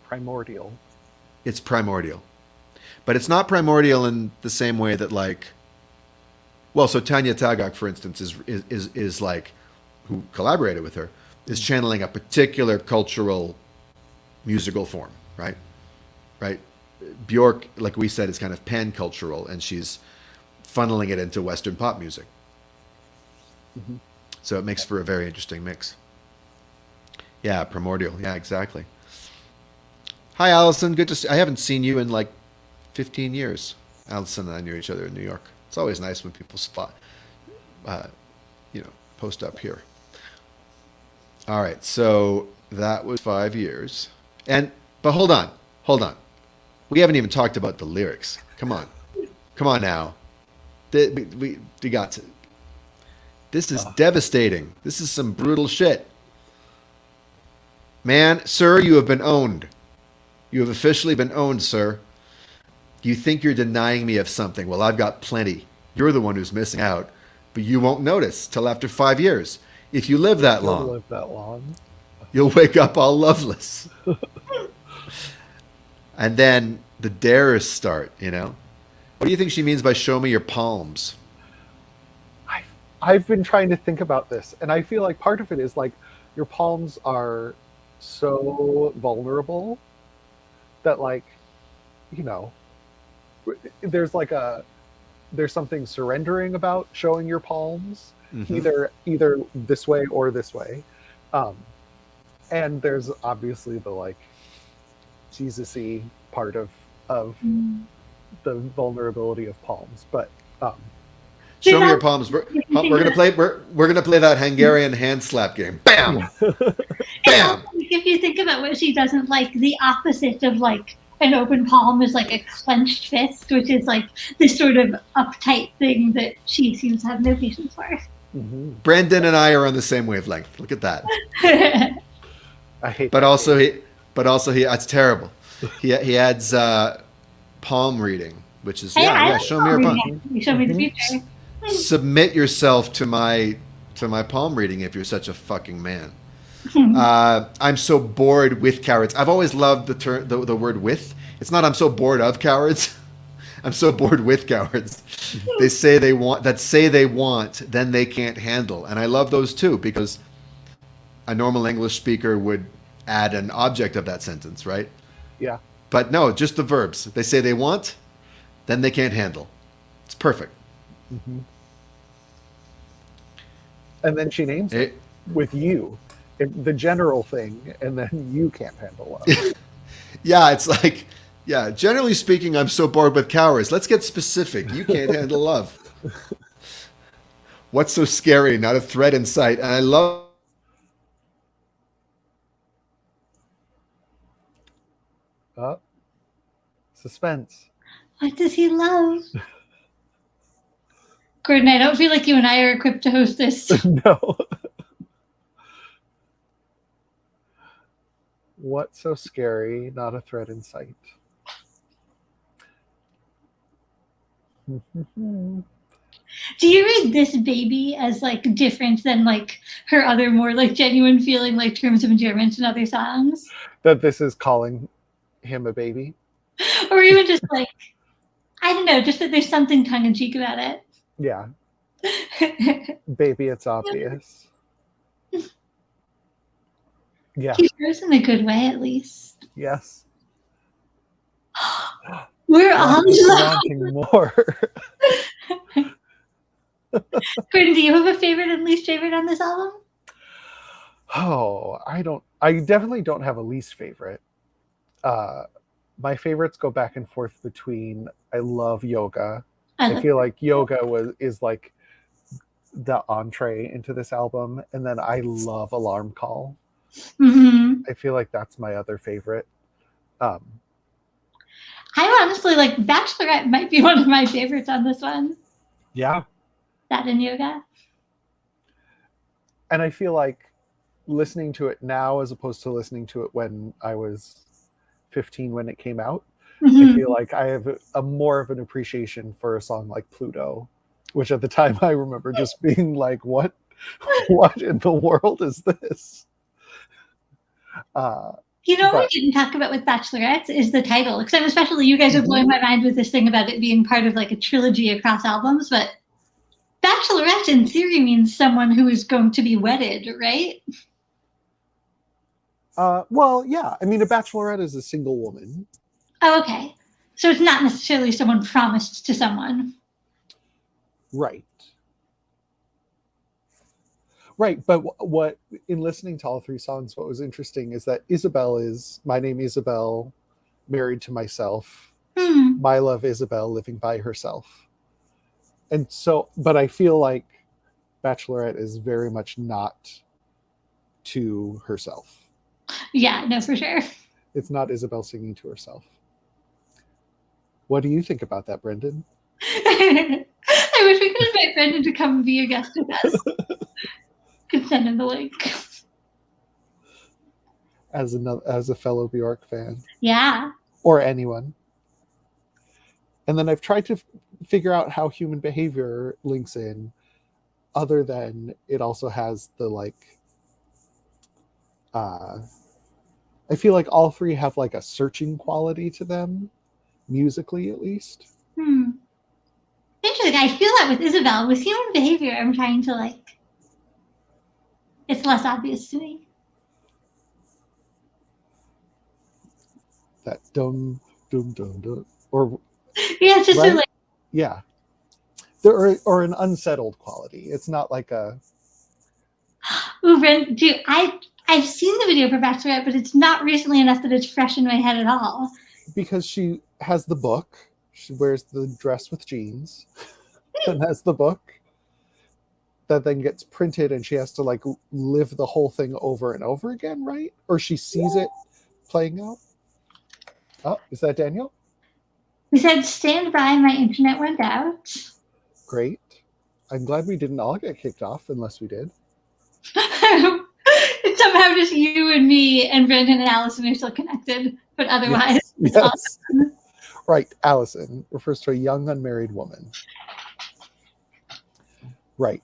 Primordial. It's primordial. But it's not primordial in the same way that, like, so Tanya Tagaq, for instance, is like, who collaborated with her, is channeling a particular cultural musical form, right? Right? Björk, like we said, is kind of pan-cultural, and she's funneling it into Western pop music. So it makes for a very interesting mix. Yeah, primordial. Yeah, exactly. Hi, Allison. Good to see. I haven't seen you in like 15 years. Allison and I knew each other in New York. It's always nice when people post up here. All right, so that was 5 years. But hold on. We haven't even talked about the lyrics. Come on now. We got to. This is devastating. This is some brutal shit. Man, sir, you have been owned. You have officially been owned, sir. You think you're denying me of something. Well, I've got plenty. You're the one who's missing out, but you won't notice till after 5 years. If you live that long, you'll wake up all loveless. And then the dares start, What do you think she means by show me your palms? I've been trying to think about this, and I feel like part of it is like your palms are so vulnerable that, like, there's something surrendering about showing your palms, either this way or this way. And there's obviously the like Jesus-y part of the vulnerability of palms, but show me your palms. We're gonna play that Hungarian hand slap game. Bam, bam. You if you think about what she doesn't like, the opposite of like an open palm is like a clenched fist, which is like this sort of uptight thing that she seems to have no patience for. Mm-hmm. Brandon and I are on the same wavelength. Look at that. I hate But that also game. he that's terrible. He adds palm reading, which is Hey, I like show me your palm palm. reading. You show me the future. Submit yourself to my palm reading if you're such a fucking man. I'm so bored with cowards. I've always loved the word with. It's not I'm so bored of cowards. I'm so bored with cowards. They say they want, then they can't handle. And I love those too, because a normal English speaker would add an object of that sentence, right? Yeah. But no, just the verbs. They say they want, then they can't handle. It's perfect. Mm-hmm. And then she names it with you, the general thing, and then you can't handle love. Yeah, it's like, generally speaking, I'm so bored with cowards. Let's get specific. You can't handle love. What's so scary? Not a threat in sight. And I love. Suspense. What does he love? Gordon, I don't feel like you and I are equipped to host this. No. What's so scary? Not a threat in sight. Do you read this baby as like different than like her other more like genuine feeling like terms of endearment in other songs? That this is calling him a baby? Or even just like, I don't know, just that there's something tongue in cheek about it. Yeah. Baby, it's obvious. Yeah. He grows in a good way, at least. Yes. We're all wanting more. Gordon, do you have a favorite and least favorite on this album? Oh, I definitely don't have a least favorite. My favorites go back and forth between I love Yoga. I feel like Yoga is like the entree into this album, and then I love Alarm Call. Mm-hmm. I feel like that's my other favorite. I honestly like Bachelorette might be one of my favorites on this one. Yeah. That and Yoga. And I feel like listening to it now as opposed to listening to it when I was 15 when it came out, Mm-hmm. I feel like I have a more of an appreciation for a song like Pluto, which at the time I remember just being like, what in the world is this? You know what we didn't talk about with Bachelorettes is the title, because especially you guys are blowing my mind with this thing about it being part of like a trilogy across albums, but Bachelorette in theory means someone who is going to be wedded, right? Well, yeah. I mean, a bachelorette is a single woman. Oh, okay. So it's not necessarily someone promised to someone. Right. Right, but what in listening to all three songs, what was interesting is that Isabel is my name Isabel, married to myself. My love Isabel, living by herself. And so, but I feel like Bachelorette is very much not to herself. Yeah, no, for sure. It's not Isabel singing to herself. What do you think about that, Brendan? I wish we could invite Brendan to come be a guest with us. Could send him the link. As a fellow Björk fan. Yeah. Or anyone. And then I've tried to figure out how human behavior links in, other than it also has the like, I feel like all three have like a searching quality to them, musically at least. Interesting. I feel that with Isabel. With human behavior, I'm trying to like, it's less obvious to me. That dum dum dum dum, or yeah, it's just right? so like yeah, there or an unsettled quality. It's not like a. Ooh, Ren, dude, I've seen the video for Bachelorette, but it's not recently enough that it's fresh in my head at all. Because she has the book, she wears the dress with jeans, and has the book. that then gets printed and she has to like live the whole thing over and over again, right? Or she sees it playing out. Oh, is that Daniel? We said, stand by, my internet went out. Great. I'm glad we didn't all get kicked off, unless we did. It's somehow just you and me and Brendan and Allison are still connected, but otherwise, it's awesome. Right, Allison refers to a young unmarried woman. Right.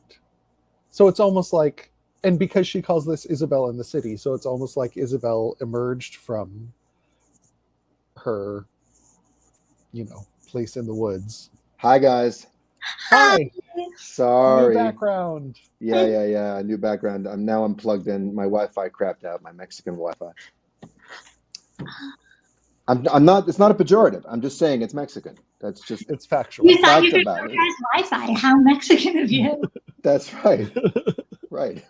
So it's almost like, and because she calls this Isabel in the City, so it's almost like Isabel emerged from her, place in the woods. Hi, guys. Hi. Sorry. New background. Yeah. New background. I'm plugged in. My Wi-Fi crapped out. My Mexican Wi-Fi. I'm not. It's not a pejorative. I'm just saying it's Mexican. That's just. It's factual. You thought you fact could about it. broadcast Wi-Fi. How Mexican of you. That's right. Right.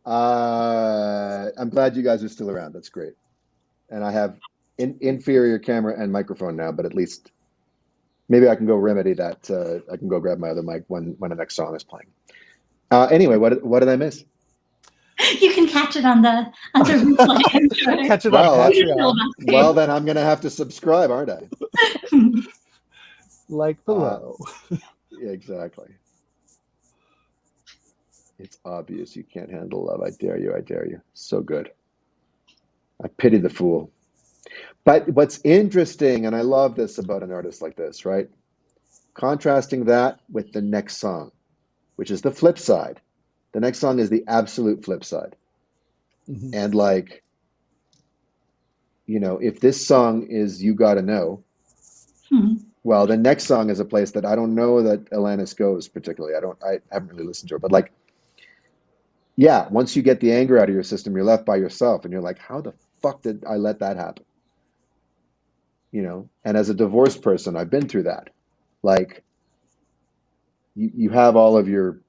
I'm glad you guys are still around. That's great. And I have inferior camera and microphone now, but at least maybe I can go remedy that. I can go grab my other mic when the next song is playing. Anyway, what did I miss? You can catch it on the replay. I'm sure. Catch it on Patreon. Well, then I'm going to have to subscribe, aren't I? Like below. Yeah, exactly. It's obvious you can't handle love. I dare you. I dare you. So good. I pity the fool. But what's interesting, and I love this about an artist like this, right? Contrasting that with the next song, which is the flip side. The next song is the absolute flip side. Mm-hmm. And like, if this song is You Gotta Know, well, the next song is a place that I don't know that Alanis goes particularly. I haven't really listened to her, but like, yeah, once you get the anger out of your system, you're left by yourself and you're like, how the fuck did I let that happen? And as a divorced person, I've been through that. Like, you have all of your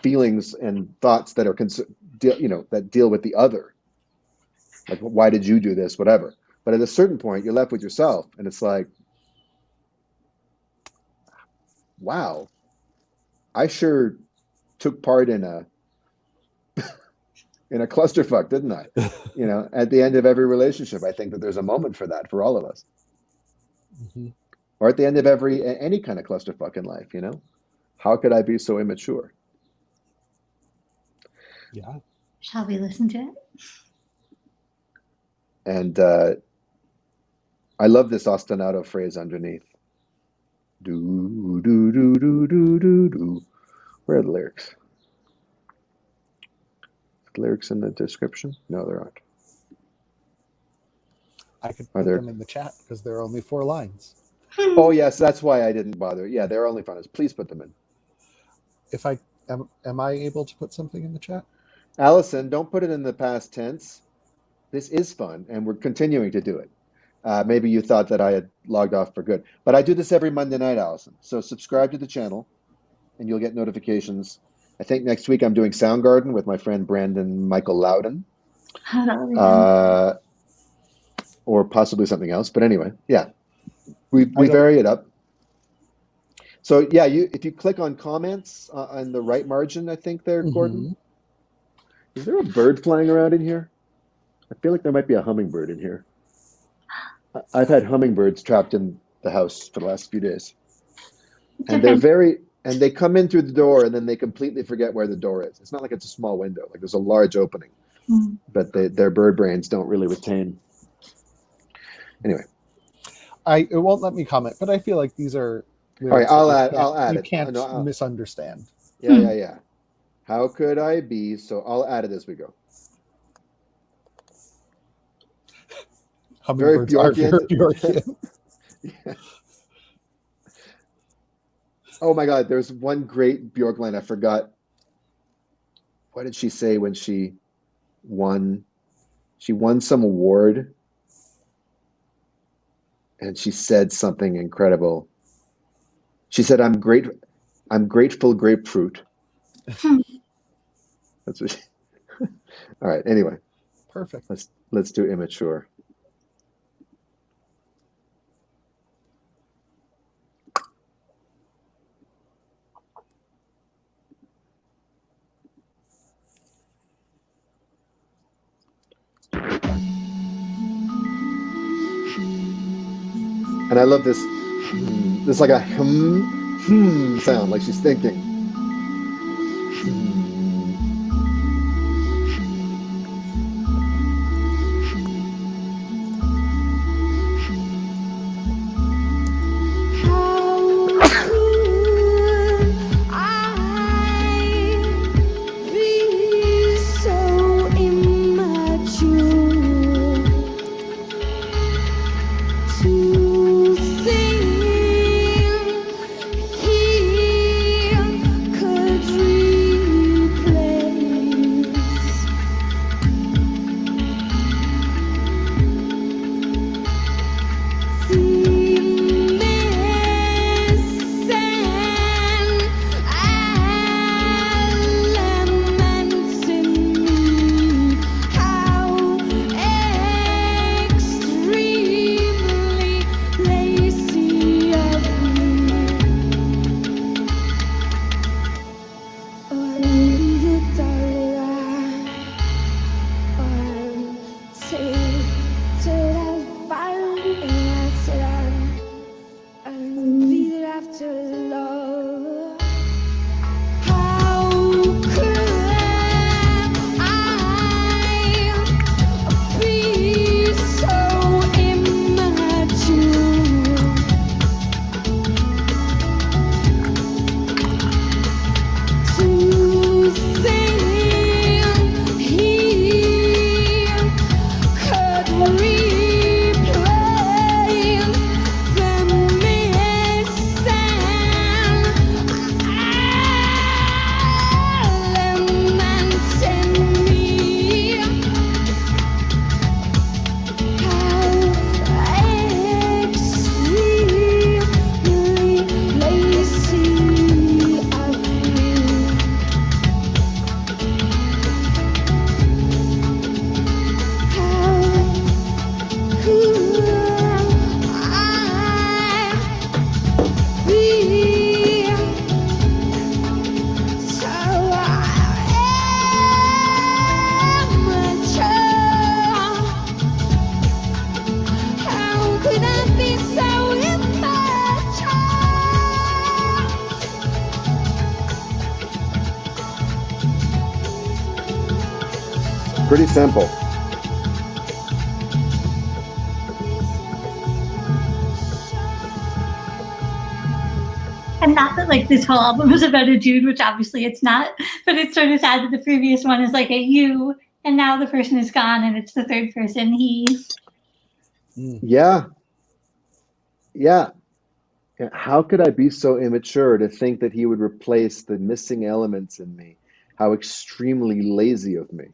feelings and thoughts that are that deal with the other. Like, why did you do this? Whatever. But at a certain point, you're left with yourself, and it's like, wow, I sure took part in a clusterfuck, didn't I? At the end of every relationship, I think that there's a moment for that for all of us. Mm-hmm. Or at the end of any kind of clusterfuck in life, how could I be so immature? Yeah. Shall we listen to it? And I love this ostinato phrase underneath. Do, do, do, do, do, do, do. Where are the lyrics? Lyrics in the description? No, there aren't. I could put them in the chat because there are only 4 lines. Oh, yes, that's why I didn't bother. Yeah, they're only fun. Please put them in. If I am I able to put something in the chat? Allison, don't put it in the past tense. This is fun, and we're continuing to do it. Maybe you thought that I had logged off for good. But I do this every Monday night, Allison. So subscribe to the channel, and you'll get notifications. I think next week I'm doing Soundgarden with my friend Brandon Michael Loudon. Or possibly something else. But anyway, yeah. We vary it up. So, yeah, if you click on comments on the right margin, I think there, Gordon. Is there a bird flying around in here? I feel like there might be a hummingbird in here. I've had hummingbirds trapped in the house for the last few days. And they come in through the door and then they completely forget where the door is. It's not like it's a small window. Like there's a large opening. But their bird brains don't really retain. Anyway. It won't let me comment, but I feel like these are lyrics. All right, I'll add you it. You can't misunderstand. Yeah. How could I be? So I'll add it as we go. Hummingbirds are very Björk'ian. Yeah. Oh my God, there's one great Björk line I forgot. What did she say when she won? She won some award, and she said something incredible. She said, "I'm grateful grapefruit." That's what she... All right. Anyway, perfect. Let's do immature. And I love this. There's like a sound, like she's thinking. Pretty simple. And not that like this whole album is about a dude, which obviously it's not, but it's sort of sad that the previous one is like a you, and now the person is gone and it's the third person he. Yeah. How could I be so immature to think that he would replace the missing elements in me? How extremely lazy of me.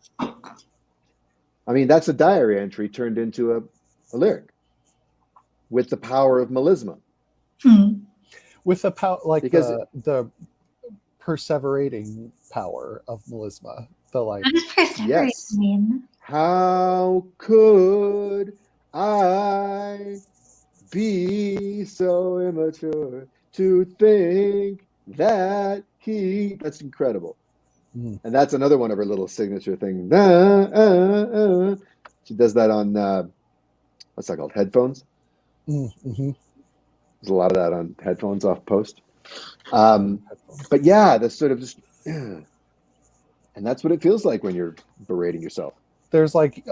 I mean, that's a diary entry turned into a lyric with the power of melisma. With the power, like because the perseverating power of melisma. The like, what does perseverate mean? How could I be so immature to think that he... That's incredible. And that's another one of her little signature things. She does that on what's that called? Headphones. Mm-hmm. There's a lot of that on headphones off Post. But yeah, that's sort of just, and that's what it feels like when you're berating yourself. There's like,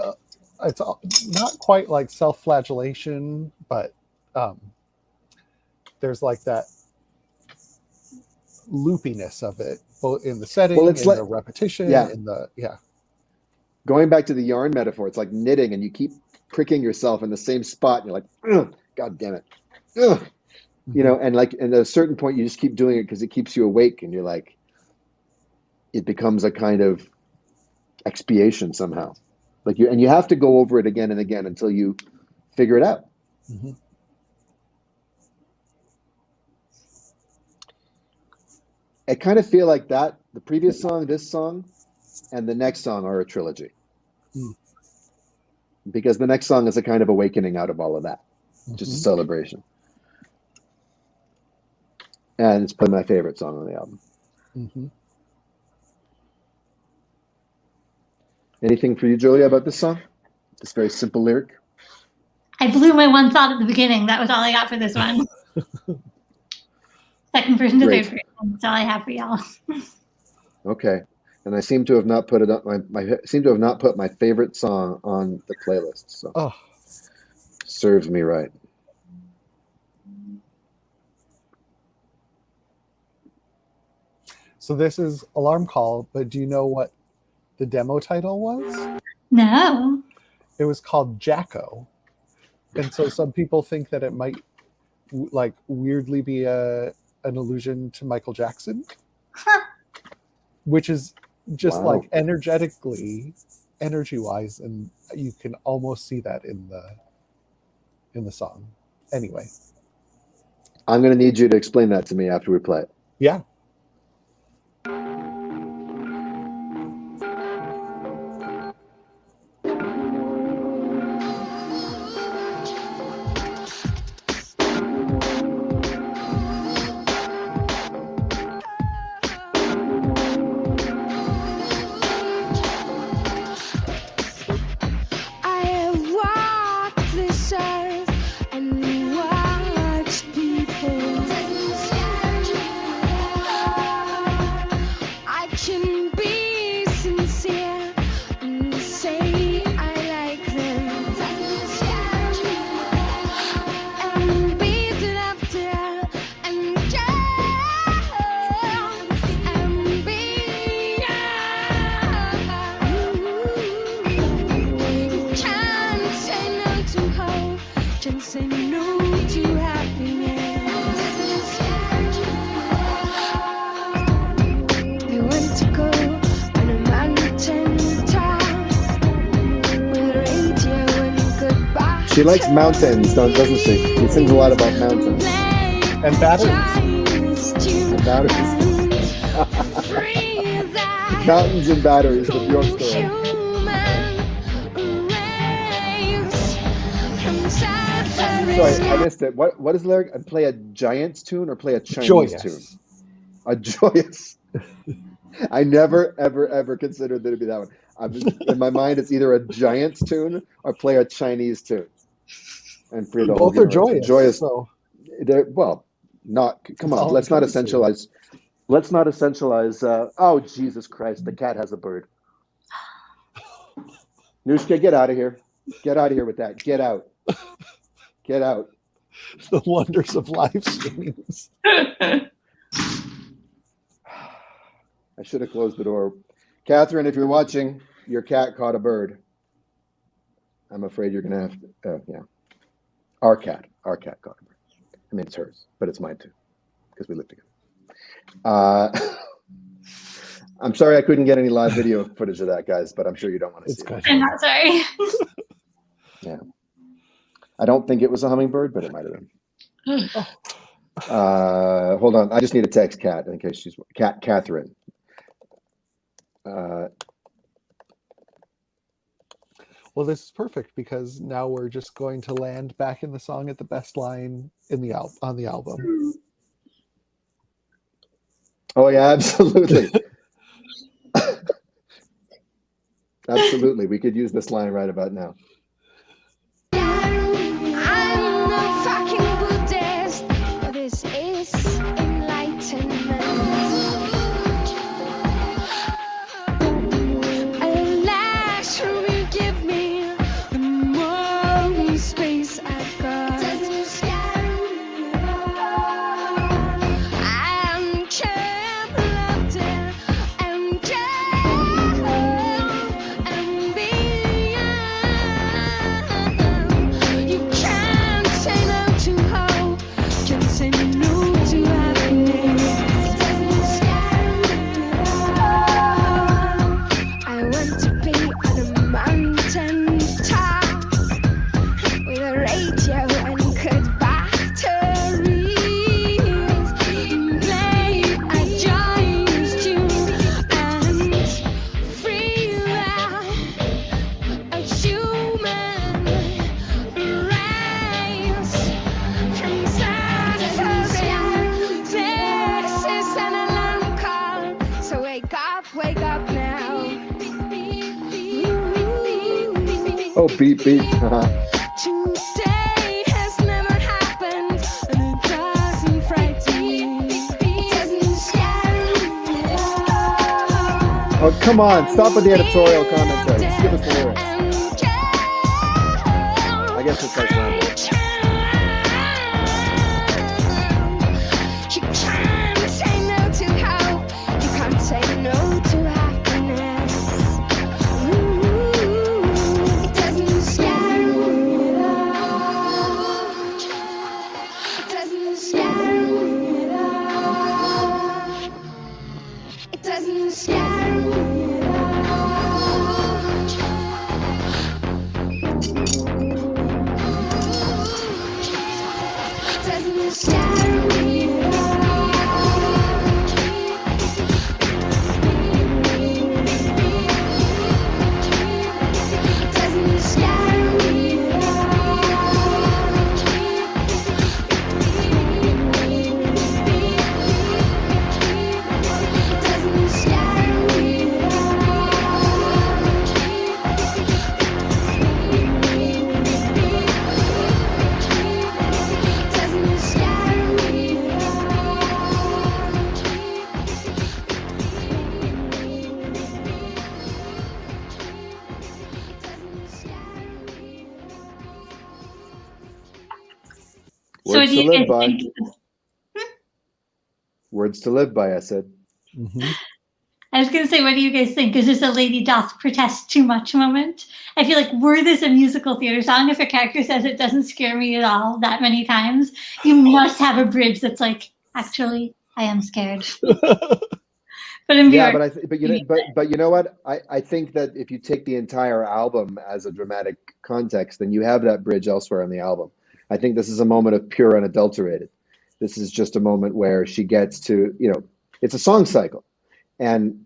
it's not quite like self-flagellation, but there's like that loopiness of it, both in the setting, in the repetition, in the Going back to the yarn metaphor, it's like knitting, and you keep pricking yourself in the same spot, and you're like, ugh, God damn it. Ugh. You know, and like at a certain point, you just keep doing it because it keeps you awake, and you're like, it becomes a kind of expiation somehow. Like you have to go over it again and again until you figure it out. Mm-hmm. I kind of feel like that the previous song, this song, and the next song are a trilogy. Because the next song is a kind of awakening out of all of that. Just a celebration. And it's probably my favorite song on the album. Anything for you, Julia, about this song? This very simple lyric? I blew my one thought at the beginning. That was all I got for this one. Second person to Great. third person. That's all I have for y'all. Okay. And I seem to have not put it up. I seem to have not put my favorite song on the playlist. So serves me right. So this is Alarm Call, but do you know what the demo title was? No. It was called Jacko. And so some people think that it might like weirdly be an allusion to Michael Jackson, which is just like energy-wise, and you can almost see that in the song. Anyway, I'm going to need you to explain that to me after we play it. Yeah. I have walked this earth and watched people. I can be sincere and say I like them, and be the laughter and joy, and be can't say no to hope, can't say no to happiness. I want to go on a mountain top with a radio and goodbye. She likes mountains, doesn't she? She sings a lot about mountains. And batteries. And batteries. Mountains and batteries, the Björk'S story. Sorry, I missed it. What is the lyric? Play a Giants tune or play a Chinese tune? A joyous. I never, ever considered that it'd be that one. In my mind, it's either a Giants tune or play a Chinese tune. And for the whole Both are universe. joyous. So. Well, come on. Let's not essentialize. Let's not essentialize. Oh, Jesus Christ! The cat has a bird. Nushka, get out of here. Get out of here with that. Get out. Get out. The wonders of live streams. I should have closed the door. Catherine, if you're watching, your cat caught a bird. I'm afraid you're going to have to, yeah. Our cat caught a bird. I mean, it's hers, but it's mine too, because we live together. I'm sorry I couldn't get any live video footage of that, guys, but I'm sure you don't want to see it. I'm not sorry. Yeah. I don't think it was a hummingbird, but it might have been. Hold on. I just need to text Kat in case she's Catherine. Well, this is perfect because now we're just going to land back in the song at the best line in the on the album. Oh yeah, absolutely. Absolutely. We could use this line right about now. I'm no fucking Buddhist, but this is enlightenment. The less you give me, the more space I've got. I'm capable of death and you can't say no to hope, can't say no to happiness. I want to be on a mountain top with a radio and good batteries, play a joyous tune and free a human race from Saturday. This is an alarm call, so wake up now. Oh, beep, beep. Today Oh, come on, stop with the editorial commentary. Just give us the lyrics. I guess it's like random. You can't say no to hope. You can't say no to happiness. It doesn't scare me at all. It doesn't scare me at all. It doesn't scare me at all. It doesn't scare me at all. It doesn't scare me at So what Words do to you live guys by. think? Words to live by, I said. Mhm. I was going to say, what do you guys think? Is this a lady doth protest too much moment? I feel like were this a musical theater song, if a character says it doesn't scare me at all that many times, you must have a bridge that's like, actually, I am scared. But in Yeah, Björk, but you know what? I think that if you take the entire album as a dramatic context, then you have that bridge elsewhere on the album. I think this is a moment of pure unadulterated. This is just a moment where she gets to, it's a song cycle. And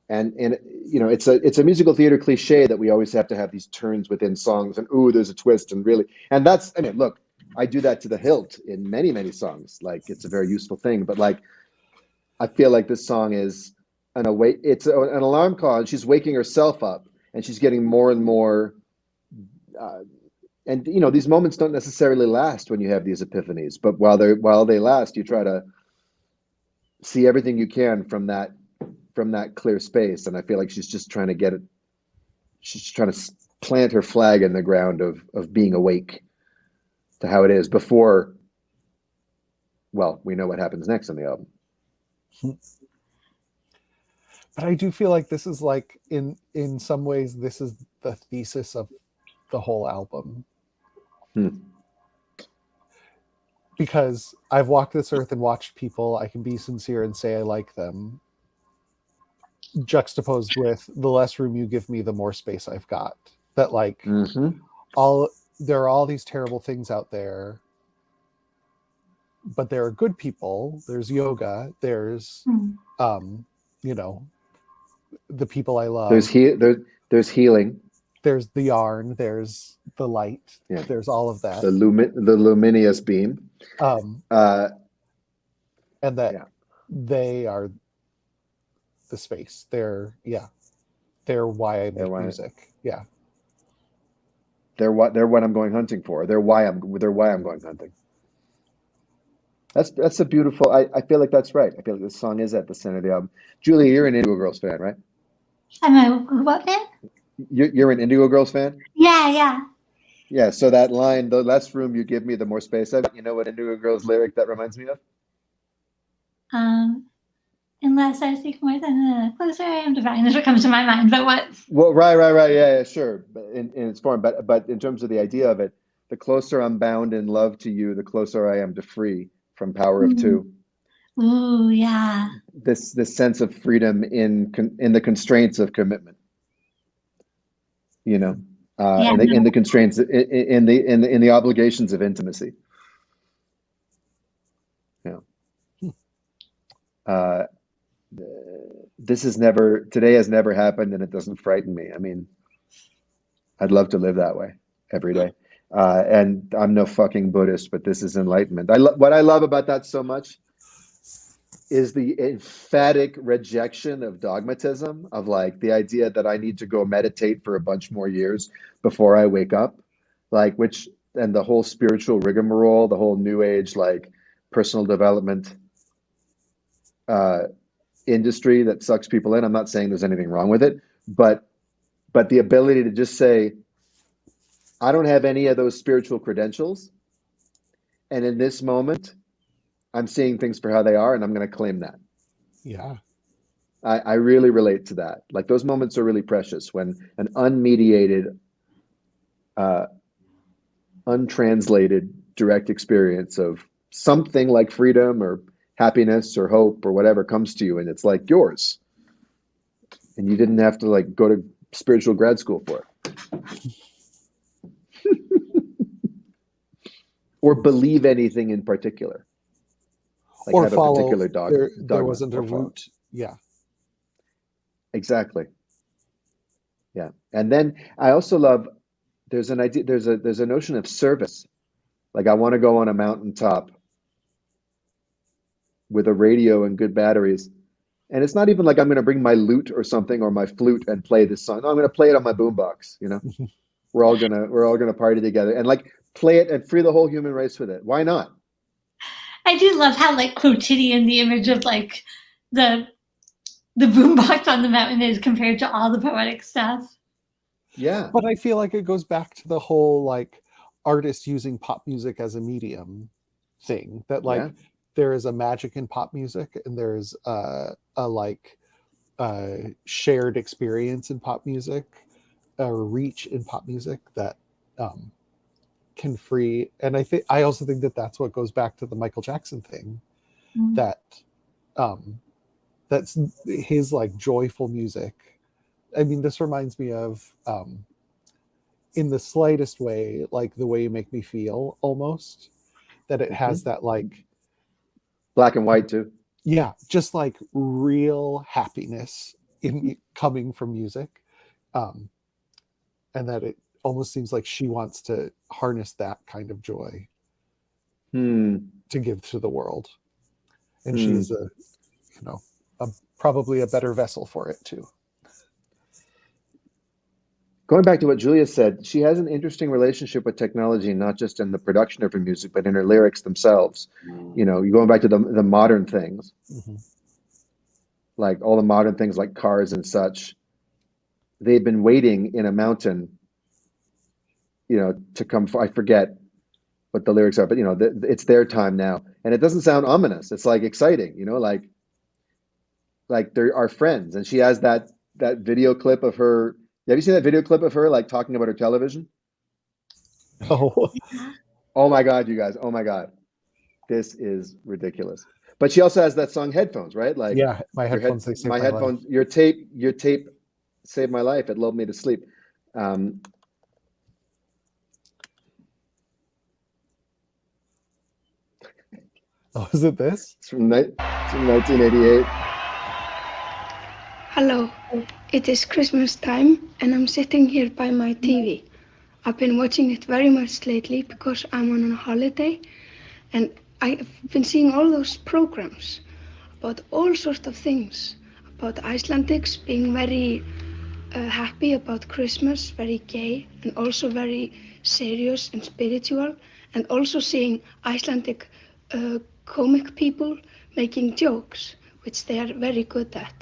it's a musical theater cliche that we always have to have these turns within songs and ooh, there's a twist and really, and that's, I mean, look, I do that to the hilt in many, many songs. Like it's a very useful thing, but like I feel like this song is an alarm call, and she's waking herself up, and she's getting more and more. And these moments don't necessarily last when you have these epiphanies, but while they last, you try to see everything you can from that clear space. And I feel like she's just trying to get it. She's trying to plant her flag in the ground of being awake to how it is before. Well, we know what happens next on the album. But I do feel like this is like in some ways this is the thesis of the whole album. Because I've walked this earth and watched people, I can be sincere and say I like them, juxtaposed with the less room you give me, the more space I've got. That like there are all these terrible things out there, but there are good people. There's yoga. There's the people I love. There's healing. There's the yarn. There's the light. Yeah. There's all of that. The luminous beam. And that they are the space. They're why I make music. Yeah. They're what I'm going hunting for. They're why I'm going hunting. That's a beautiful. I feel like that's right. I feel like this song is at the center of the album. Julia, you're an Indigo Girls fan, right? am I what fan? You're an Indigo Girls fan? Yeah. Yeah. So that line, the less room you give me, the more space I. You know what Indigo Girls lyric that reminds me of? Unless I seek more than the closer I am to find. That's what comes to my mind. But what? Well, right. Yeah, sure. But in its form, but in terms of the idea of it, the closer I'm bound in love to you, the closer I am to free from power of two. Ooh, yeah. This sense of freedom in the constraints of commitment. In the constraints in the obligations of intimacy. Today has never happened, and it doesn't frighten me. I mean, I'd love to live that way every day. And I'm no fucking Buddhist, but this is enlightenment. What I love about that so much is the emphatic rejection of dogmatism, of like the idea that I need to go meditate for a bunch more years before I wake up, and the whole spiritual rigmarole, the whole new age, like personal development, industry that sucks people in. I'm not saying there's anything wrong with it, but the ability to just say, I don't have any of those spiritual credentials, and in this moment, I'm seeing things for how they are, and I'm going to claim that. Yeah. I really relate to that. Like those moments are really precious when an unmediated, untranslated direct experience of something like freedom or happiness or hope or whatever comes to you, and it's like yours, and you didn't have to like go to spiritual grad school for it. Or believe anything in particular. Like Or have follow, a particular there dogma wasn't a or follow. root. Yeah. Exactly. Yeah. And then I also love, there's an idea, there's a notion of service. Like I want to go on a mountaintop with a radio and good batteries. And it's not even like I'm going to bring my lute or something or my flute and play this song. No, I'm going to play it on my boombox, you know. We're all gonna party together and like play it and free the whole human race with it. Why not? I do love how like quotidian the image of like the boombox on the mountain is compared to all the poetic stuff. Yeah. But I feel like it goes back to the whole like artist using pop music as a medium thing, that like Yeah. there is a magic in pop music, and there's a like shared experience in pop music, a reach in pop music that can free. And I also think that that's what goes back to the Michael Jackson thing, Mm. that that's his like joyful music. I mean, this reminds me of in the slightest way, like The Way You Make Me Feel, almost, that it has that like Black and white too. yeah, just like real happiness in coming from music, and that it almost seems like she wants to harness that kind of joy to give to the world, and she's a probably a better vessel for it too. Going back to what Julia said, she has an interesting relationship with technology, not just in the production of her music, but in her lyrics themselves. You know, you're going back to the modern things, like all the modern things like cars and such. They've been waiting in a mountain, you know, to come. I forget what the lyrics are, but you know, it's their time now, and it doesn't sound ominous. It's like exciting, you know, like they're our friends. And she has that video clip of her. Have you seen that video clip of her like talking about her television? Oh, Oh my God, you guys. Oh my God. This is ridiculous. But she also has that song Headphones, right? Like yeah, my headphones, they save my headphones, life. your tape saved my life. It lulled me to sleep. Oh, is it this? It's from 1988. Hello, it is Christmas time and I'm sitting here by my TV. I've been watching it very much lately because I'm on a holiday, and I've been seeing all those programs about all sorts of things, about Icelandics being very happy about Christmas, very gay, and also very serious and spiritual, and also seeing Icelandic comic people making jokes, which they are very good at.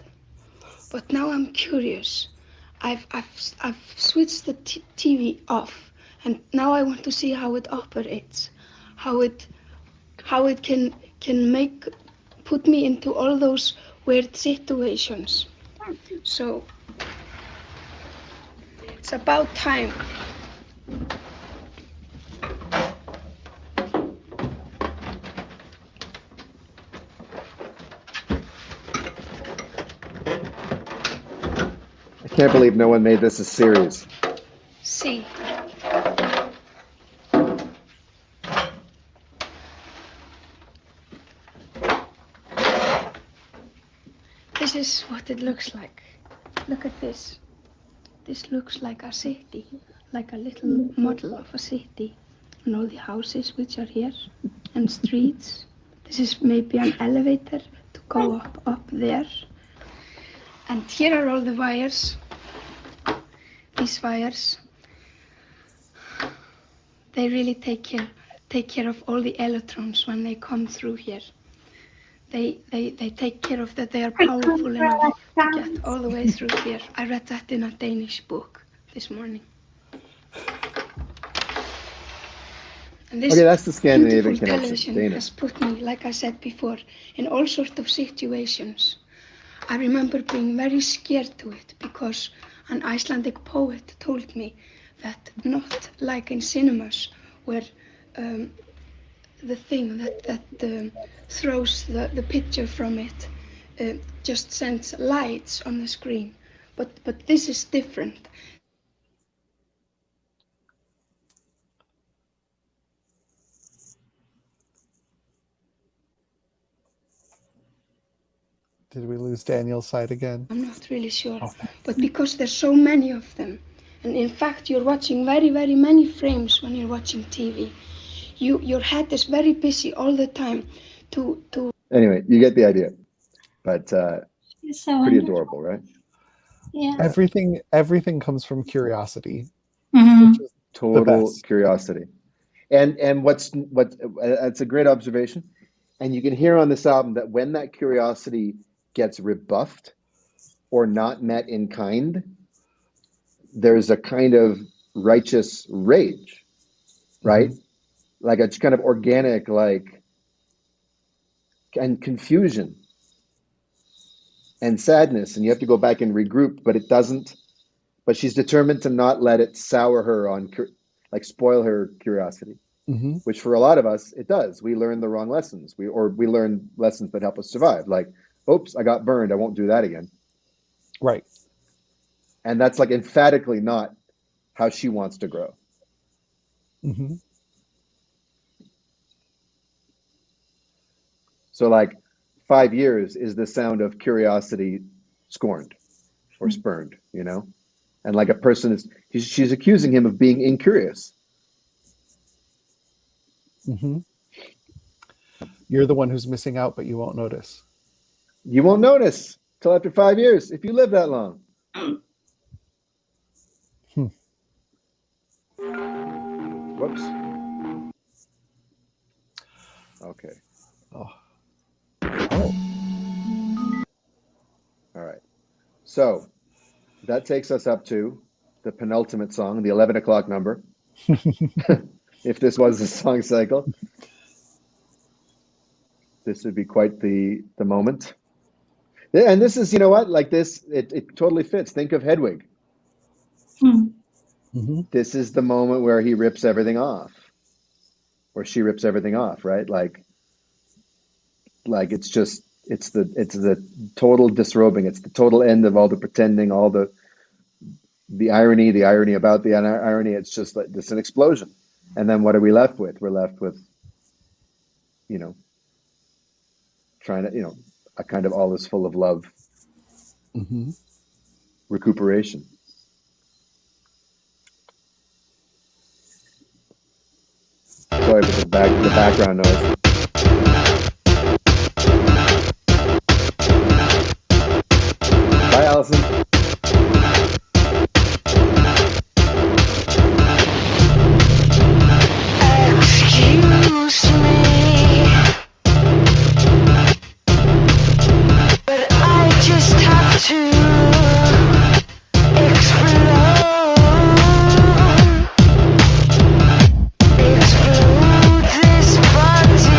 But now I'm curious. I've switched the TV off, and now I want to see how it operates, how it can put me into all those weird situations. So it's about time. I can't believe no one made this a series. See. This is what it looks like. Look at this. This looks like a city, like a little model of a city. And all the houses which are here, and streets. This is maybe an elevator to go up there. And here are all the wires. These wires, they really take care of all the electrons when they come through here. they take care of that. They are powerful enough to get all the way through here. I read that in a Danish book this morning. And this Okay, that's the Scandinavian beautiful connection. television Dana. has put me, like I said before, in all sorts of situations. I remember being very scared to it because an Icelandic poet told me that not like in cinemas where the thing that throws the picture from it just sends lights on the screen, but this is different. Did we lose Daniel's side again? I'm not really sure, Okay. but because there's so many of them, and in fact you're watching very, very many frames when you're watching TV. Your head is very busy all the time to Anyway, you get the idea. But It's so pretty wonderful. adorable, right? Yeah. Everything comes from curiosity. Mhm. Which is Total best. curiosity. And what's that's a great observation. And you can hear on this album that when that curiosity gets rebuffed or not met in kind, there's a kind of righteous rage, right? Like it's kind of organic, like, and confusion and sadness, and you have to go back and regroup, but it doesn't. But she's determined to not let it sour her on, like spoil her curiosity, which for a lot of us, it does. We learn the wrong lessons. We learn lessons that help us survive. Like, oops, I got burned. I won't do that again. Right. And that's like emphatically not how she wants to grow. So like 5 years is the sound of curiosity scorned or spurned, you know? And like a person is, she's accusing him of being incurious. You're the one who's missing out, but you won't notice. You won't notice till after 5 years if you live that long. Whoops. Okay. Oh. All right. So that takes us up to the penultimate song, the 11 o'clock number. If this was a song cycle, this would be quite the moment. And this is, you know what, like this, it totally fits. Think of Hedwig. This is the moment where he rips everything off, or she rips everything off, right? Like it's just, it's the total disrobing. It's the total end of all the pretending, all the irony about the irony. It's just like this, an explosion. And then what are we left with? We're left with, you know, trying to, you know, a kind of all is full of love, recuperation. Sorry for the background noise. Bye, Allison. Excuse me, but I just have to explode this party.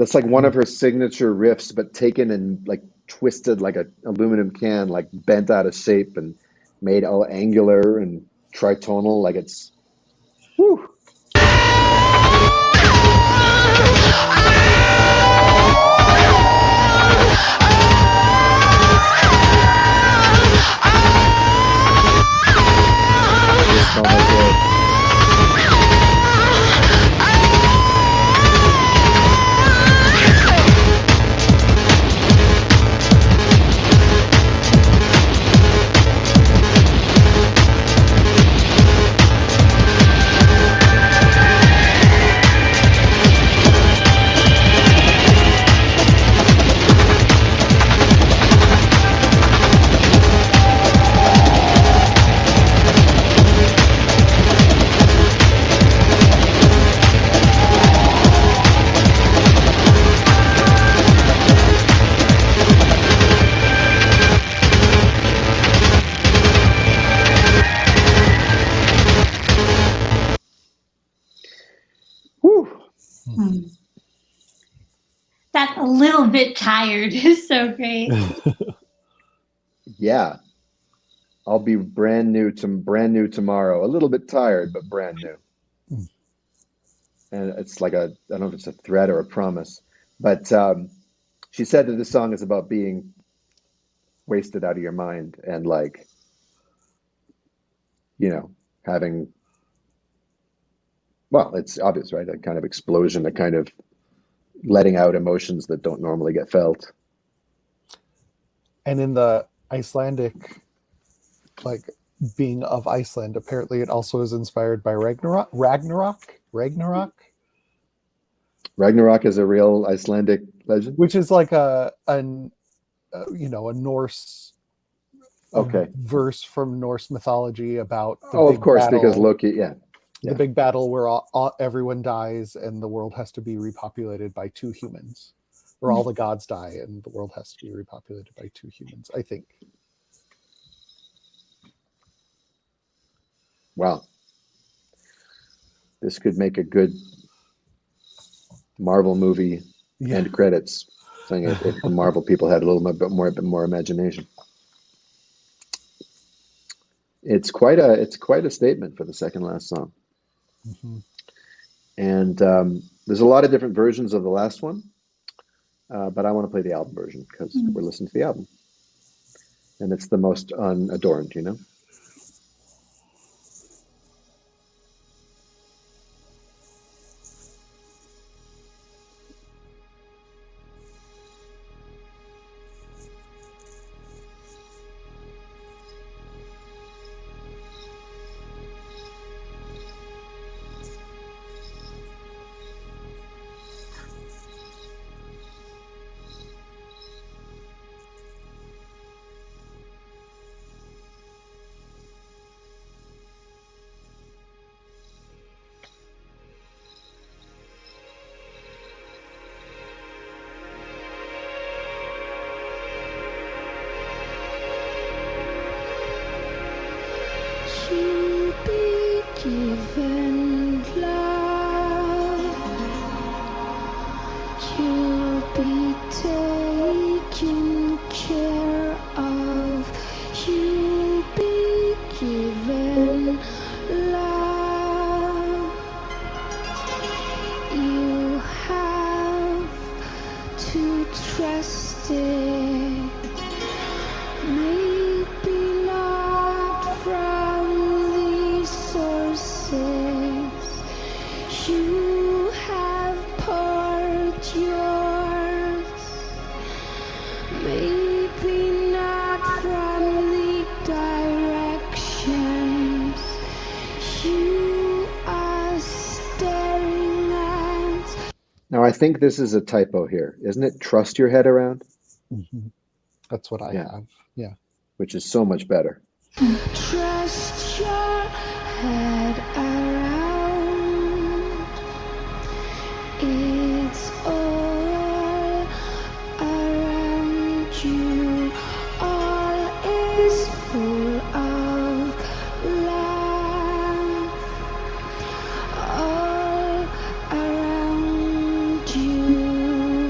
That's like one of her signature riffs, but taken and like twisted like a aluminum can, like bent out of shape and made all angular and tritonal. Like it's, whew. Oh my God. That a little bit tired is so great. Yeah. I'll be brand new tomorrow. A little bit tired, but brand new. And it's like I don't know if it's a threat or a promise, but she said that this song is about being wasted out of your mind and like, having, well, it's obvious, right? A kind of explosion, a kind of letting out emotions that don't normally get felt. And in the Icelandic, like being of Iceland, apparently it also is inspired by Ragnarok. Ragnarok is a real Icelandic legend, which is like a Norse verse from Norse mythology about the big of course, battle, because Loki, the big battle where everyone dies and the world has to be repopulated by two humans, or all the gods die and the world has to be repopulated by two humans, I think. Wow. This could make a good Marvel movie end credits, saying if the Marvel people had a little bit more imagination. It's quite a statement for the second last song. Mm-hmm. And there's a lot of different versions of the last one, but I want to play the album version because we're listening to the album, and it's the most unadorned, To be given love, to be taken care of, to be given love. You have to trust it. Maybe not from these sources. You have poured yours. Maybe not from the directions you are staring at. Now, I think this is a typo here, isn't it? Trust your head around. Mm-hmm. That's what I have. Yeah. Which is so much better. Trust your head around. It's all around you. All is full of love. All around you.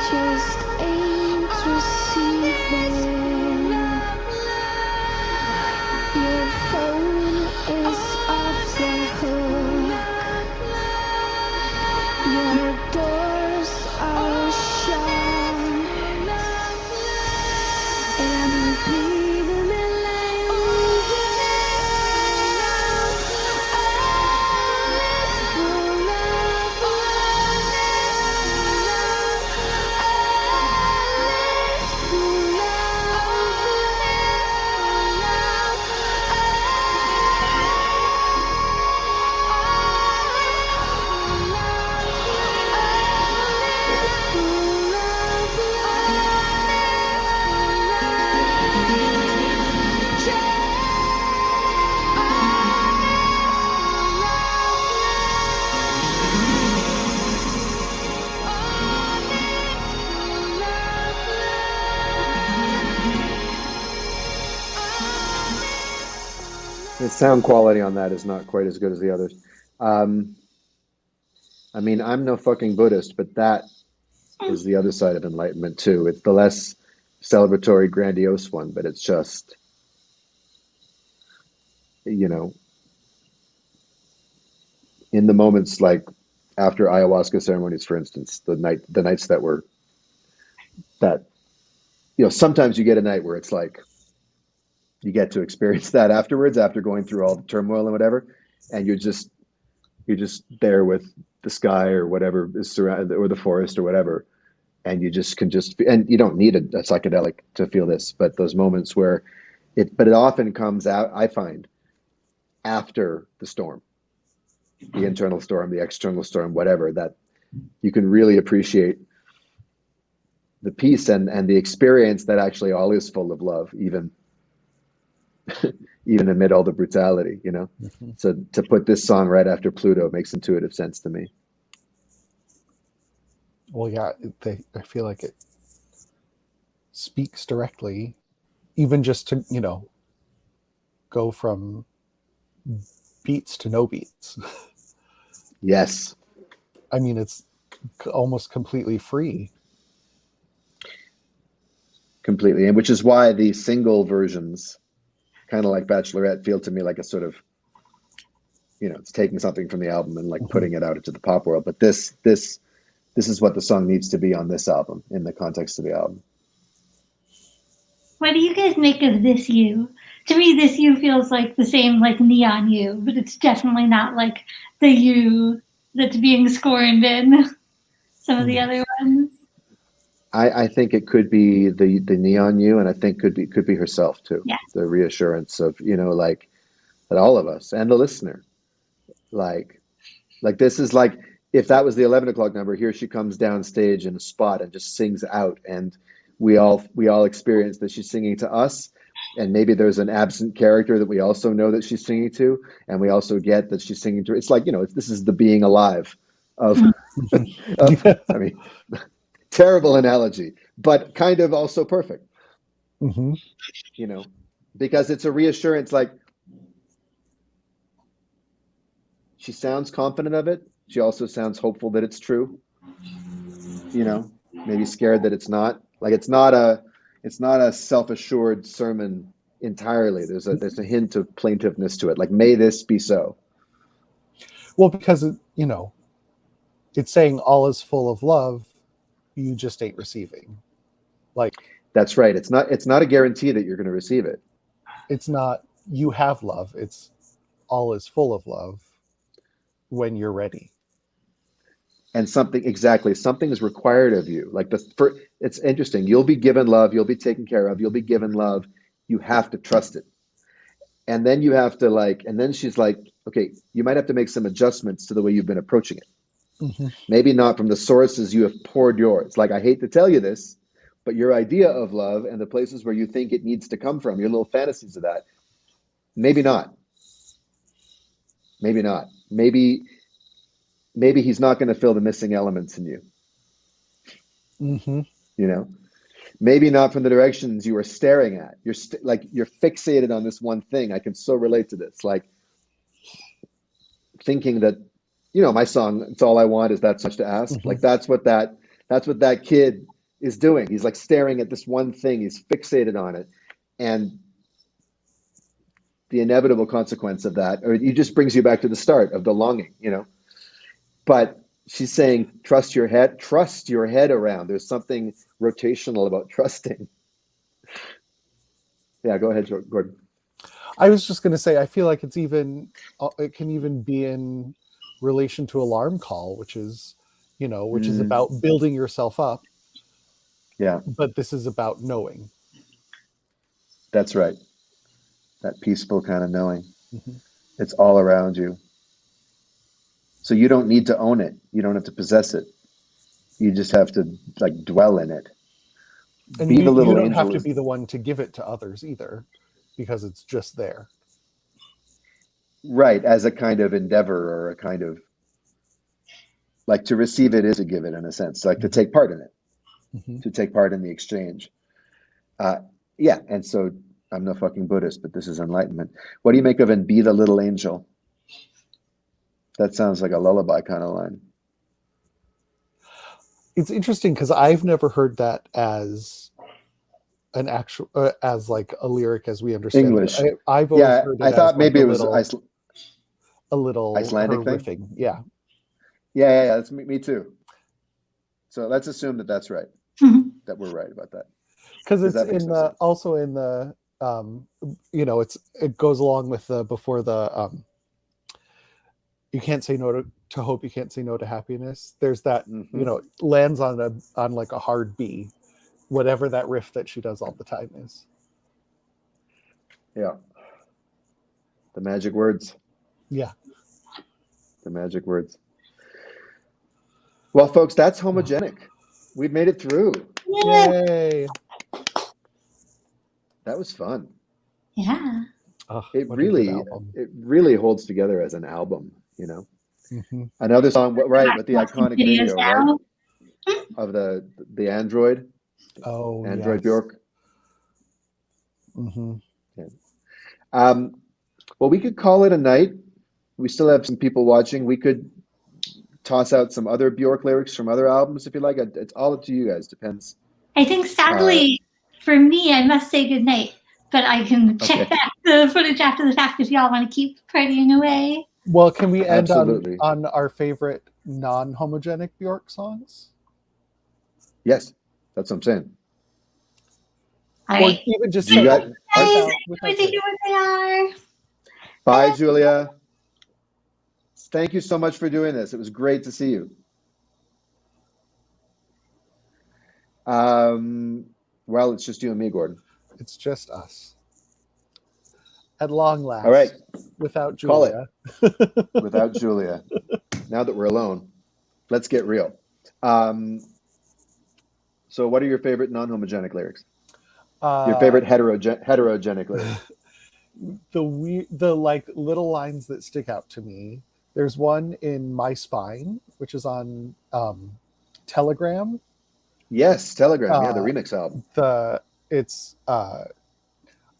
just ain't receiving. Your phone is off the hook. Your doors are shut. And I'm breathing in The sound quality on that is not quite as good as the others. I mean, I'm no fucking Buddhist, but that is the other side of enlightenment too. It's the less celebratory, grandiose one, but it's just, you know, in the moments like after ayahuasca ceremonies, for instance, the nights that were that, you know, sometimes you get a night where it's like you get to experience that afterwards, after going through all the turmoil and whatever, and you're just there with the sky or whatever is surrounded, or the forest or whatever, and you just can and you don't need a psychedelic to feel this, but those moments where it often comes out, I find, after the storm, the internal storm, the external storm, whatever, that you can really appreciate the peace and the experience that actually all is full of love, even amid all the brutality, you know. Mm-hmm. So to put this song right after Pluto makes intuitive sense to me. Well, yeah, I feel like it speaks directly, even just to, you know, go from beats to no beats. Yes. I mean, it's almost completely free. Completely. And which is why the single versions, kind of like Bachelorette, feel to me like a sort of, you know, it's taking something from the album and like putting it out into the pop world. But this is what the song needs to be on this album in the context of the album. What do you guys make of This You? To me, This You feels like the same like Neon You, but it's definitely not like the You that's being scorned in some of the other ones. I think it could be the Neon You, and I think could be herself too. Yes. The reassurance of, you know, like that all of us and the listener, like this is like, if that was the 11 o'clock number, here she comes down stage in a spot and just sings out, and we all experience that she's singing to us, and maybe there's an absent character that we also know that she's singing to, and we also get that she's singing to. It's like, you know, this is the being alive of, I mean, terrible analogy, but kind of also perfect. Mm-hmm. You know, because it's a reassurance. Like, she sounds confident of it. She also sounds hopeful that it's true. You know, maybe scared that it's not. Like, it's not a self-assured sermon entirely. There's a hint of plaintiveness to it. Like, may this be so. Well, because, you know, it's saying all is full of love, you just ain't receiving. Like, that's right. It's not a guarantee that you're going to receive it. It's not you have love. It's all is full of love when you're ready. And something is required of you. Like, it's interesting. You'll be given love. You'll be taken care of. You'll be given love. You have to trust it. And then you have to and then she's like, okay, you might have to make some adjustments to the way you've been approaching it. Mm-hmm. Maybe not from the sources you have poured yours. Like, I hate to tell you this, but your idea of love and the places where you think it needs to come from, your little fantasies of that, maybe not. Maybe not. Maybe he's not going to fill the missing elements in you. Mm-hmm. You know, maybe not from the directions you are staring at. You're you're fixated on this one thing. I can so relate to this. Like, thinking that, you know, my song, It's All I Want Is That Much to Ask. Mm-hmm. Like, that's what that kid is doing. He's like staring at this one thing. He's fixated on it. And the inevitable consequence of that, or it just brings you back to the start of the longing, you know. But she's saying, trust your head around. There's something rotational about trusting. Yeah, go ahead, Gordon. I was just going to say, I feel like it can even be in relation to Alarm Call, which is about building yourself up. Yeah, but this is about knowing. that's right. That peaceful kind of knowing. Mm-hmm. It's all around you. So you don't need to own it. You don't have to possess it. You just have to like dwell in it. And Be the little you don't angel have to be the one to give it to others either, because it's just there. Right, as a kind of endeavor or a kind of like to receive it is to give it in a sense, like to take part in it, to take part in the exchange. Yeah, and so I'm no fucking Buddhist, but this is enlightenment. What do you make of "and be the little angel"? That sounds like a lullaby kind of line. It's interesting because I've never heard that as an actual, as like a lyric as we understand English. it. I've always heard it I thought as maybe like it was a little Icelandic her thing? riffing. Yeah. Yeah, that's me too. So let's assume that that's right, that we're right about that. Because it's that makes in no the sense. also in the it goes along with the before the you can't say no to hope, you can't say no to happiness. There's that lands on like a hard B, whatever that riff that she does all the time is. Yeah. The magic words. Yeah. The magic words. Well, folks, that's Homogenic. We've made it through. Yay! That was fun. Yeah. Oh, It what a good really album. holds together as an album, you know. Mm-hmm. Another song, right, with the Watching iconic videos video, now. right? Of the Android. Oh, Android yes. Björk. Mm-hmm. Yeah. Well, we could call it a night. We still have some people watching. We could toss out some other Björk lyrics from other albums if you like. It's all up to you guys. Depends. I think sadly for me, I must say goodnight, but I can check back the footage after the fact if y'all want to keep partying away. Well, can we end Absolutely. on our favorite non-homogenic Björk songs? Yes, that's what I'm saying. All Or right. even just You got- Guys, I think what they are. Bye, Julia. Thank you so much for doing this. It was great to see you. Well, it's just you and me, Gordon. It's just us. At long last. All right. Without Call Julia. Without Julia. Now that we're alone, let's get real. So what are your favorite non-homogenic lyrics? Your favorite heterogenic lyrics? The like little lines that stick out to me. There's one in My Spine, which is on Telegram. Yes, Telegram. Yeah, the remix album. It's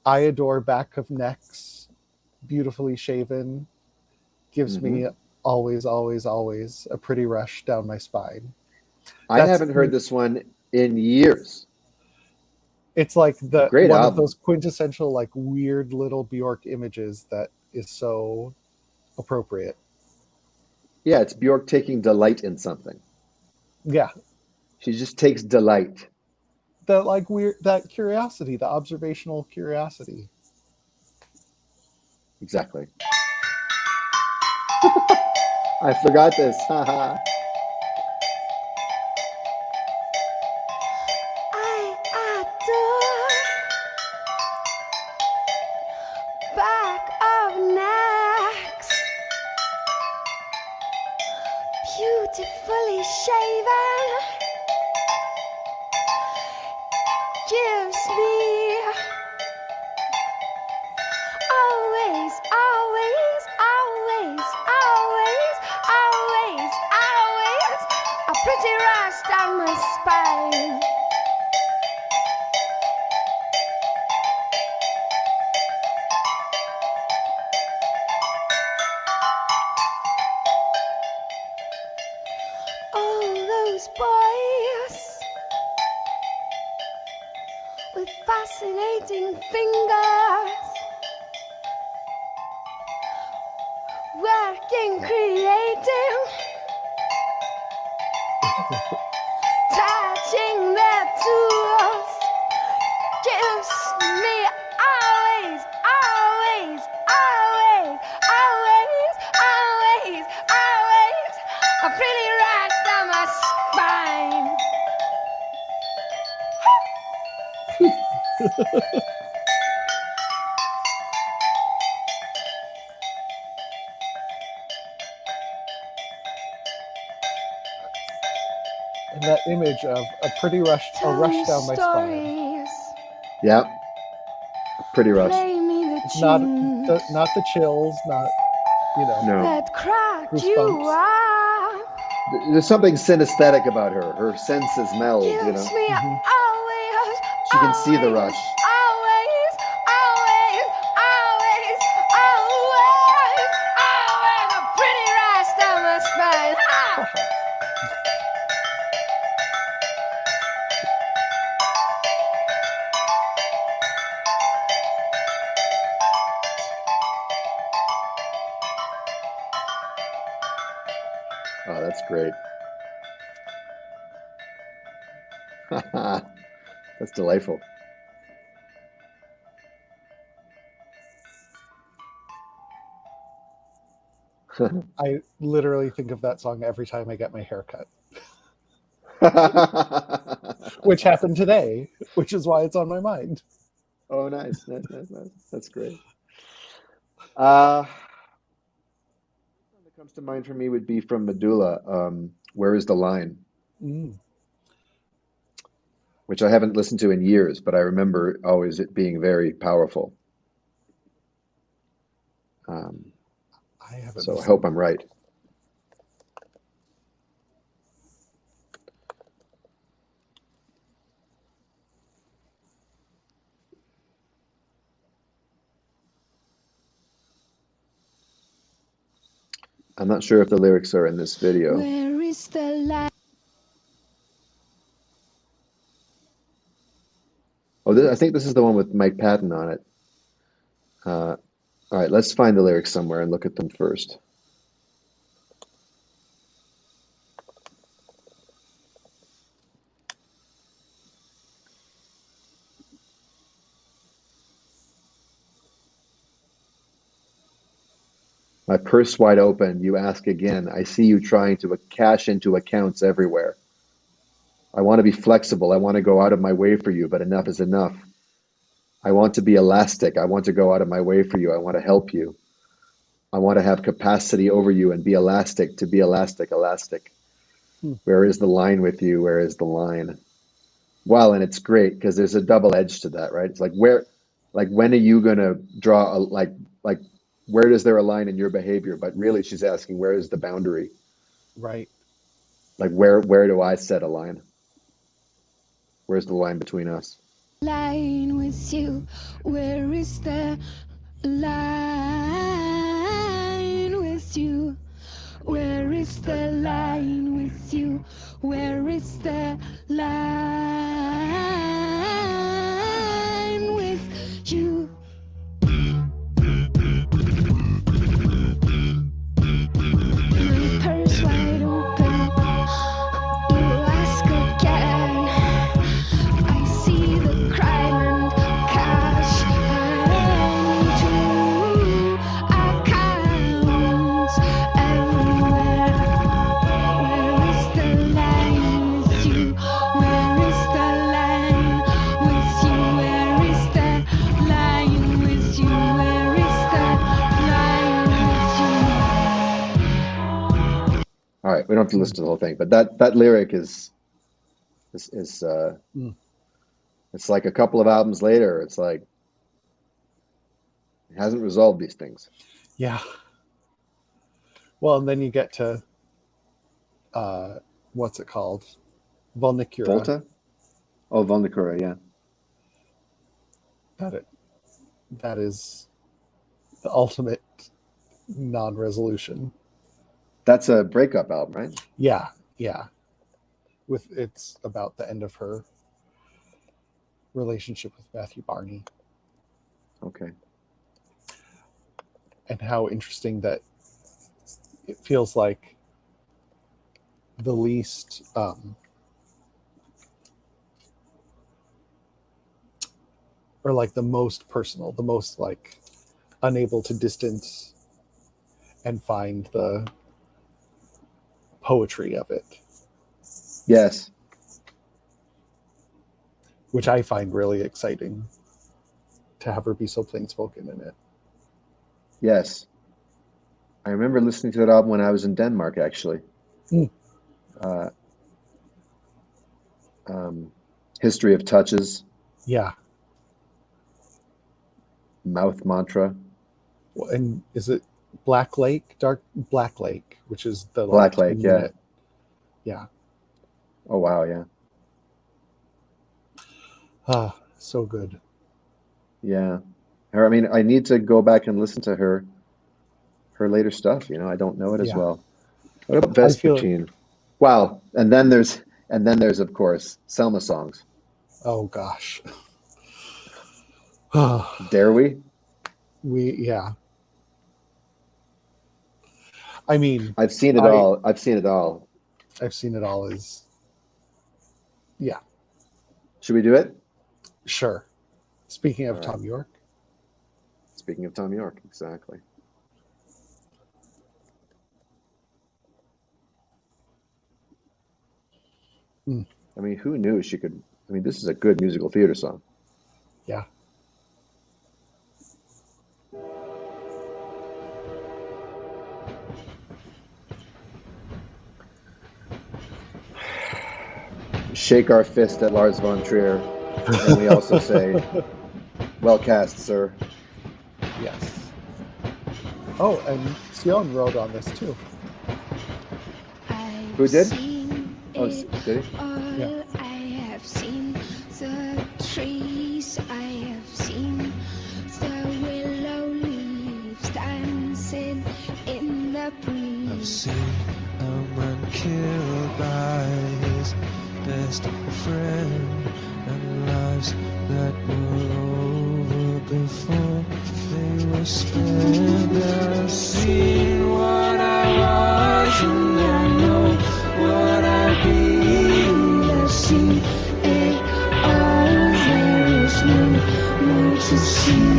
I adore back of necks, beautifully shaven, gives me always, always, always a pretty rush down my spine. I haven't heard this one in years. It's like Great one album. of those quintessential like weird little Björk images that is so appropriate. Yeah, it's Björk taking delight in something. Yeah. She just takes delight. That curiosity, the observational curiosity. Exactly. I forgot this. Haha. I adore back of necks, beautifully shaven, gives me always, always, always, always, always, always a pretty rush down my spine. All those boys with fascinating fingers, working creative, touching their tools, gives me always, always, always, always, always, always a pretty rush down my spine. And that image of a rush down my spine. Stories, Yeah. Pretty rush. play me the Not tunes not the chills, not No. that cracked you Goosebumps. up. There's something synesthetic about her. Her senses meld, Gives me always, She can see the always, rush. Always, always, always, always, always a pretty rush down my spine. Ah! Oh, that's great. That's delightful. I literally think of that song every time I get my hair cut, which happened today, which is why it's on my mind. Oh, nice. That's great. One that comes to mind for me would be from Medulla, Where is the Line? Mm. Which I haven't listened to in years, but I remember always it being very powerful. I haven't. So I listened. hope I'm right. I'm not sure if the lyrics are in this video. Where is the light? Oh, I think this is the one with Mike Patton on it. All right, let's find the lyrics somewhere and look at them first. My purse wide open, you ask again. I see you trying to cash into accounts everywhere. I want to be flexible. I want to go out of my way for you, but enough is enough. I want to be elastic. I want to go out of my way for you. I want to help you. I want to have capacity over you and be elastic, to be elastic, elastic. Where is the line with you? Where is the line? Well, and it's great because there's a double edge to that, right? It's like when are you going to draw where does there a line in your behavior? But really she's asking, where is the boundary? Right. Like where do I set a line? Where's the line between us? Line with you. Where is the line with you? Where is the line with you? Where is the line with you? My purse wide open. You ask again. I see the crime and cash into accounts everywhere. Where is the line with you? Where is the line with you? Where is the line with you? Where is the line with you? All right, we don't have to listen to the whole thing, but that lyric is it's like a couple of albums later, it's like it hasn't resolved these things. Yeah. Well, and then you get to what's it called? Volnicura. Volta? Oh, Volnicura, yeah. That is the ultimate non-resolution. That's a breakup album, right? Yeah. It's about the end of her relationship with Matthew Barney, Okay. and how interesting that it feels like the least or like the most personal, the most like unable to distance and find the poetry of it, Yes. which I find really exciting to have her be so plain spoken in it. Yes. I remember listening to that album when I was in Denmark, actually. Mm. History of Touches, Yeah. Mouth Mantra, Well, and is it Black Lake, which is the Black Lake, yeah. minute. Yeah. Oh, wow, yeah. So good. Yeah. I mean, I need to go back and listen to her later stuff, you know. I don't know it as Yeah. well. What about I feel- Vespertine? Wow. And then there's of course Selma songs. Oh gosh. Dare we? Yeah. I mean, I've seen it all. I've seen it all. I've seen it all as, yeah, Should we do it? sure. Speaking of All right. Tom York, Speaking of Tom York, exactly. Hmm. I mean, who knew she could? I mean, this is a good musical theater song. yeah. Shake our fist at Lars von Trier, and we also say, "Well cast, sir." Yes. Oh, and Sion wrote on this too. Who did? Seen Oh, it did he? all. Yeah. I have seen the trees. I have seen the willow leaves dancing in the I've breeze. seen a man killed by his best friend, and lives that were over before they were spent. I've seen what I was, and I know what I be. I've seen it all. There is no more to see.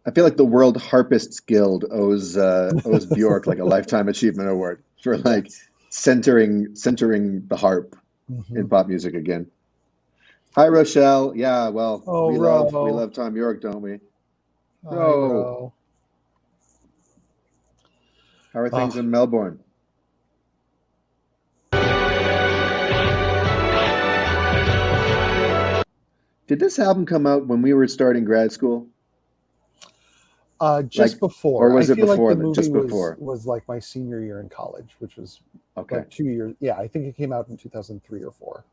I feel like the World Harpists Guild owes Björk like a lifetime achievement award for like centering the harp Mhm. in pop music again. Hi, Rochelle. Yeah, well, Oh, we Ro. love Tom York, don't we? Hi, Ro. Ro. How are things in Melbourne? Did this album come out when we were starting grad school? Just Like- before. or was I it feel before like the that? movie Just before? was like my senior year in college, which was Okay. like 2 years. Yeah, I think it came out in 2003 or 4.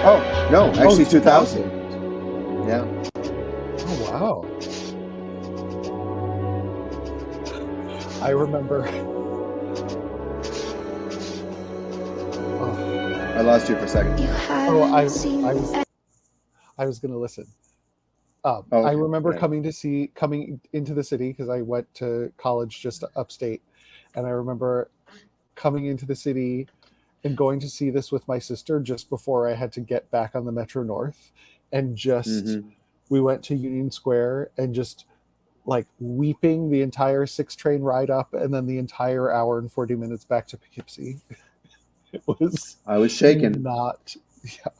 Oh, no, actually 2000. 2000. Yeah. Oh, wow. I remember. Oh, I lost you for a second. You oh, haven't seen I was going to listen. Oh, I okay. remember Yeah. coming into the city because I went to college just upstate, and I remember coming into the city and going to see this with my sister just before I had to get back on the Metro North, and just Mhm. we went to Union Square and just like weeping the entire 6 train ride up and then the entire hour and 40 minutes back to Poughkeepsie. It was I was shaken. not. Yeah.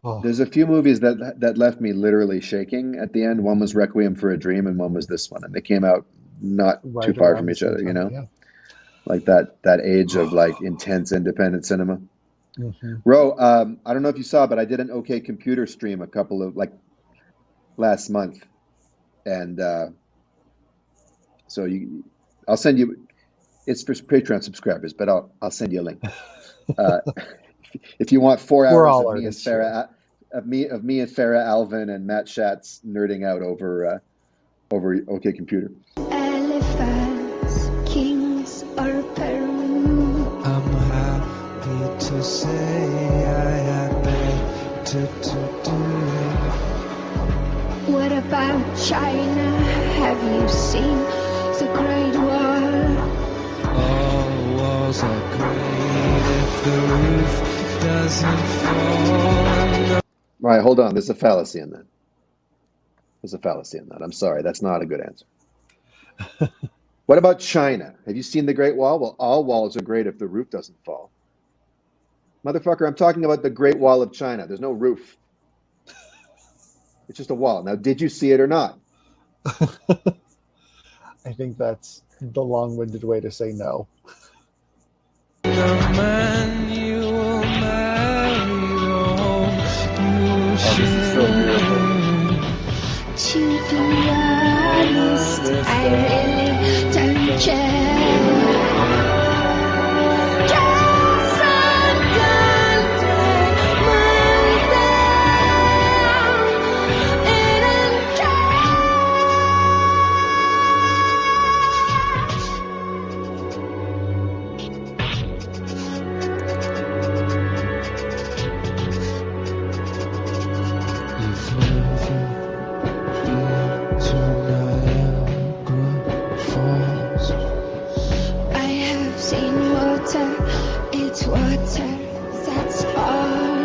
Oh, There's a few movies that left me literally shaking at the end. One was Requiem for a Dream, and one was this one, and they came out not too right far around from the each same other. You time, know, yeah. like that age of like intense independent cinema. Mhm. Ro, I don't know if you saw, but I did an OK Computer stream a couple of like last month, and so I'll send you. It's for Patreon subscribers, but I'll send you a link. If you want 4 We're hours all of me and artists here. Farrah, of me and Farrah Alvin and Matt Schatz nerding out over OK Computer. elephants, kings, or Peru. say I had better to do. What about China? Have you seen the Great Wall? All walls are great if the roof doesn't fall. All right, hold on. There's a fallacy in that. There's a fallacy in that. I'm sorry. That's not a good answer. What about China? Have you seen the Great Wall? Well, all walls are great if the roof doesn't fall. Motherfucker, I'm talking about the Great Wall of China. There's no roof. It's just a wall. Now, did you see it or not? I think that's the long-winded way to say no. The man you will marry, the home you will Oh, this is so beautiful. To be honest, I really don't care. 'Cause I'm done playing my down, and I'm You've never been to Niagara Falls. I have seen water, it's water, that's all.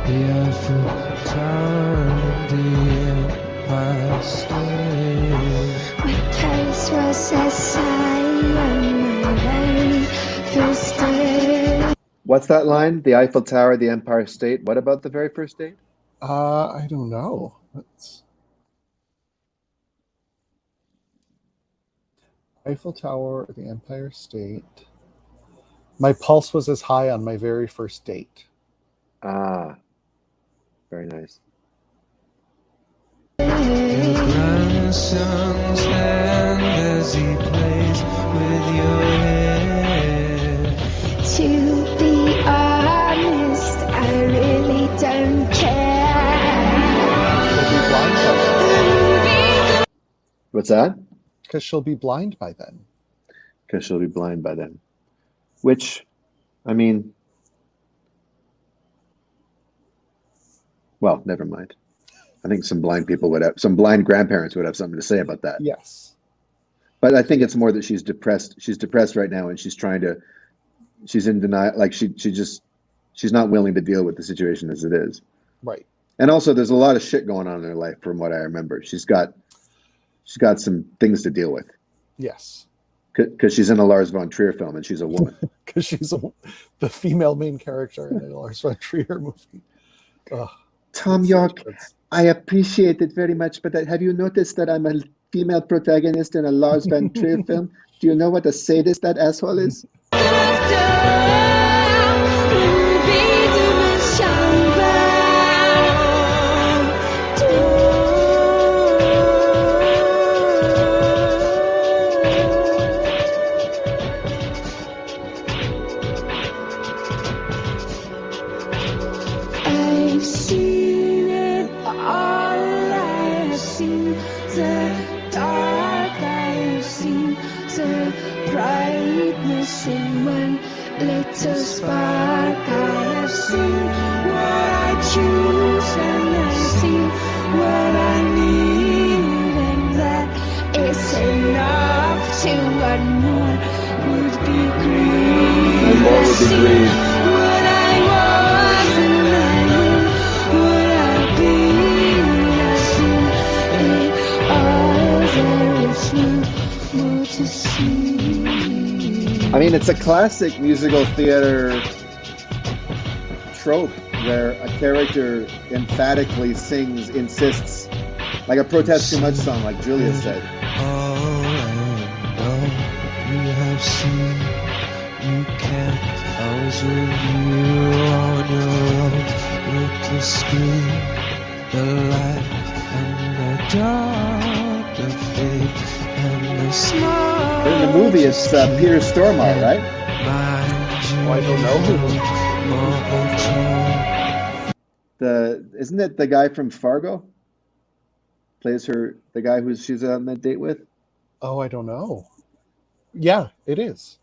The Eiffel Tower and the Empire State. My taste was as high on my very first day. What's that line? The Eiffel Tower, the Empire State. What about the very first date? I don't know. That's Eiffel Tower, the Empire State. My pulse was as high on my very first date. Ah, very nice. Your grandson stands as he plays with your head. To be honest, I really don't care. What's that? Because she'll be blind by then. Because she'll be blind by then. Which, I mean, well, never mind. I think some blind people would have, some blind grandparents would have something to say about that. Yes. But I think it's more that she's depressed. She's depressed right now, and she's trying to, she's in denial. Like she's not willing to deal with the situation as it is. Right. And also, there's a lot of shit going on in her life, from what I remember. She's got some things to deal with. Yes. Because she's in a Lars von Trier film, and she's a woman. Because she's the female main character in a Lars von Trier movie. Ugh, Tom it's York, such good- I appreciate it very much, but have you noticed that I'm a female protagonist in a Lars von Trier film? Do you know what a sadist that asshole is? I've seen it all, I've seen the dark, I've seen the brightness in one little spark. I have seen what I choose and I've seen what I need, and that is enough to what more would be greed. And more would be greed. What I was and I knew what I'd be. I've seen it all, there is no more to see. I mean, it's a classic musical theater trope where a character emphatically insists, like a protest too much song, like Julia said. All and all you have seen, you can't always review on your own with the screen, the light and the dark, the fate and the smile. But in the movie, it's Peter Stormare, right? Oh, I don't know who. Isn't it the guy from Fargo? Plays the guy she's on that date with? Oh, I don't know. Yeah, it is.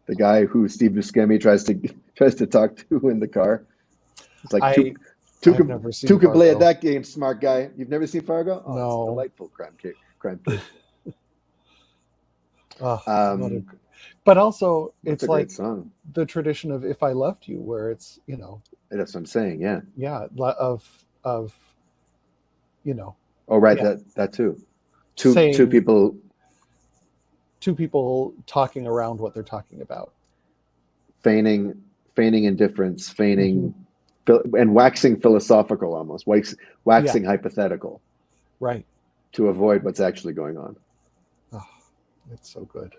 The guy who Steve Buscemi tries to talk to in the car. It's like I've never seen two can play at Fargo. that game, smart guy. You've never seen Fargo? Oh, No. it's a delightful crime case. Oh, but also It's it's a like great song. the tradition of "If I Loved You," where it's That's what I'm saying. Yeah. of Oh, right. Yeah. That too. Two saying people two people talking around what they're talking about. feigning indifference, and waxing philosophical, almost waxing hypothetical, Right. to avoid what's actually going on. Oh, it's so good.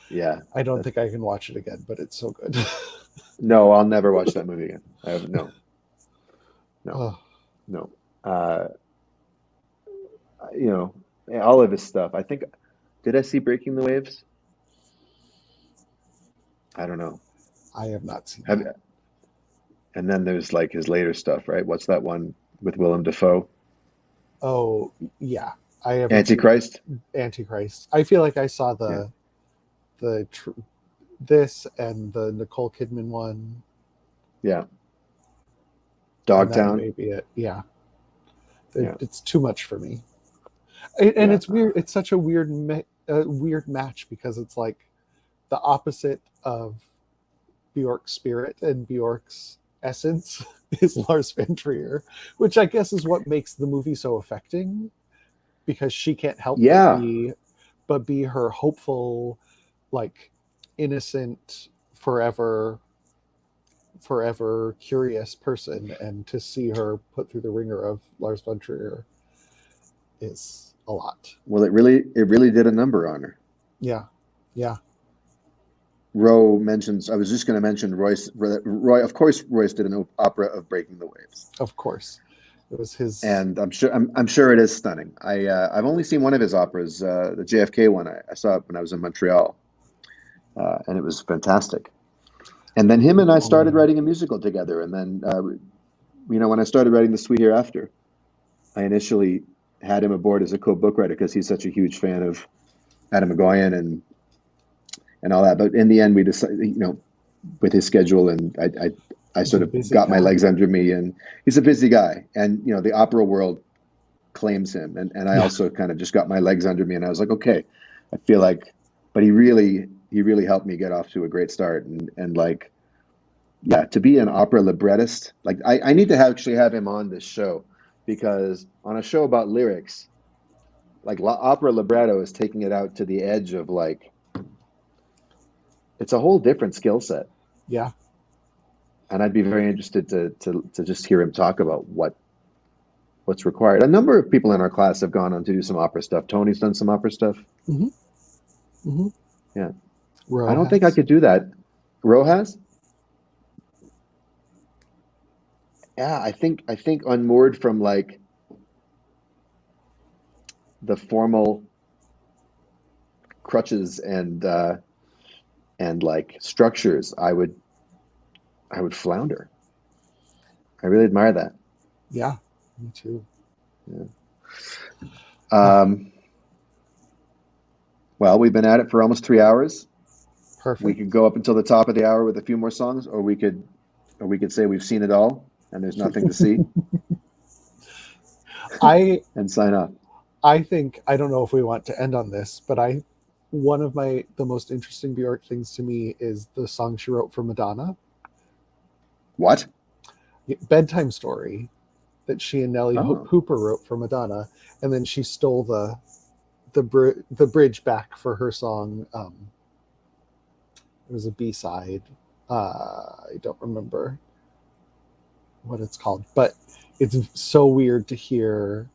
Yeah. I don't think I can watch it again, but it's so good. No, I'll never watch that movie again. I have no. All of his stuff. I think, did I see Breaking the Waves? I don't know. I have not seen Have, that. and then there's like his later stuff, right? What's that one with Willem Dafoe? Oh, yeah. I have Antichrist? Antichrist. I feel like I saw this and the Nicole Kidman one. Yeah. And that Dogtown? may be it. Yeah. Yeah. It's too much for me. And it's weird. It's such a weird match because it's like the opposite of Björk's spirit and Björk's essence is Lars von Trier, which I guess is what makes the movie so affecting, because she can't help but be her hopeful, like innocent, forever curious person, and to see her put through the ringer of Lars von Trier is a lot. Well, it really did a number on her. Yeah. Roe mentions, I was just going to mention Roy, of course, Royce did an opera of Breaking the Waves. Of course. It was his. And I'm sure it is stunning. I've only seen one of his operas, the JFK one. I saw it when I was in Montreal. And it was fantastic. And then him and I started writing a musical together. And then, when I started writing The Sweet Hereafter, I initially had him aboard as a co-book writer because he's such a huge fan of Adam McGoyan and all that. But in the end, we decided, with his schedule, and I sort of got my legs under me, and he's a busy guy. And, the opera world claims him. And I also kind of just got my legs under me, and I was like, okay, I feel like, but he really helped me get off to a great start. And like, yeah, to be an opera librettist, like I need to actually have him on this show, because on a show about lyrics, like opera libretto is taking it out to the edge of like, it's a whole different skill set. Yeah. And I'd be very interested to just hear him talk about what's required. A number of people in our class have gone on to do some opera stuff. Tony's done some opera stuff. Mm-hmm. Mm-hmm. Yeah. Rojas. I don't think I could do that. Rojas? Yeah, I think unmoored from like the formal crutches and like structures, I would flounder. I really admire that. Yeah, me too. Yeah. Well, we've been at it for almost 3 hours. Perfect. We could go up until the top of the hour with a few more songs, or we could say we've seen it all and there's nothing to see. And sign off. I think, I don't know if we want to end on this, but one of the most interesting Björk things to me is the song she wrote for Madonna. What? Bedtime Story, that she and Nellie Hooper wrote for Madonna, and then she stole the bridge back for her song. It was a B-side. I don't remember what it's called, but it's so weird to hear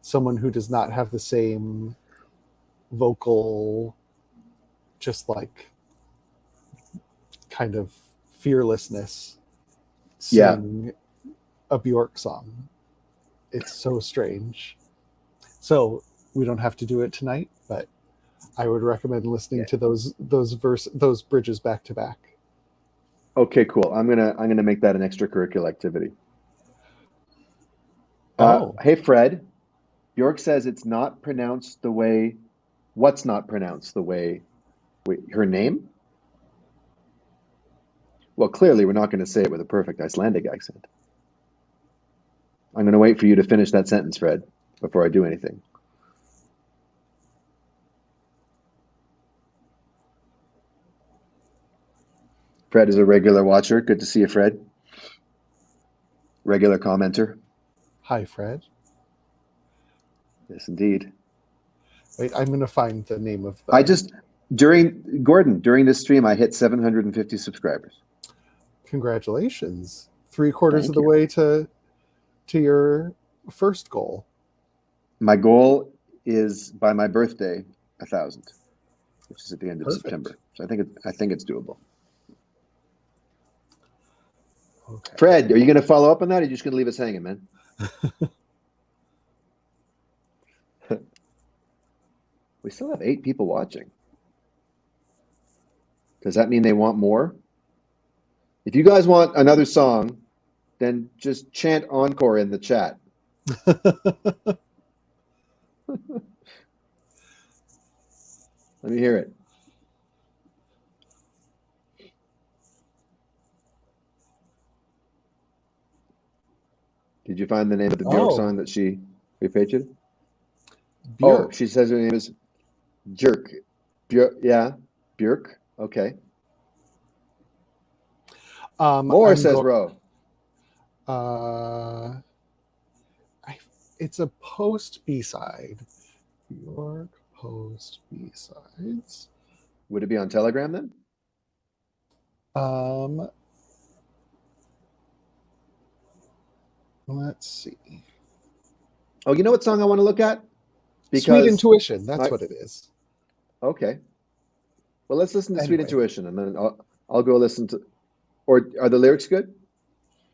someone who does not have the same vocal, just like kind of fearlessness, sing a Björk song. It's so strange. So we don't have to do it tonight, but I would recommend listening to those bridges back to back. Okay, cool. I'm gonna make that an extracurricular activity. Hey, Fred. Björk says it's not pronounced the way. What's not pronounced the way? Wait, her name? Well, clearly we're not going to say it with a perfect Icelandic accent. I'm going to wait for you to finish that sentence, Fred, before I do anything. Fred is a regular watcher. Good to see you, Fred. Regular commenter. Hi, Fred. Yes, indeed. Wait, I'm going to find the name of the... During this stream, I hit 750 subscribers. Congratulations. 3/4 Thank of the you. way to your first goal. My goal is by my birthday, 1,000, which is at the end of Perfect. September. So I think it's doable. Okay. Fred, are you going to follow up on that, or are you just going to leave us hanging, man? We still have 8 people watching. Does that mean they want more? If you guys want another song, then just chant encore in the chat. Let me hear it. Did you find the name of the Björk song that she featured? Björk. Oh, she says her name is Jerk. Yeah, Björk. Okay. More, says Ro. It's a post B-side. Björk post B-sides. Would it be on Telegram then? Let's see. Oh, you know what song I want to look at? Sweet Intuition. That's what it is. Okay. Well, let's listen to Sweet Intuition, and then I'll go listen to. Or are the lyrics good?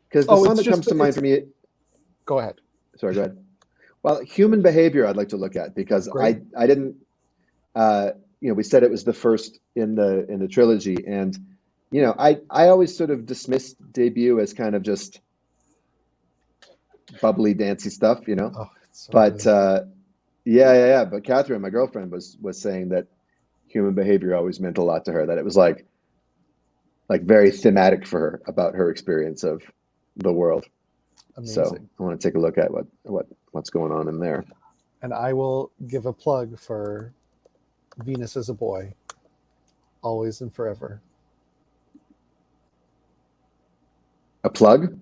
Because the song that comes to mind for me. Go ahead. Sorry, go ahead. Well, Human Behavior I'd like to look at, because I didn't. We said it was the first in the trilogy, and I always sort of dismissed Debut as kind of just bubbly, dancey stuff, Oh, so but good. yeah. But Catherine, my girlfriend, was saying that Human Behavior always meant a lot to her. That it was like very thematic for her about her experience of the world. Amazing. So I want to take a look at what's going on in there. And I will give a plug for Venus is a Boy, Always and Forever. A plug?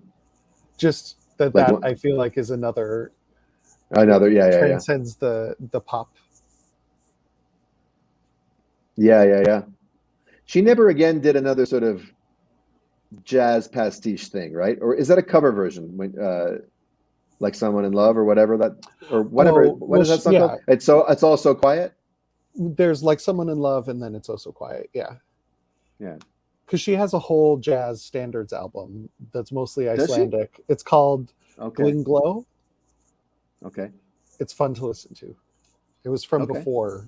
Just that I feel like is another transcends the pop. Yeah. She never again did another sort of jazz pastiche thing, right? Or is that a cover version? Like Someone in Love or whatever that, or whatever. What is that song called? It's all so quiet. There's Like Someone in Love, and then It's Oh So Quiet. Yeah. Because she has a whole jazz standards album that's mostly Icelandic. It's called Gling Glow. Okay. It's fun to listen to. It was from before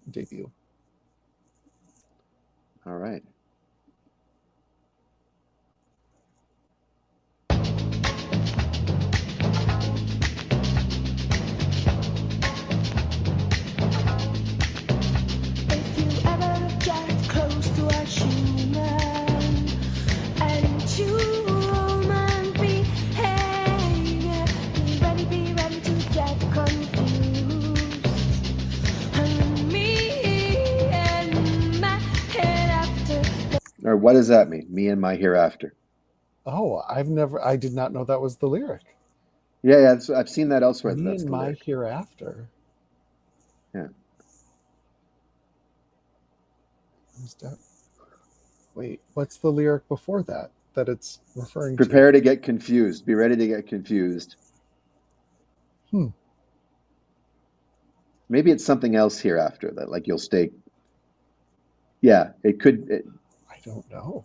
Debut. All right. Or what does that mean? Me and my hereafter. Oh, I did not know that was the lyric. Yeah, I've seen that elsewhere. Me and my hereafter. Yeah. Wait, what's the lyric before that it's referring to? Prepare to get confused. Be ready to get confused. Maybe it's something else hereafter that like you'll stay. Yeah, it could. I don't know.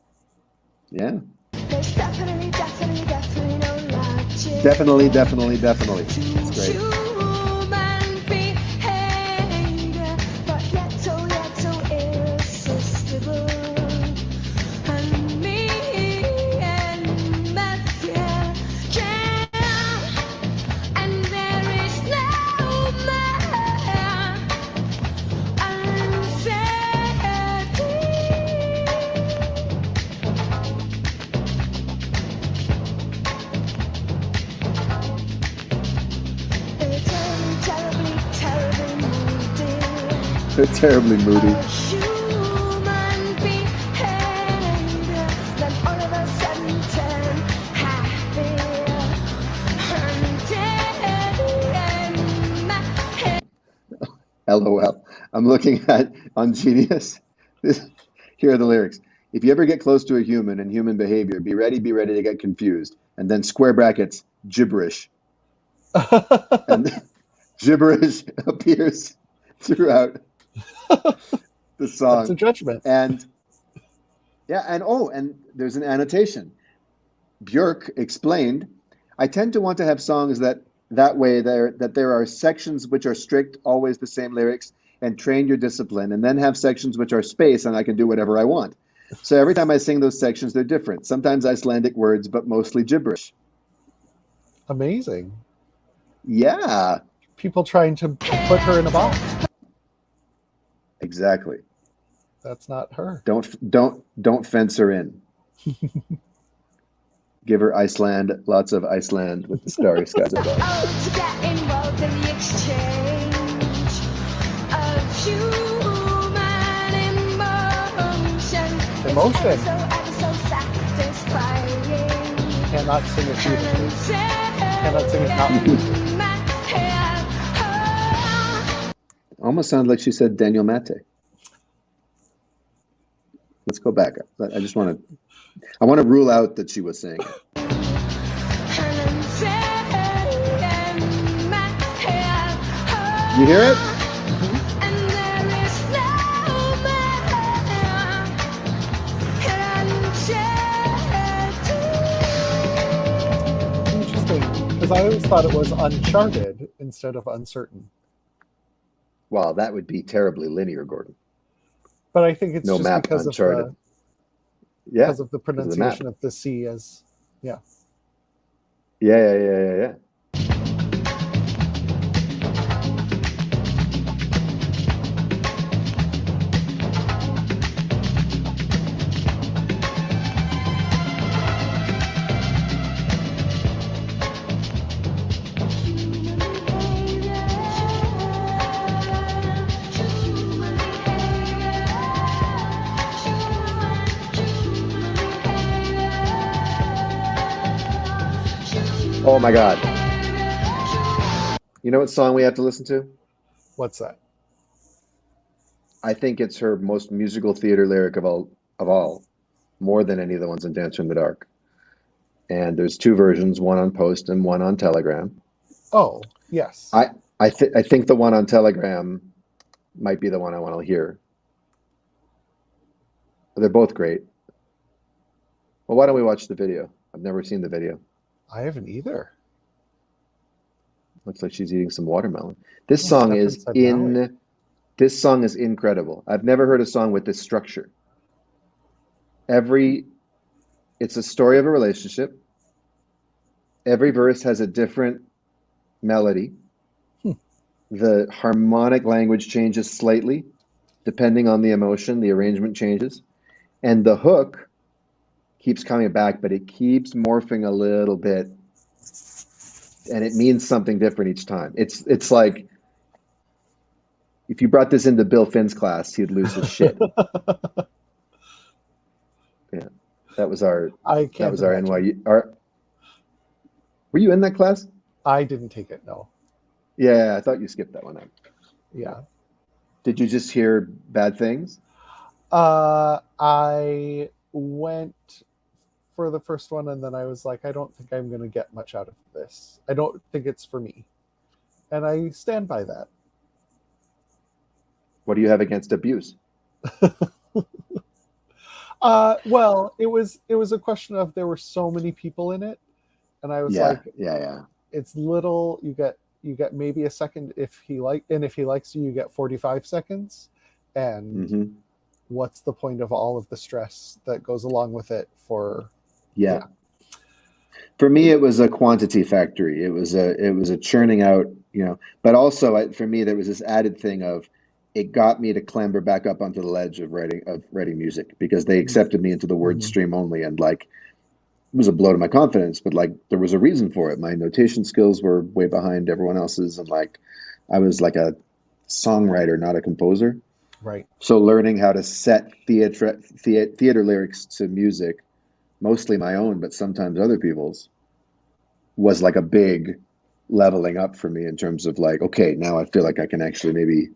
Yeah. There's definitely no logic. Definitely. It's great. Human behavior, but yet so irresistible. And me and my future, and there is no more uncertainty. They're terribly moody. Human behavior, then all of a sudden turn happy. And LOL. I'm looking at on Genius. Here are the lyrics. If you ever get close to a human and human behavior, be ready to get confused. And then square brackets, gibberish. And gibberish appears throughout the song. That's a judgment. And and there's an annotation. Björk explained, I tend to want to have songs that way that there are sections which are strict, always the same lyrics, and train your discipline, and then have sections which are space and I can do whatever I want. So every time I sing those sections, they're different. Sometimes Icelandic words, but mostly gibberish. Amazing. Yeah. People trying to put her in a box. Exactly. That's not her. Don't fence her in. Give her Iceland, lots of Iceland with the starry skies above. to get involved in the exchange of human emotion. Emotion. So ever so satisfying. Cannot sing it beautifully. Cannot sing it not beautifully. Almost sounded like she said Daniel Mate. Let's go back. I just want to rule out that she was saying it. You hear it? Interesting, because I always thought it was uncharted instead of uncertain. Wow, that would be terribly linear, Gordon. But I think it's No just map, because uncharted. of Because the pronunciation of the C as Yeah. Oh my God. You know what song we have to listen to? What's that? I think it's her most musical theater lyric of all, more than any of the ones in Dancer in the Dark. And there's two versions, one on Post and one on Telegram. Oh, yes. I think the one on Telegram might be the one I want to hear. They're both great. Well, why don't we watch the video? I've never seen the video. I haven't either. Looks like she's eating some watermelon. This song is incredible. I've never heard a song with this structure. It's a story of a relationship. Every verse has a different melody. The harmonic language changes slightly depending on the emotion. The arrangement changes. And the hook keeps coming back, but it keeps morphing a little bit. And it means something different each time. It's like if you brought this into Bill Finn's class, he'd lose his shit. Yeah, that was our NYU. Were you in that class? I didn't take it. No. Yeah, I thought you skipped that one out. Yeah. Did you just hear bad things? I went for the first one, and then I was like, I don't think I'm going to get much out of this. I don't think it's for me. And I stand by that. What do you have against abuse? Well, it was a question of there were so many people in it, and I was like, it's little. You get maybe a second if he likes you, you get 45 seconds, and what's the point of all of the stress that goes along with it for? Yeah. For me, it was a quantity factory. It was a churning out, but also for me, there was this added thing of it got me to clamber back up onto the ledge of writing music because they accepted me into the word stream only. And like, it was a blow to my confidence, but like, there was a reason for it. My notation skills were way behind everyone else's. And like, I was like a songwriter, not a composer. Right. So learning how to set theater lyrics to music, mostly my own, but sometimes other people's, was like a big leveling up for me in terms of like, okay, now I feel like I can actually maybe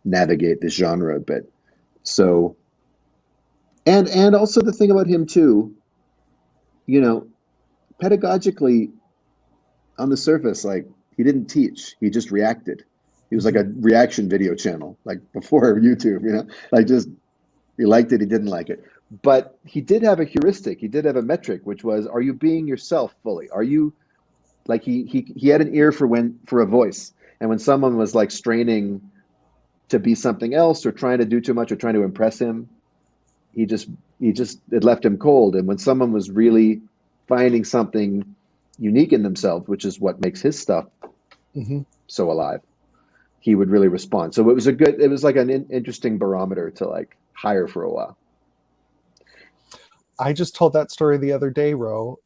navigate this genre a bit. So, and also the thing about him too, you know, pedagogically on the surface, like he didn't teach, he just reacted. He was like a reaction video channel, like before YouTube, like just he liked it, he didn't like it. But he did have a heuristic, he did have a metric, which was, are you being yourself fully? Are you like he had an ear for a voice. And when someone was like straining to be something else or trying to do too much or trying to impress him, it left him cold. And when someone was really finding something unique in themselves, which is what makes his stuff so alive, he would really respond. So it was like an interesting barometer to like hire for a while. I just told that story the other day, Ro,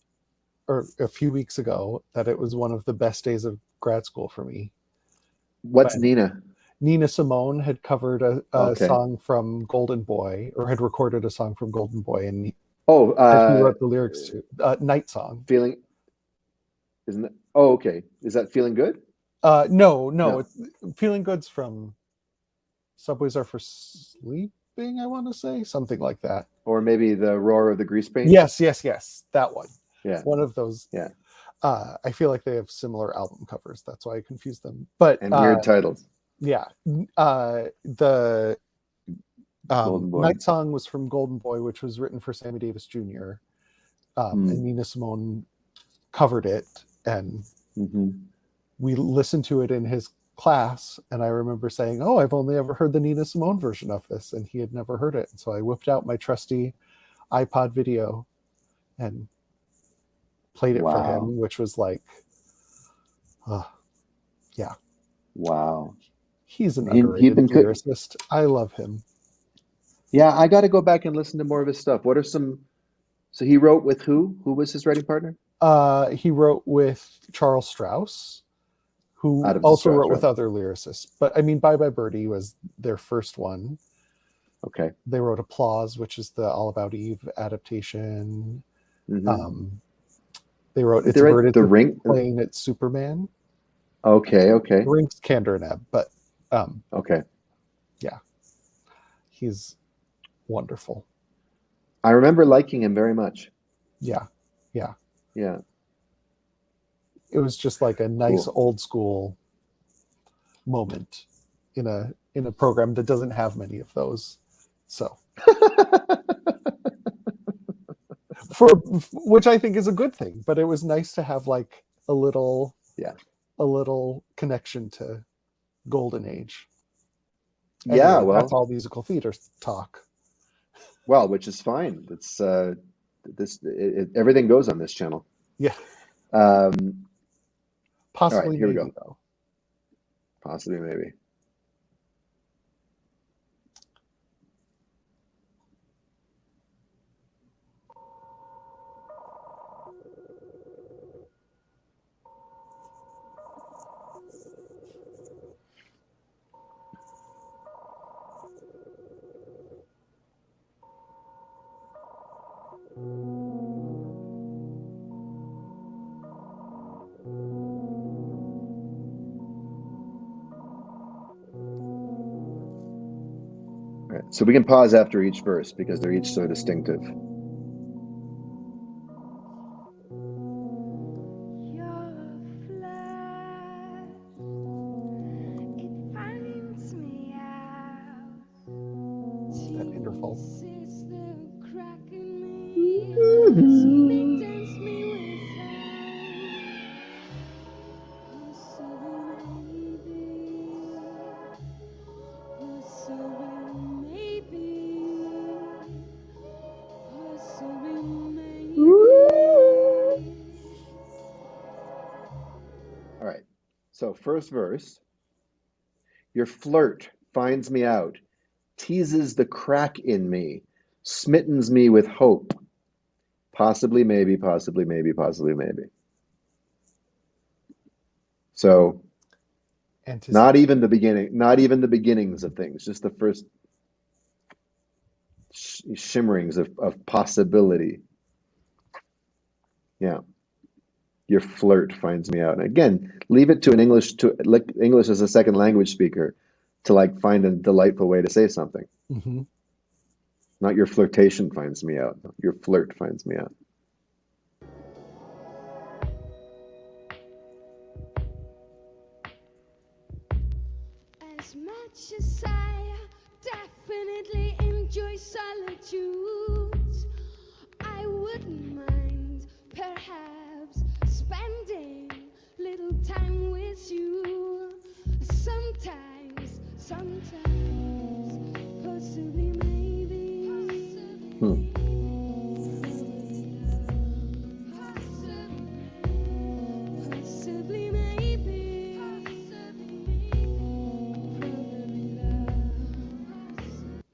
or a few weeks ago, that it was one of the best days of grad school for me. What's Nina? Nina Simone had covered a Okay. song from Golden Boy, or had recorded a song from Golden Boy, and he wrote the lyrics to Night Song. Feeling, isn't it? Oh, okay. Is that Feeling Good? No. Feeling Good's from Subways Are for Sleeping, I want to say, something like that. Or maybe The Roar of the Grease Paint? Yes, that one. Yeah. One of those. Yeah. I feel like they have similar album covers. That's why I confused them. But and weird titles. Yeah. The Golden Boy. Night Song was from Golden Boy, which was written for Sammy Davis Jr. And Nina Simone covered it, and we listened to it in his class, and I remember saying, "Oh, I've only ever heard the Nina Simone version of this," and he had never heard it. And so I whipped out my trusty iPod video and played it for him, which was like, yeah. Wow. He's an underrated lyricist. I love him. Yeah, I got to go back and listen to more of his stuff. What are some... So he wrote with who? Who was his writing partner? He wrote with Charles Strauss, who also wrote with other lyricists. But I mean, Bye Bye Birdie was their first one. Okay. They wrote Applause, which is the All About Eve adaptation. They wrote It's a Bird, It's a Ring, Plane, It's Superman. Okay. The Ring's Candor and Ebb, but okay. Yeah. He's wonderful. I remember liking him very much. Yeah. It was just like a nice old school moment in a program that doesn't have many of those. So which I think is a good thing, but it was nice to have like a little connection to Golden Age. And that's all musical theater talk. Well, which is fine. It's everything goes on this channel. Yeah. Possibly, right, here maybe, we go. Though. Possibly, maybe. So we can pause after each verse because they're each so distinctive. That interval. All right. So first verse. Your flirt finds me out, teases the crack in me, smittens me with hope. Possibly, maybe, possibly, maybe, possibly, maybe. So Not even the beginning, not even the beginnings of things, just the first shimmerings of possibility. Yeah. Your flirt finds me out. And again, leave it to an English as a second language speaker to like find a delightful way to say something. Mm-hmm. Not your flirtation finds me out. Your flirt finds me out. As much as I definitely enjoy solitude, I wouldn't mind perhaps spending little time with you. Sometimes, possibly, maybe. Possibly, maybe.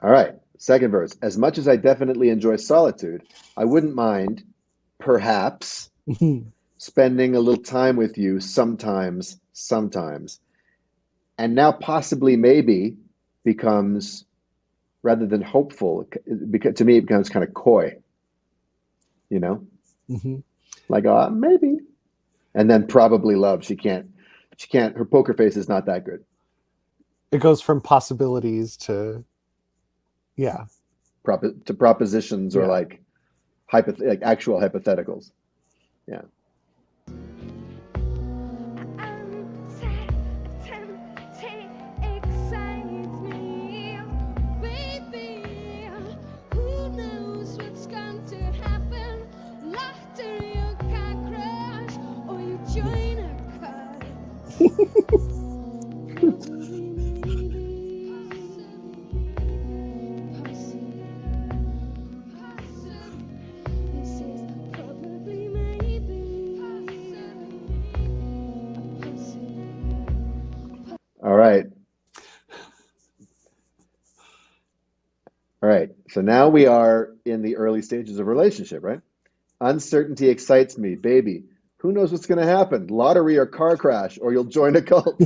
All right. Second verse. As much as I definitely enjoy solitude, I wouldn't mind perhaps spending a little time with you sometimes. And now possibly maybe becomes, rather than hopeful, because to me it becomes kind of coy, you know? Mm-hmm. Like, maybe. And then probably love. She can't, her poker face is not that good. It goes from possibilities to, yeah. To propositions or Yeah. like actual hypotheticals. Yeah. All right. All right. So now we are in the early stages of relationship, right? Uncertainty excites me, baby. Who knows what's going to happen? Lottery or car crash, or you'll join a cult.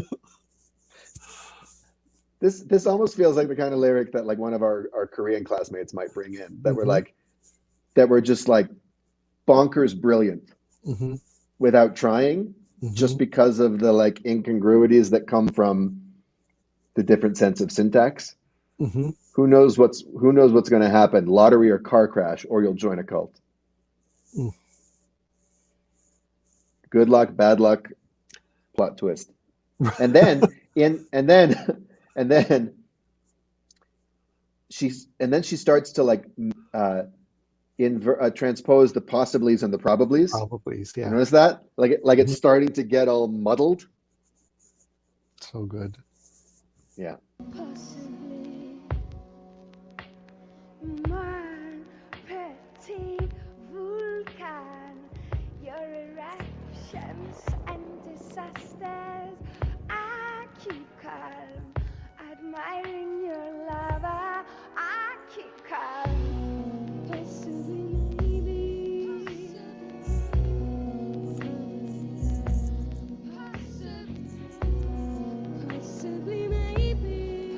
This almost feels like the kind of lyric that like one of our Korean classmates might bring in, that were just like bonkers brilliant without trying, just because of the like incongruities that come from the different sense of syntax. Who knows what's going to happen? Lottery or car crash, or you'll join a cult. Good luck, bad luck, plot twist. And then she starts to like transpose the possiblies and the probablies. Probablies, yeah. You notice that? Like it's starting to get all muddled. So good. Yeah. Possibly, mon petit vulcan, your eruptions and disasters. I keep calm, admiring your lava. I keep calm. Possibly, maybe. Possibly, maybe.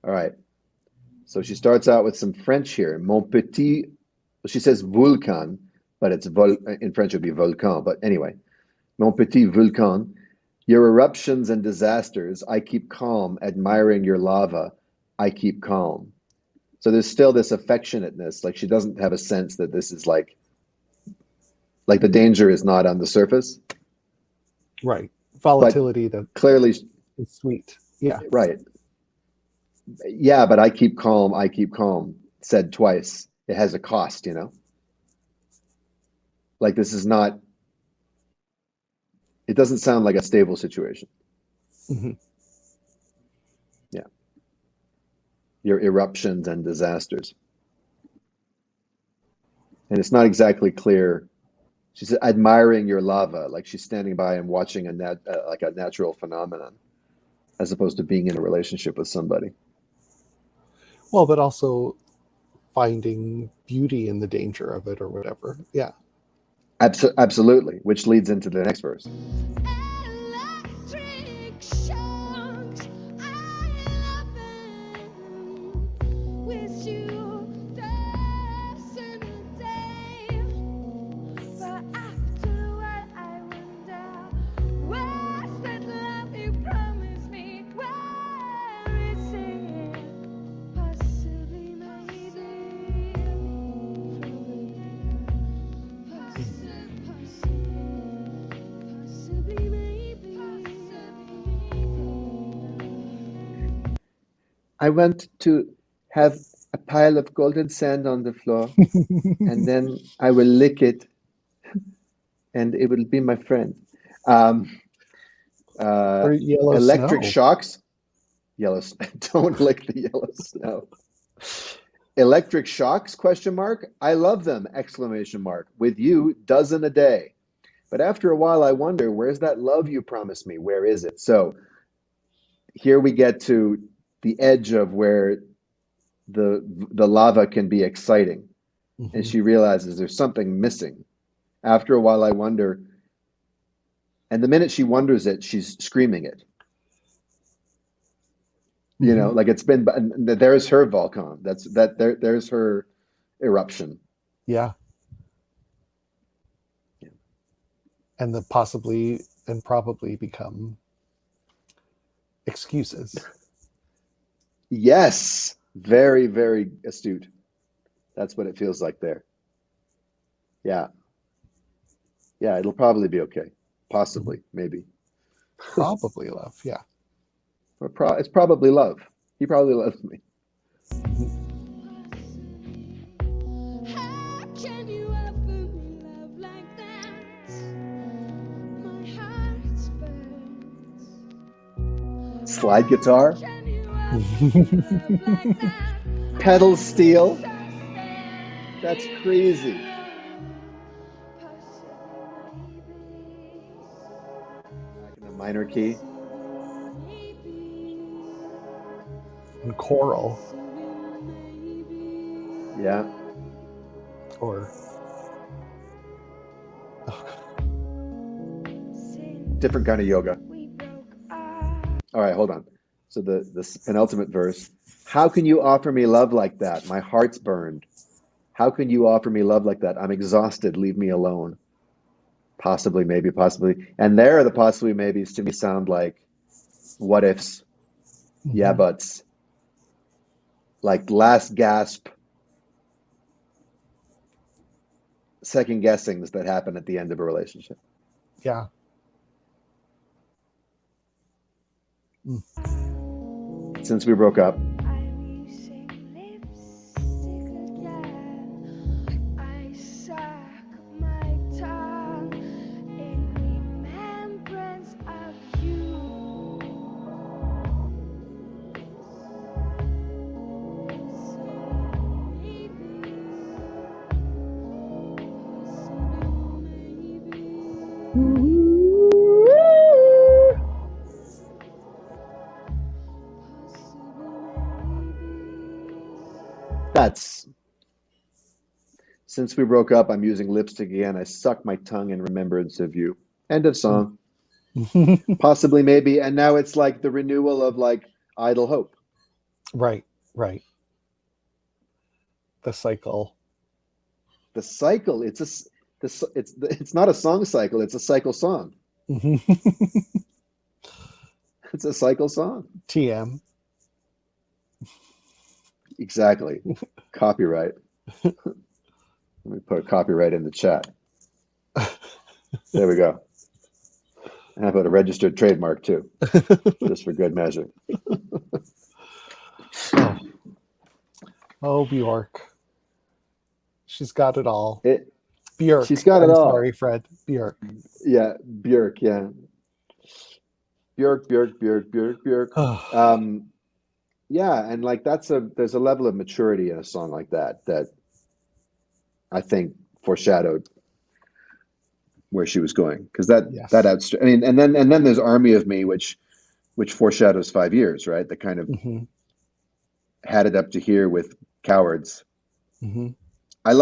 All right. So she starts out with some French here. Mon petit, she says vulcan, but it's in French it would be volcan. But anyway, mon petit vulcan, your eruptions and disasters, I keep calm, admiring your lava, I keep calm. So there's still this affectionateness, like she doesn't have a sense that this is like the danger is not on the surface. Right. Volatility that clearly is sweet. Yeah. Right. Yeah, but I keep calm, said twice. It has a cost, you know? Like this is not, it doesn't sound like a stable situation. Yeah. Your eruptions and disasters. And it's not exactly clear. She's admiring your lava, like she's standing by and watching like a natural phenomenon, as opposed to being in a relationship with somebody. Well, but also finding beauty in the danger of it or whatever. Yeah. Absolutely, which leads into the next verse. Electric shocks, I love them. With you, there's in a day. But afterward, I wonder, where's that love you promised me? Where is it? Possibly, maybe. Possibly, maybe. I want to have a pile of golden sand on the floor, and then I will lick it, and it will be my friend. Or yellow Electric snow. shocks. Yellow. Don't lick the yellow snow. Electric shocks? Question mark. I love them! Exclamation mark. With you, dozen a day. But after a while, I wonder, where's that love you promised me? Where is it? So here we get to the edge of where the lava can be exciting, and she realizes there's something missing. After a while, I wonder, and the minute she wonders it, she's screaming it. You know, like it's been. There's her volcan. There's her eruption. Yeah. And the possibly and probably become excuses. Yes, very, very astute. That's what it feels like there. Yeah. Yeah, it'll probably be okay. Possibly, maybe. Probably love, yeah. Or it's probably love. He probably loves me. How can you offer me love like that? My heart burns. Slide guitar, Can you offer me love like that? pedal steel. That's crazy. Back in the minor key. And choral. Yeah. Or Different kind of yoga. All right, hold on. So the penultimate verse. How can you offer me love like that? My heart's burned. How can you offer me love like that? I'm exhausted. Leave me alone. Possibly, maybe, possibly. And there, the possibly, maybes to me sound like what ifs, yeah, buts, like last gasp, second guessings that happen at the end of a relationship. yeah. Since we broke up, I'm using lipstick again. I suck my tongue in remembrance of you. that's since we broke up, I'm using lipstick again. I suck my tongue in remembrance of you. End of song. Possibly, maybe. And now it's like the renewal of like idle hope. Right, right. The cycle. The cycle. It's not a song cycle. It's a cycle song. It's a cycle song. TM. Exactly. Copyright. Let me put a copyright in the chat. There we go. And how about a registered trademark too? Just for good measure. Oh, Björk. She's got it all. Björk. She's got it all. Sorry, Fred. Björk. Yeah, Björk, yeah. Björk. Yeah, and like there's a level of maturity in a song like that I think foreshadowed where she was going, because that I mean, and then there's Army of Me, which foreshadows 5 years, right? That kind of had it up to here with Cowards. Mm-hmm. I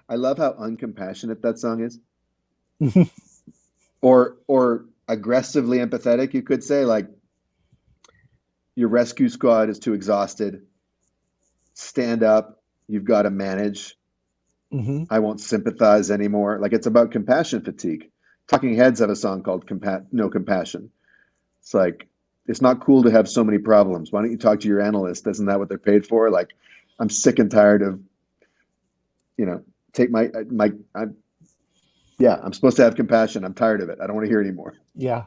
I love how uncompassionate that song is, or aggressively empathetic. You could say like your rescue squad is too exhausted. Stand up. You've got to manage. I won't sympathize anymore. Like it's about compassion fatigue. Talking Heads have a song called No Compassion. It's like, it's not cool to have so many problems. Why don't you talk to your analyst? Isn't that what they're paid for? Like, I'm sick and tired of, take I'm supposed to have compassion. I'm tired of it. I don't want to hear anymore. Yeah.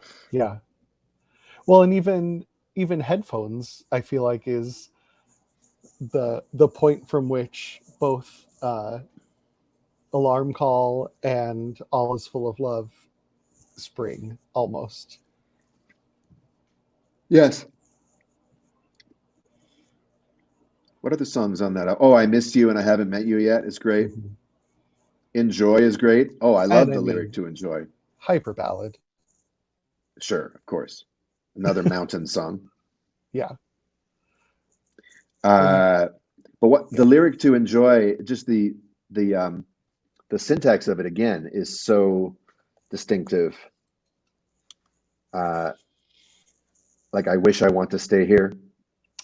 Well, and even headphones, I feel like is the point from which both Alarm Call and All Is Full of Love spring almost. Yes. What other songs on that? Oh, I Missed You and I Haven't Met You Yet is great. Enjoy is great. Oh, I love the lyric to Enjoy. Hyper ballad. Sure, of course. Another mountain song. Yeah. But what the lyric to Enjoy, just the syntax of it again is so distinctive. Like, I wish I want to stay here.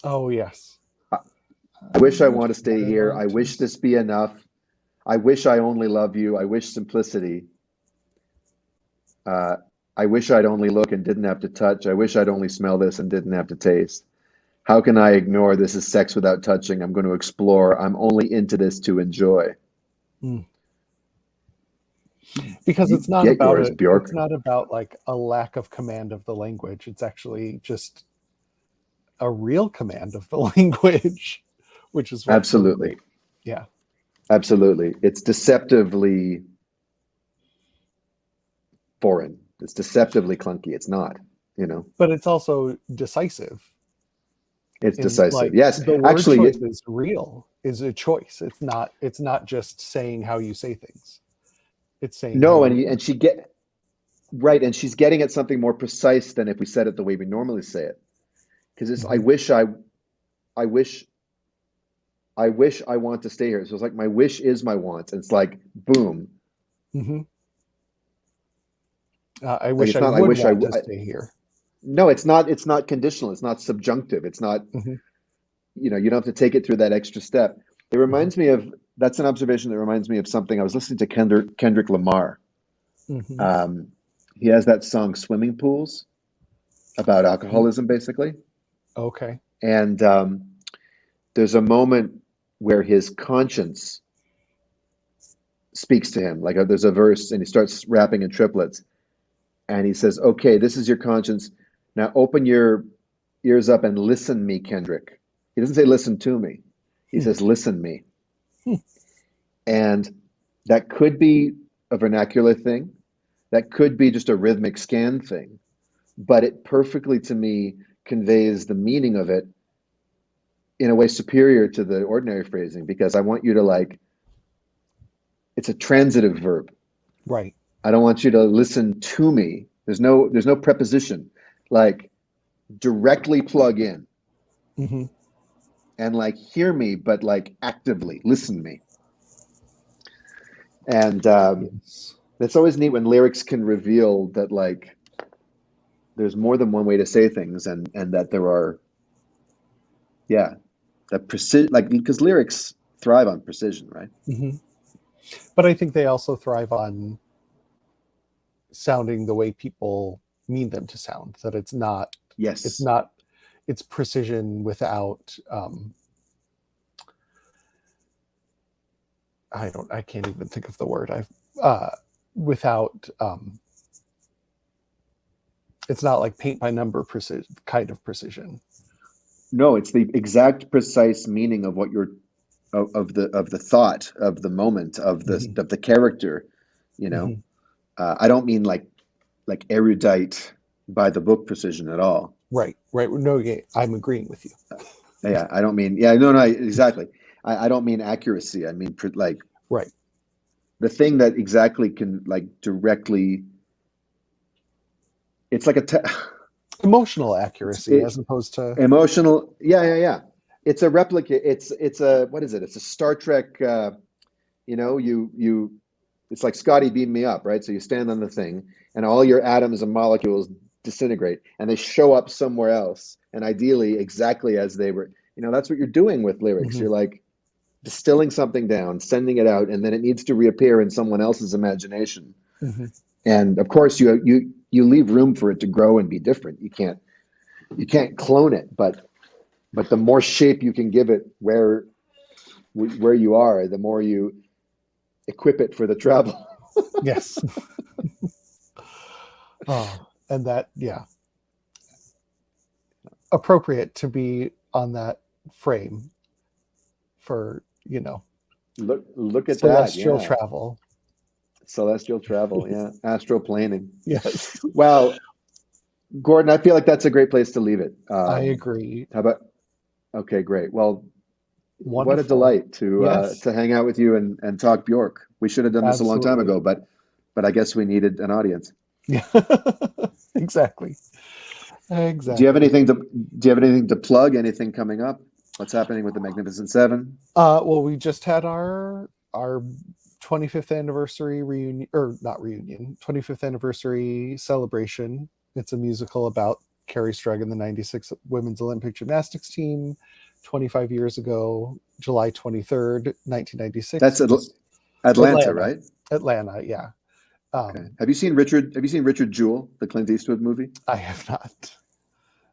Oh, yes. I wish I want to stay here. I wish this be enough. I wish I only love you. I wish simplicity. I wish I'd only look and didn't have to touch. I wish I'd only smell this and didn't have to taste. How can I ignore this is sex without touching? I'm going to explore. I'm only into this to enjoy. Because it's not about yours, Björk. It's not about like a lack of command of the language. It's actually just a real command of the language, which is absolutely. Yeah. Absolutely. It's deceptively foreign. It's deceptively clunky. It's not, But it's also decisive. It's decisive. Like, yes. The word actually, choice is real, is a choice. It's not just saying how you say things. It's saying no, and she's getting at something more precise than if we said it the way we normally say it. Because it's I wish I want to stay here. So it's like my wish is my want. And it's like boom. I wish I would want to stay here. No, it's not. It's not conditional. It's not subjunctive. It's not. You don't have to take it through that extra step. It reminds me of. That's an observation that reminds me of something. I was listening to Kendrick Lamar. He has that song "Swimming Pools" about alcoholism, basically. Okay. And there's a moment where his conscience speaks to him. Like there's a verse, and he starts rapping in triplets, and he says, "Okay, this is your conscience. Now open your ears up and listen me, Kendrick." He doesn't say listen to me. He says listen me. And that could be a vernacular thing. That could be just a rhythmic scan thing. But it perfectly, to me, conveys the meaning of it in a way superior to the ordinary phrasing, because I want you to it's a transitive verb. Right. I don't want you to listen to me. There's no preposition. Like, directly plug in and hear me, but actively listen me. And it's always neat when lyrics can reveal that there's more than one way to say things, and that there are, that precision, because lyrics thrive on precision, right? But I think they also thrive on sounding the way people mean them to sound. That it's not. Yes. It's precision without. I can't even think of the word. Without. It's not like paint by number kind of precision. No, it's the exact precise meaning of what you're of the thought, of the moment, of the character. I don't mean like erudite by the book precision at all. Right. No, I'm agreeing with you. I don't mean no, exactly. I don't mean accuracy. I mean right. The thing that exactly can directly. It's like emotional accuracy as opposed to emotional. Yeah. It's a replica. It's a what is it? It's a Star Trek. You know, it's like Scotty beamed me up, right? So you stand on the thing, and all your atoms and molecules disintegrate, and they show up somewhere else, and ideally exactly as they were. You know, that's what you're doing with lyrics. Mhm. You're like distilling something down, sending it out, and then it needs to reappear in someone else's imagination. Mhm. And of course, you leave room for it to grow and be different. You can't clone it, but the more shape you can give it where you are, the more you equip it for the travel. Yes. Oh, and that, yeah, appropriate to be on that frame for, you know, Look at that, celestial yeah. travel. Celestial travel, yeah. Astral planing. Yes, Well, Gordon, I feel like that's a great place to leave it. I agree. How about? Okay, great. Well, what a Wonderful. delight Yes. to hang out with you and talk Bjork. We should have done this a long time Absolutely. ago, but I guess we needed an audience. Yeah. Exactly. Do you have Exactly. anything to plug? Anything coming up? What's happening with the Magnificent Seven? Well, we just had our 25th anniversary reunion, or not reunion, 25th anniversary celebration. It's a musical about Carrie Strug and the 96 women's Olympic gymnastics team 25 years ago, July 23rd, 1996. That's Atlanta, right? Atlanta, yeah. Okay. Have you seen Richard Jewell, the Clint Eastwood movie? I have not.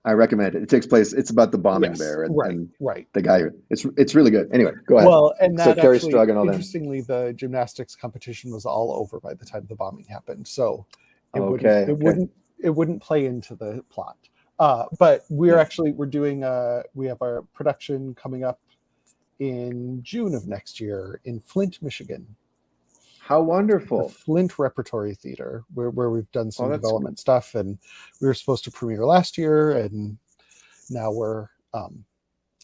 I recommend it. It takes place. It's about the bombing Yes, bear and, right. the guy. It's really good. Anyway, go ahead. Well, and So that Carrie actually, Strug and all that. interestingly, the gymnastics competition was all over by the time the bombing happened, so it Okay. wouldn't play into the plot. But we're doing we have our production coming up in June of next year in Flint, Michigan. How The wonderful! Flint Repertory Theater, where we've done some that's development stuff, and we were supposed to premiere last year, and now we're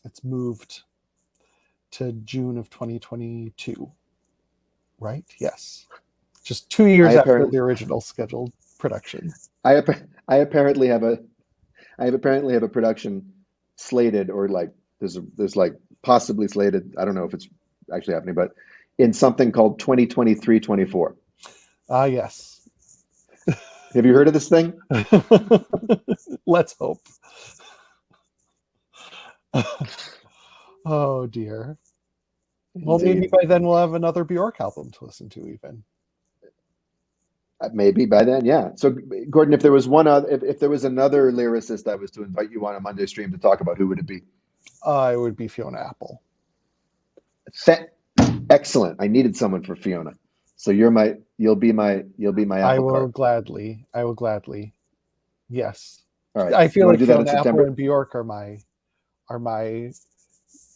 it's moved to June of 2022, right? Yes, just 2 years after the original scheduled production. I apparently have a production slated, or like there's like possibly slated. I don't know if it's actually happening, but in something called 2023-24. Ah, yes. Have you heard of this thing? Let's hope. Oh dear. Well, maybe by then we'll have another Bjork album to listen to, even. Maybe by then, yeah. So, Gordon, if there was if there was another lyricist I was to invite you on a Monday stream to talk about, who would it be? It would be Fiona Apple. Excellent. I needed someone for Fiona. So you'll be my apple I will cart. gladly. Yes. All right. I feel like do that in Fiona Apple September? and Bjork are my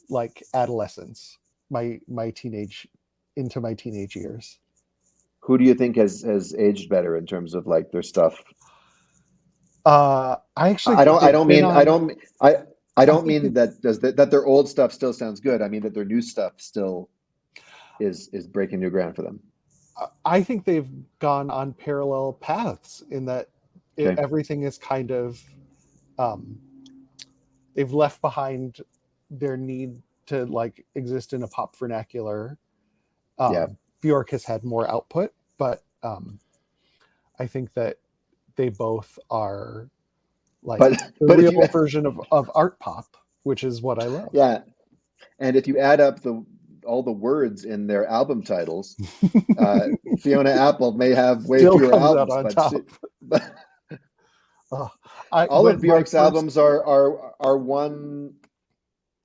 like adolescence, my teenage years. Who do you think has aged better in terms of like their stuff? I actually I don't mean think that their old stuff still sounds good. I mean that their new stuff still is breaking new ground for them. I think they've gone on parallel paths in that Okay. everything is kind of they've left behind their need to like exist in a pop vernacular. Bjork has had more output, but I think that they both are like the real version of art pop, which is what I love. Yeah, and if you add up all the words in their album titles, Fiona Apple may have way Still fewer comes albums, out on top. All of Bjork's albums are one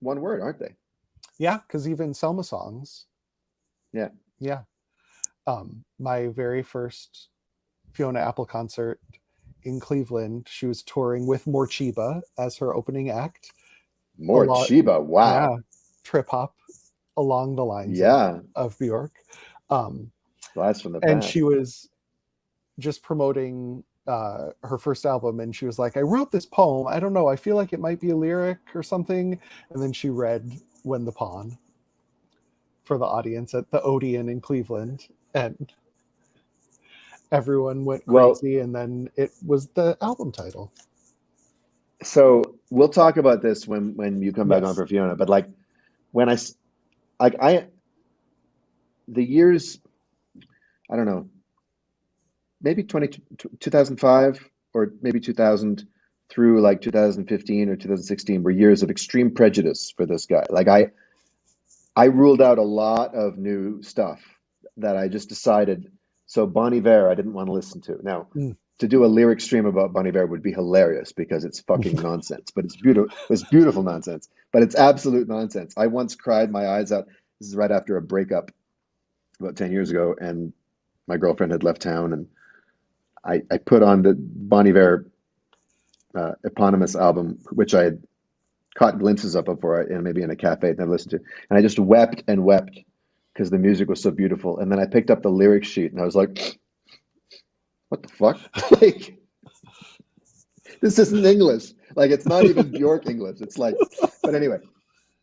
word, aren't they? Yeah, because even Selma songs. Yeah. My very first Fiona Apple concert in Cleveland, she was touring with Morcheeba as her opening act. Morcheeba, wow. Yeah, trip hop along the lines of Bjork. Blast from the and past. she was just promoting her first album, and she was like, I wrote this poem. I don't know. I feel like it might be a lyric or something. And then she read When the Pawn for the audience at the Odeon in Cleveland. And everyone went crazy, and then it was the album title. So we'll talk about this when you come back on for Fiona. But like when the years, I don't know, maybe 2005 or maybe 2000 through like 2015 or 2016 were years of extreme prejudice for this guy. Like I ruled out a lot of new stuff that I just decided. So Bon Iver, I didn't want to listen to. Now, to do a lyric stream about Bon Iver would be hilarious because it's fucking nonsense, but it's beautiful. It's beautiful nonsense, but it's absolute nonsense. I once cried my eyes out. This is right after a breakup about 10 years ago, and my girlfriend had left town, and I put on the Bon Iver eponymous album, which I had caught glimpses of before, and maybe in a cafe and I listened to, and I just wept and wept because the music was so beautiful. And then I picked up the lyric sheet and I was like, what the fuck? Like, this isn't English. Like, it's not even Björk English. It's like, but anyway,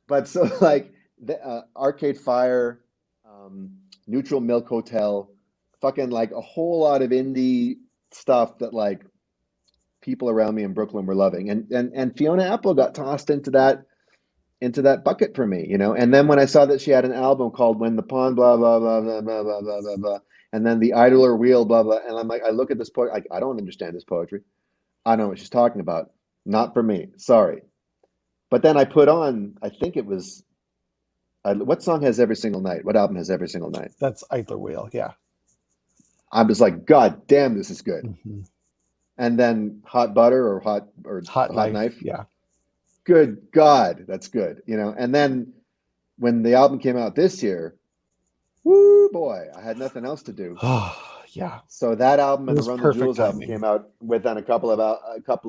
but so like the Arcade Fire, Neutral Milk Hotel, fucking like a whole lot of indie stuff that like people around me in Brooklyn were loving, and Fiona Apple got tossed into that bucket for me, you know. And then when I saw that she had an album called When the Pond blah blah blah blah blah blah blah blah blah, and then The Idler Wheel blah blah, and I'm like, I look at this poetry, I don't understand this poetry. I don't know what she's talking about. Not for me. Sorry. But then I put on, I think it was, what song has Every Single Night? What album has Every Single Night? That's Idler Wheel, yeah. I was like, God damn, this is good. Mm-hmm. And then Hot Butter or Hot Knife. Yeah. Good God, that's good. You know, and then when the album came out this year, woo boy, I had nothing else to do. Yeah. So that album and the Run the Jewels timing. album came out within a couple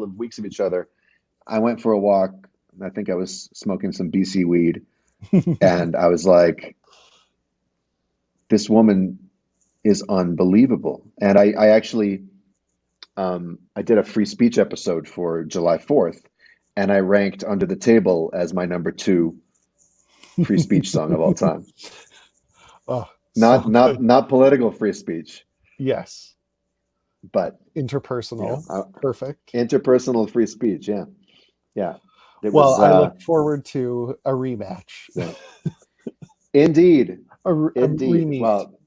of weeks of each other. I went for a walk. I think I was smoking some BC weed, and I was like, this woman is unbelievable. And I actually, I did a free speech episode for July 4th, and I ranked Under the Table as my number 2 free speech song of all time. Oh, not political free speech. Yes. But interpersonal. You know, perfect. Interpersonal free speech. Yeah. Yeah. I look forward to a rematch. Yeah. Indeed. Indeed. Re-meet. Well,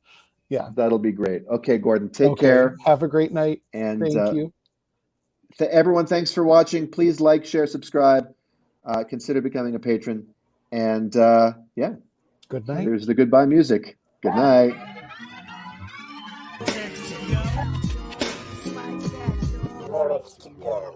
yeah, that'll be great. Okay, Gordon, take care. Have a great night. And thank you. Everyone, thanks for watching. Please like, share, subscribe. Consider becoming a patron. And yeah. Good night. There's the goodbye music. Good night. Lyrics to go.